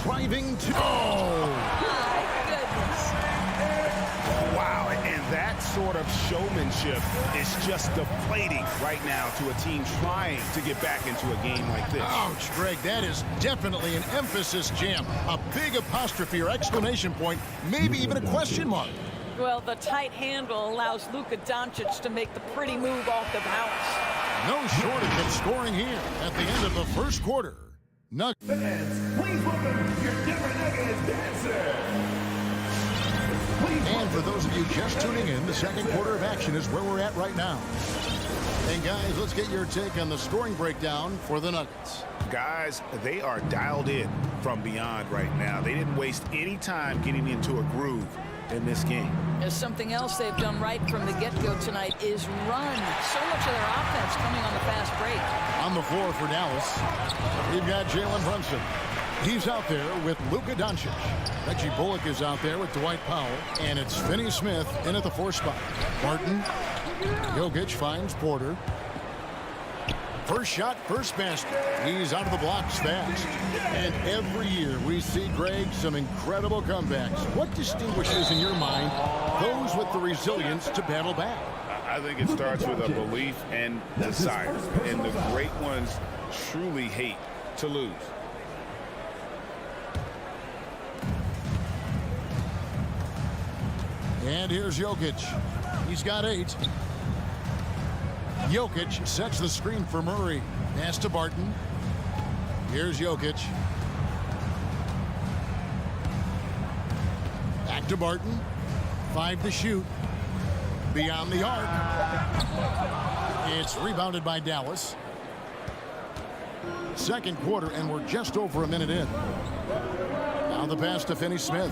Driving to... Oh! Wow, and that sort of showmanship is just deflating right now to a team trying to get back into a game like this. Ouch, Greg, that is definitely an emphasis jam. A big apostrophe or exclamation point, maybe even a question mark. Well, the tight handle allows Luka Doncic to make the pretty move off the bounce. No shortage of scoring here at the end of the first quarter. Fans, please welcome your Denver Nuggets dancer. And for those of you just tuning in, the second quarter of action is where we're at right now. And guys, let's get your take on the scoring breakdown for the Nuggets. Guys, they are dialed in from beyond right now. They didn't waste any time getting into a groove in this game. There's something else they've done right from the get-go tonight is run. So much of their offense coming on the fast break. On the floor for Dallas, we've got Jalen Brunson. He's out there with Luka Doncic. Reggie Bullock is out there with Dwight Powell. And it's Finney Smith in at the 4 spot. Barton. Jokic finds Porter. First shot, first basket. He's out of the blocks fast. And every year we see, Greg, some incredible comebacks. What distinguishes in your mind those with the resilience to battle back? I think it starts with a belief and desire. And the great ones truly hate to lose. And here's Jokic. He's got 8. Jokic sets the screen for Murray. Pass to Barton. Here's Jokic. Back to Barton. 5 to shoot. Beyond the arc. It's rebounded by Dallas. Second quarter, and we're just over a minute in. Now the pass to Finney Smith.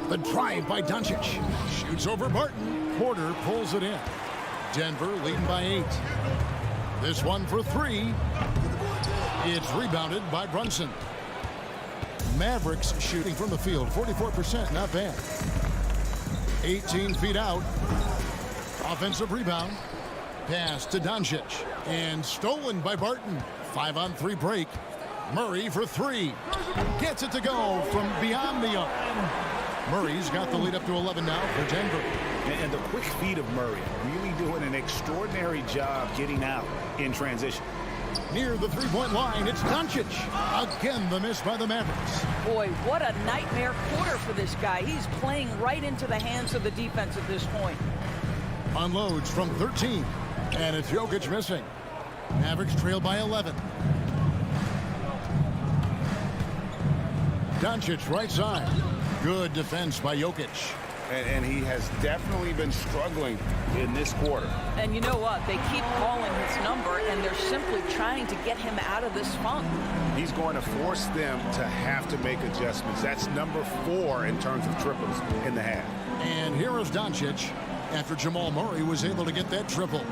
The drive by Doncic. Shoots over Barton. Porter pulls it in. Denver leading by 8. This one for 3. It's rebounded by Brunson. Mavericks shooting from the field. 44%, not bad. 18 feet out. Offensive rebound. Pass to Doncic. And stolen by Barton. 5-on-3 break. Murray for 3. Gets it to go from beyond the arc. Murray's got the lead up to 11 now for Denver. And the quick feet of Murray really doing an extraordinary job getting out in transition. Near the three-point line, it's Doncic. Again, the miss by the Mavericks. Boy, what a nightmare quarter for this guy. He's playing right into the hands of the defense at this point. Unloads from 13. And it's Jokic missing. Mavericks trail by 11. Doncic right side. Good defense by Jokic. And he has definitely been struggling in this quarter. And you know what? They keep calling his number, and they're simply trying to get him out of this funk. He's going to force them to have to make adjustments. That's number 4 in terms of triples in the half. And here is Doncic after Jamal Murray was able to get that triple.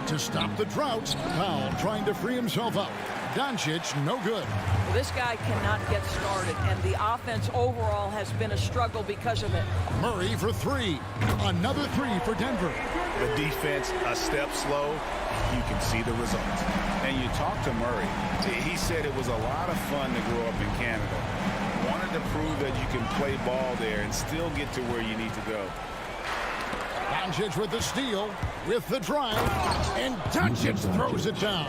To stop the drought, Powell trying to free himself up. Doncic, no good. This guy cannot get started, and the offense overall has been a struggle because of it. Murray for 3. Another 3 for Denver. The defense a step slow. You can see the results. And you talk to Murray. He said it was a lot of fun to grow up in Canada. Wanted to prove that you can play ball there and still get to where you need to go. Doncic with the steal, with the drive, and Doncic throws it down.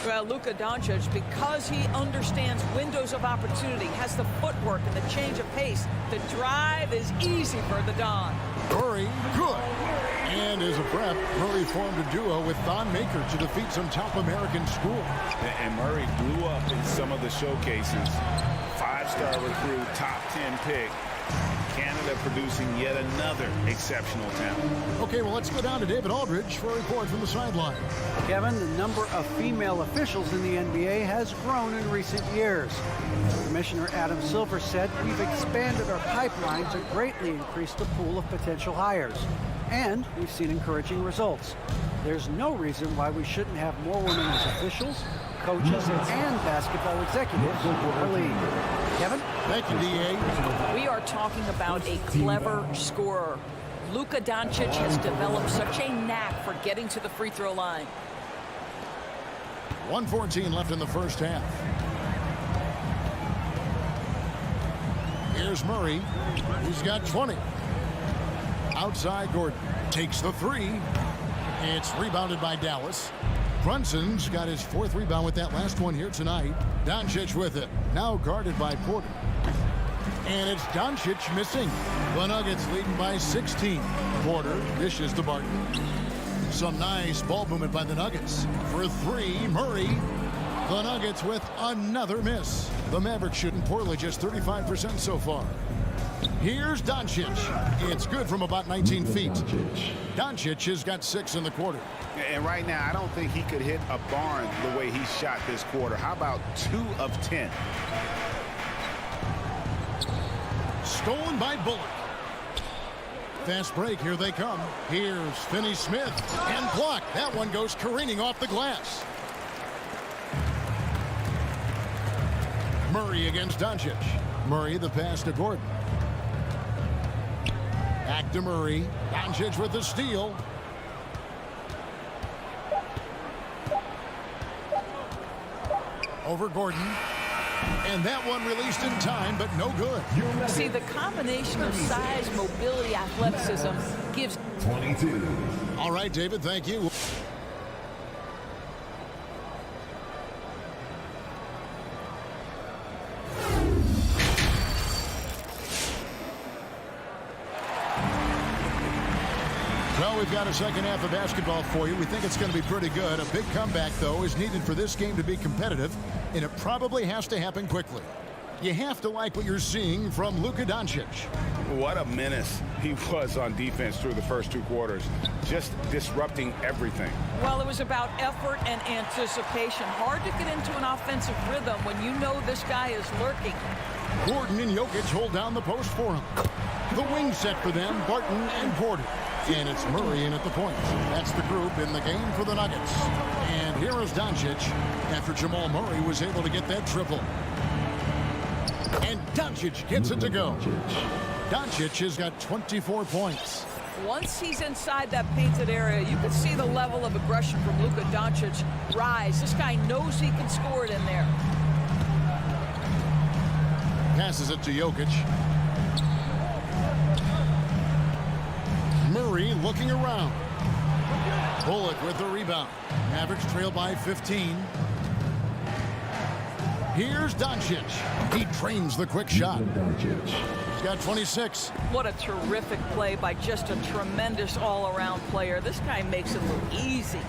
Well, Luka Doncic, because he understands windows of opportunity, has the footwork and the change of pace, the drive is easy for the Don. Murray, good. And as a prep, Murray formed a duo with Thon Maker to defeat some top American schools. And Murray blew up in some of the showcases. 5-star recruit, top 10 pick. Canada producing yet another exceptional talent. Okay, well, let's go down to David Aldridge for a report from the sideline. Kevin, the number of female officials in the NBA has grown in recent years. Commissioner Adam Silver said we've expanded our pipeline to greatly increase the pool of potential hires. And we've seen encouraging results. There's no reason why we shouldn't have more women as officials, coaches, and basketball executives in our league. Kevin? Thank you, D.A. We are talking about a clever scorer. Luka Doncic has developed such a knack for getting to the free throw line. 1:14 left in the first half. Here's Murray. He's got 20. Outside, Gordon takes the three. It's rebounded by Dallas. Brunson's got his 4th rebound with that last one here tonight. Doncic with it. Now guarded by Porter. And it's Doncic missing. The Nuggets leading by 16. Porter dishes to Barton. Some nice ball movement by the Nuggets. For 3, Murray. The Nuggets with another miss. The Mavericks shooting poorly, just 35% so far. Here's Doncic. It's good from about 19 feet. Doncic has got 6 in the quarter. And right now, I don't think he could hit a barn the way he shot this quarter. How about 2 of 10? Stolen by Bullock. Fast break, here they come. Here's Finney-Smith, and blocked. That one goes careening off the glass. Murray against Doncic. Murray the pass to Gordon. Back to Murray. Doncic with the steal. Over Gordon. And that one released in time, but no good. See, the combination of size, mobility, athleticism gives... 22. All right, David, thank you. Well, we've got a second half of basketball for you. We think it's going to be pretty good. A big comeback, though, is needed for this game to be competitive, and it probably has to happen quickly. You have to like what you're seeing from Luka Doncic. What a menace he was on defense through the first 2 quarters, just disrupting everything. Well, it was about effort and anticipation. Hard to get into an offensive rhythm when you know this guy is lurking. Gordon and Jokic hold down the post for him. The wing set for them, Barton and Porter. And it's Murray in at the point. That's the group in the game for the Nuggets. And here is Doncic after Jamal Murray was able to get that triple. And Doncic gets it to go. Doncic has got 24 points. Once he's inside that painted area, you can see the level of aggression from Luka Doncic rise. This guy knows he can score it in there. Passes it to Jokic. Murray looking around. Bullock with the rebound. Mavericks trail by 15. Here's Doncic. He trains the quick shot. He's got 26. What a terrific play by just a tremendous all-around player. This guy makes it look easy.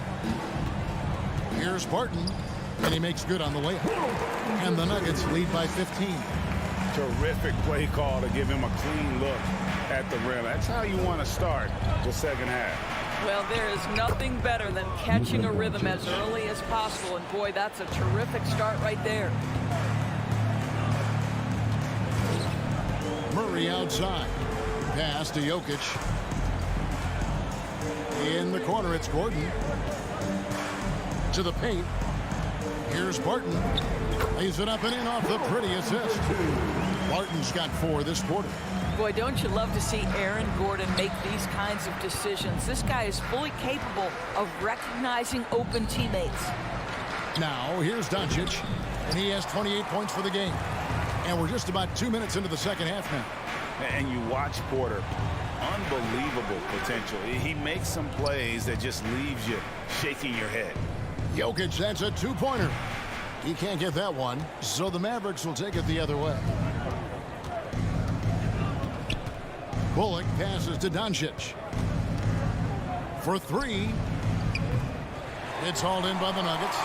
Here's Barton, and he makes good on the layup. And the Nuggets lead by 15. Terrific play call to give him a clean look at the rim. That's how you want to start the second half. Well, there is nothing better than catching a rhythm as early as possible. And boy, that's a terrific start right there. Murray outside. Pass to Jokic. In the corner, it's Gordon. To the paint. Here's Barton. Lays it up and in off the pretty assist. Barton's got 4 this quarter. Boy, don't you love to see Aaron Gordon make these kinds of decisions. This guy is fully capable of recognizing open teammates. Now, here's Doncic, and he has 28 points for the game. And we're just about 2 minutes into the second half now. And you watch Porter. Unbelievable potential. He makes some plays that just leaves you shaking your head. Jokic, that's a 2-pointer. He can't get that one, so the Mavericks will take it the other way. Bullock passes to Doncic. For 3. It's hauled in by the Nuggets.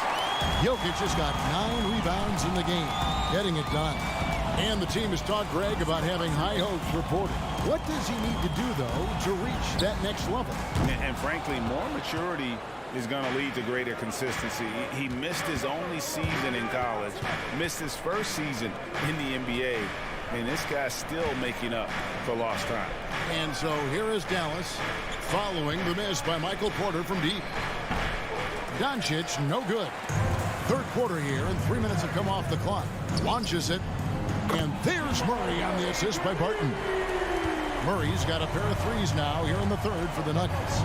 Jokic has got 9 rebounds in the game, getting it done. And the team has taught Greg about having high hopes for Porter. What does he need to do, though, to reach that next level? And frankly, more maturity is going to lead to greater consistency. He missed his only season in college, missed his first season in the NBA, and this guy's still making up for lost time. And so here is Dallas following the miss by Michael Porter from deep. Doncic, no good. Third quarter here, and 3 minutes have come off the clock. Launches it, and there's Murray on the assist by Barton. Murray's got a pair of threes now here in the third for the Nuggets.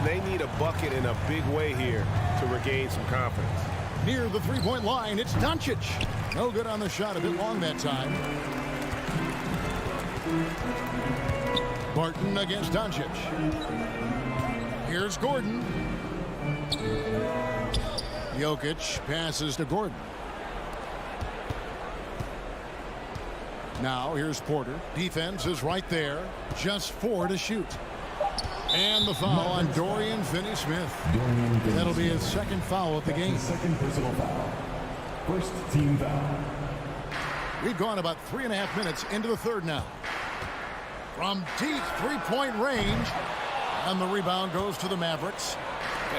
They need a bucket in a big way here to regain some confidence. Near the three-point line, it's Doncic. No good on the shot, a bit long that time. Barton against Doncic. Here's Gordon. Jokic passes to Gordon. Now here's Porter. Defense is right there. Just 4 to shoot. And the foul on Dorian Finney-Smith. That'll be his second foul of the game. Second personal foul. First team foul. We've gone about 3.5 minutes into the third now. From deep three-point range. And the rebound goes to the Mavericks.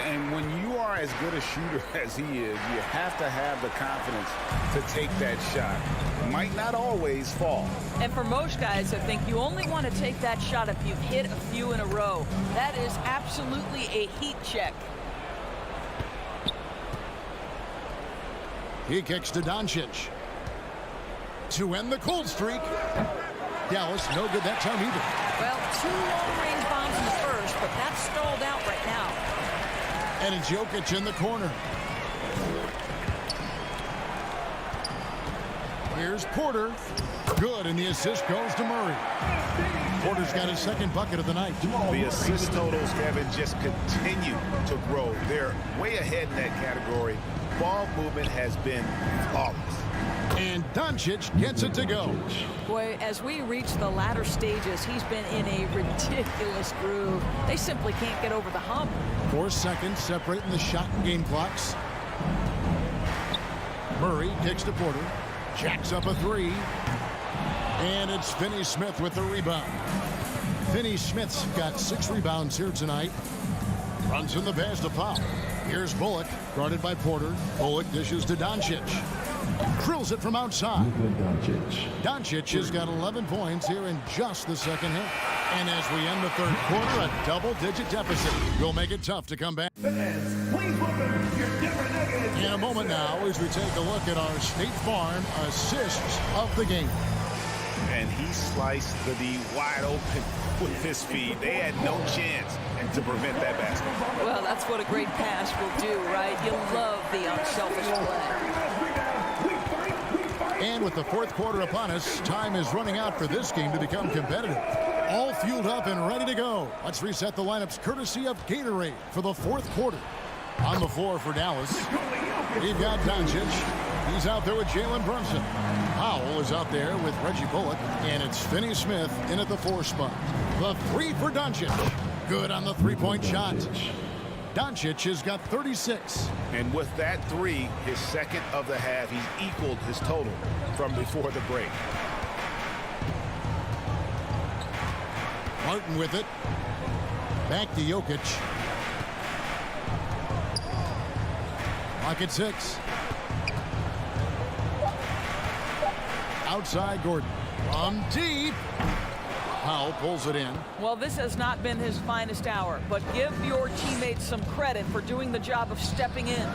And when you are as good a shooter as he is, you have to have the confidence to take that shot. It might not always fall. And for most guys, I think you only want to take that shot if you've hit a few in a row. That is absolutely a heat check. He kicks to Doncic. To end the cold streak. Dallas, no good that time either. Well, 2 long-range bombs in the first, but that's stalled out right now. And it's Jokic in the corner. Here's Porter. Good, and the assist goes to Murray. Porter's got his second bucket of the night. The assist totals, Kevin, just continue to grow. They're way ahead in that category. Ball movement has been flawless. And Doncic gets it to go. Boy, as we reach the latter stages, he's been in a ridiculous groove. They simply can't get over the hump. 4 seconds separating the shot and game clocks. Murray kicks to Porter. Jacks up a 3. And it's Finney-Smith with the rebound. Finney-Smith's got 6 rebounds here tonight. Runs in the pass to Powell. Here's Bullock, guarded by Porter. Bullock dishes to Doncic. Drills it from outside. Doncic has got 11 points here in just the second half. And as we end the third quarter, a double-digit deficit will make it tough to come back. In a moment now, as we take a look at our State Farm assists of the game. And he sliced the D wide open with his feet. They had no chance to prevent that basket. Well, that's what a great pass will do, right? You love the unselfish play. And with the fourth quarter upon us, time is running out for this game to become competitive. All fueled up and ready to go. Let's reset the lineups courtesy of Gatorade for the fourth quarter. On the floor for Dallas, we've got Doncic. He's out there with Jalen Brunson. Powell is out there with Reggie Bullock. And it's Finney-Smith in at the 4 spot. The 3 for Doncic. Good on the three-point shot. Doncic has got 36. And with that 3, his second of the half, he's equaled his total from before the break. Martin with it. Back to Jokic. Clock at 6. Outside Gordon. From deep. Powell pulls it in. Well, this has not been his finest hour, but give your teammates some credit for doing the job of stepping in.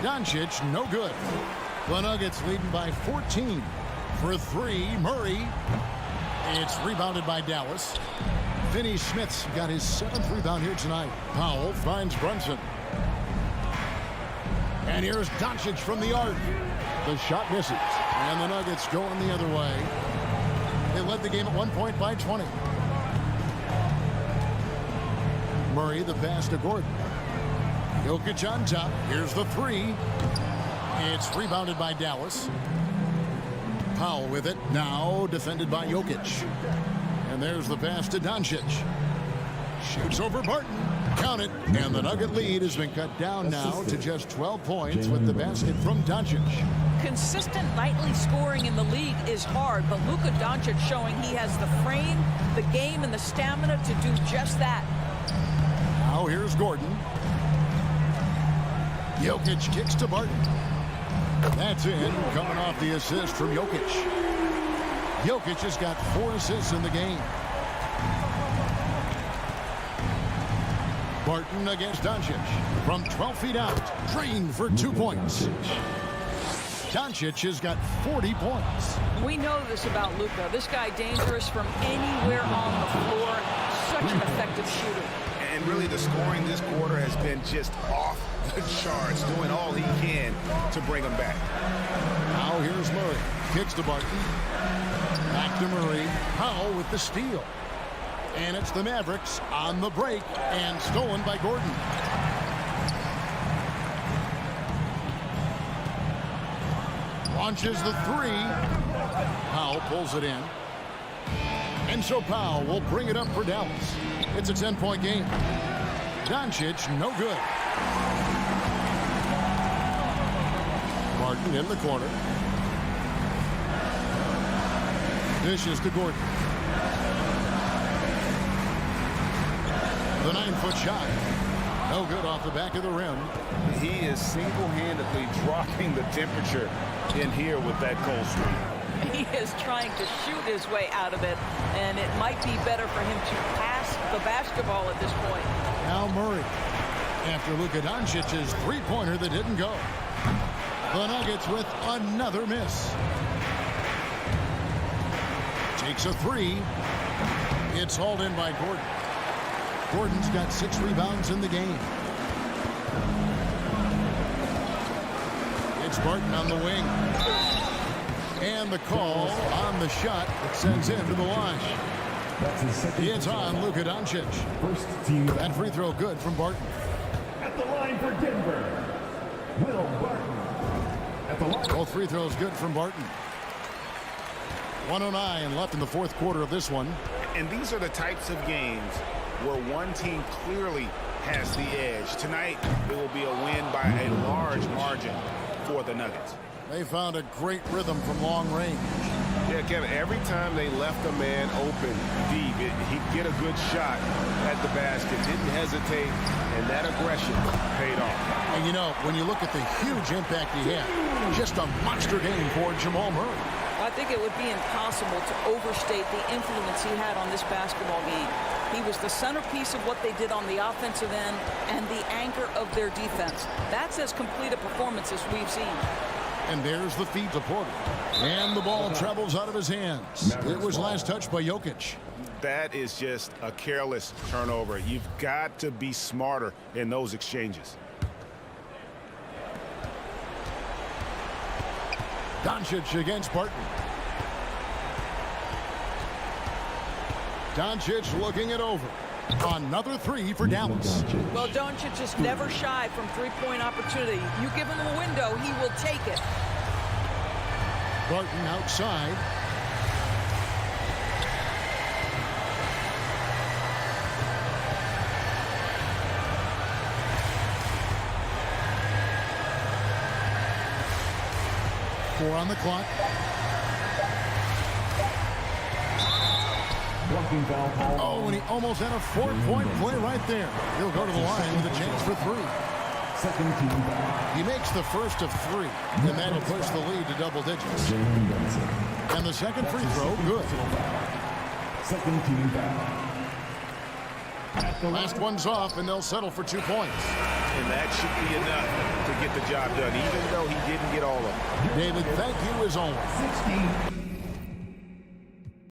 Doncic, no good. The Nuggets leading by 14. For 3, Murray. It's rebounded by Dallas. Finney-Smith's got his 7th rebound here tonight. Powell finds Brunson. And here's Doncic from the arc. The shot misses. And the Nuggets going the other way. They led the game at 1 point by 20. Murray the pass to Gordon. Jokic on top. Here's the 3. It's rebounded by Dallas. Powell with it. Now defended by Jokic. And there's the pass to Doncic. Shoots over Barton. Count it. And the Nugget lead has been cut down now to just 12 points with the basket from Doncic. Consistent nightly scoring in the league is hard, but Luka Doncic showing he has the frame, the game, and the stamina to do just that. Now here's Gordon. Jokic kicks to Barton. That's in, coming off the assist from Jokic. Jokic has got 4 assists in the game. Barton against Doncic. From 12 feet out, drained for 2 points. Doncic has got 40 points. We know this about Luka. This guy dangerous from anywhere on the floor. Such an effective shooter. And really the scoring this quarter has been just off the charts, doing all he can to bring him back. Now here's Murray. Kicks to Barton. Back to Murray. Powell with the steal. And it's the Mavericks on the break and stolen by Gordon. Launches the 3. Powell pulls it in. And so Powell will bring it up for Dallas. It's a 10-point game. Doncic, no good. Barton in the corner. Dishes to Gordon. The 9-foot shot. No good off the back of the rim. He is single-handedly dropping the temperature in here with that cold streak. He is trying to shoot his way out of it, and it might be better for him to pass the basketball at this point. Now Murray. After Luka Doncic's three-pointer that didn't go. The Nuggets with another miss. Takes a 3. It's hauled in by Gordon. Gordon's got 6 rebounds in the game. It's Barton on the wing. And the call on the shot that sends him to the line. It's on Luka Doncic. First team. That free throw good from Barton. At the line for Denver, Will Barton. At the line. Both free throws good from Barton. 1:09 left in the fourth quarter of this one. And these are the types of games where one team clearly has the edge. Tonight, it will be a win by a large margin for the Nuggets. They found a great rhythm from long range. Yeah, Kevin, every time they left a man open deep, he'd get a good shot at the basket, didn't hesitate, and that aggression paid off. And you know, when you look at the huge impact he had, just a monster game for Jamal Murray. I think it would be impossible to overstate the influence he had on this basketball game. He was the centerpiece of what they did on the offensive end and the anchor of their defense. That's as complete a performance as we've seen. And there's the feed to Porter. And the ball travels out of his hands. It was last touched by Jokic. That is just a careless turnover. You've got to be smarter in those exchanges. Doncic against Barton. Doncic looking it over. Another 3 for Dallas. Well, Doncic is never shy from three-point opportunity. You give him a window, he will take it. Barton outside. Four on the clock. Oh, and he almost had a 4-point play right there. He'll go to the line with a chance for 3. He makes the first of 3, and that'll push the lead to double digits. And the second free throw, good. Second team foul. Last one's off, and they'll settle for 2 points. And that should be enough to get the job done, even though he didn't get all of them. David, thank you as always.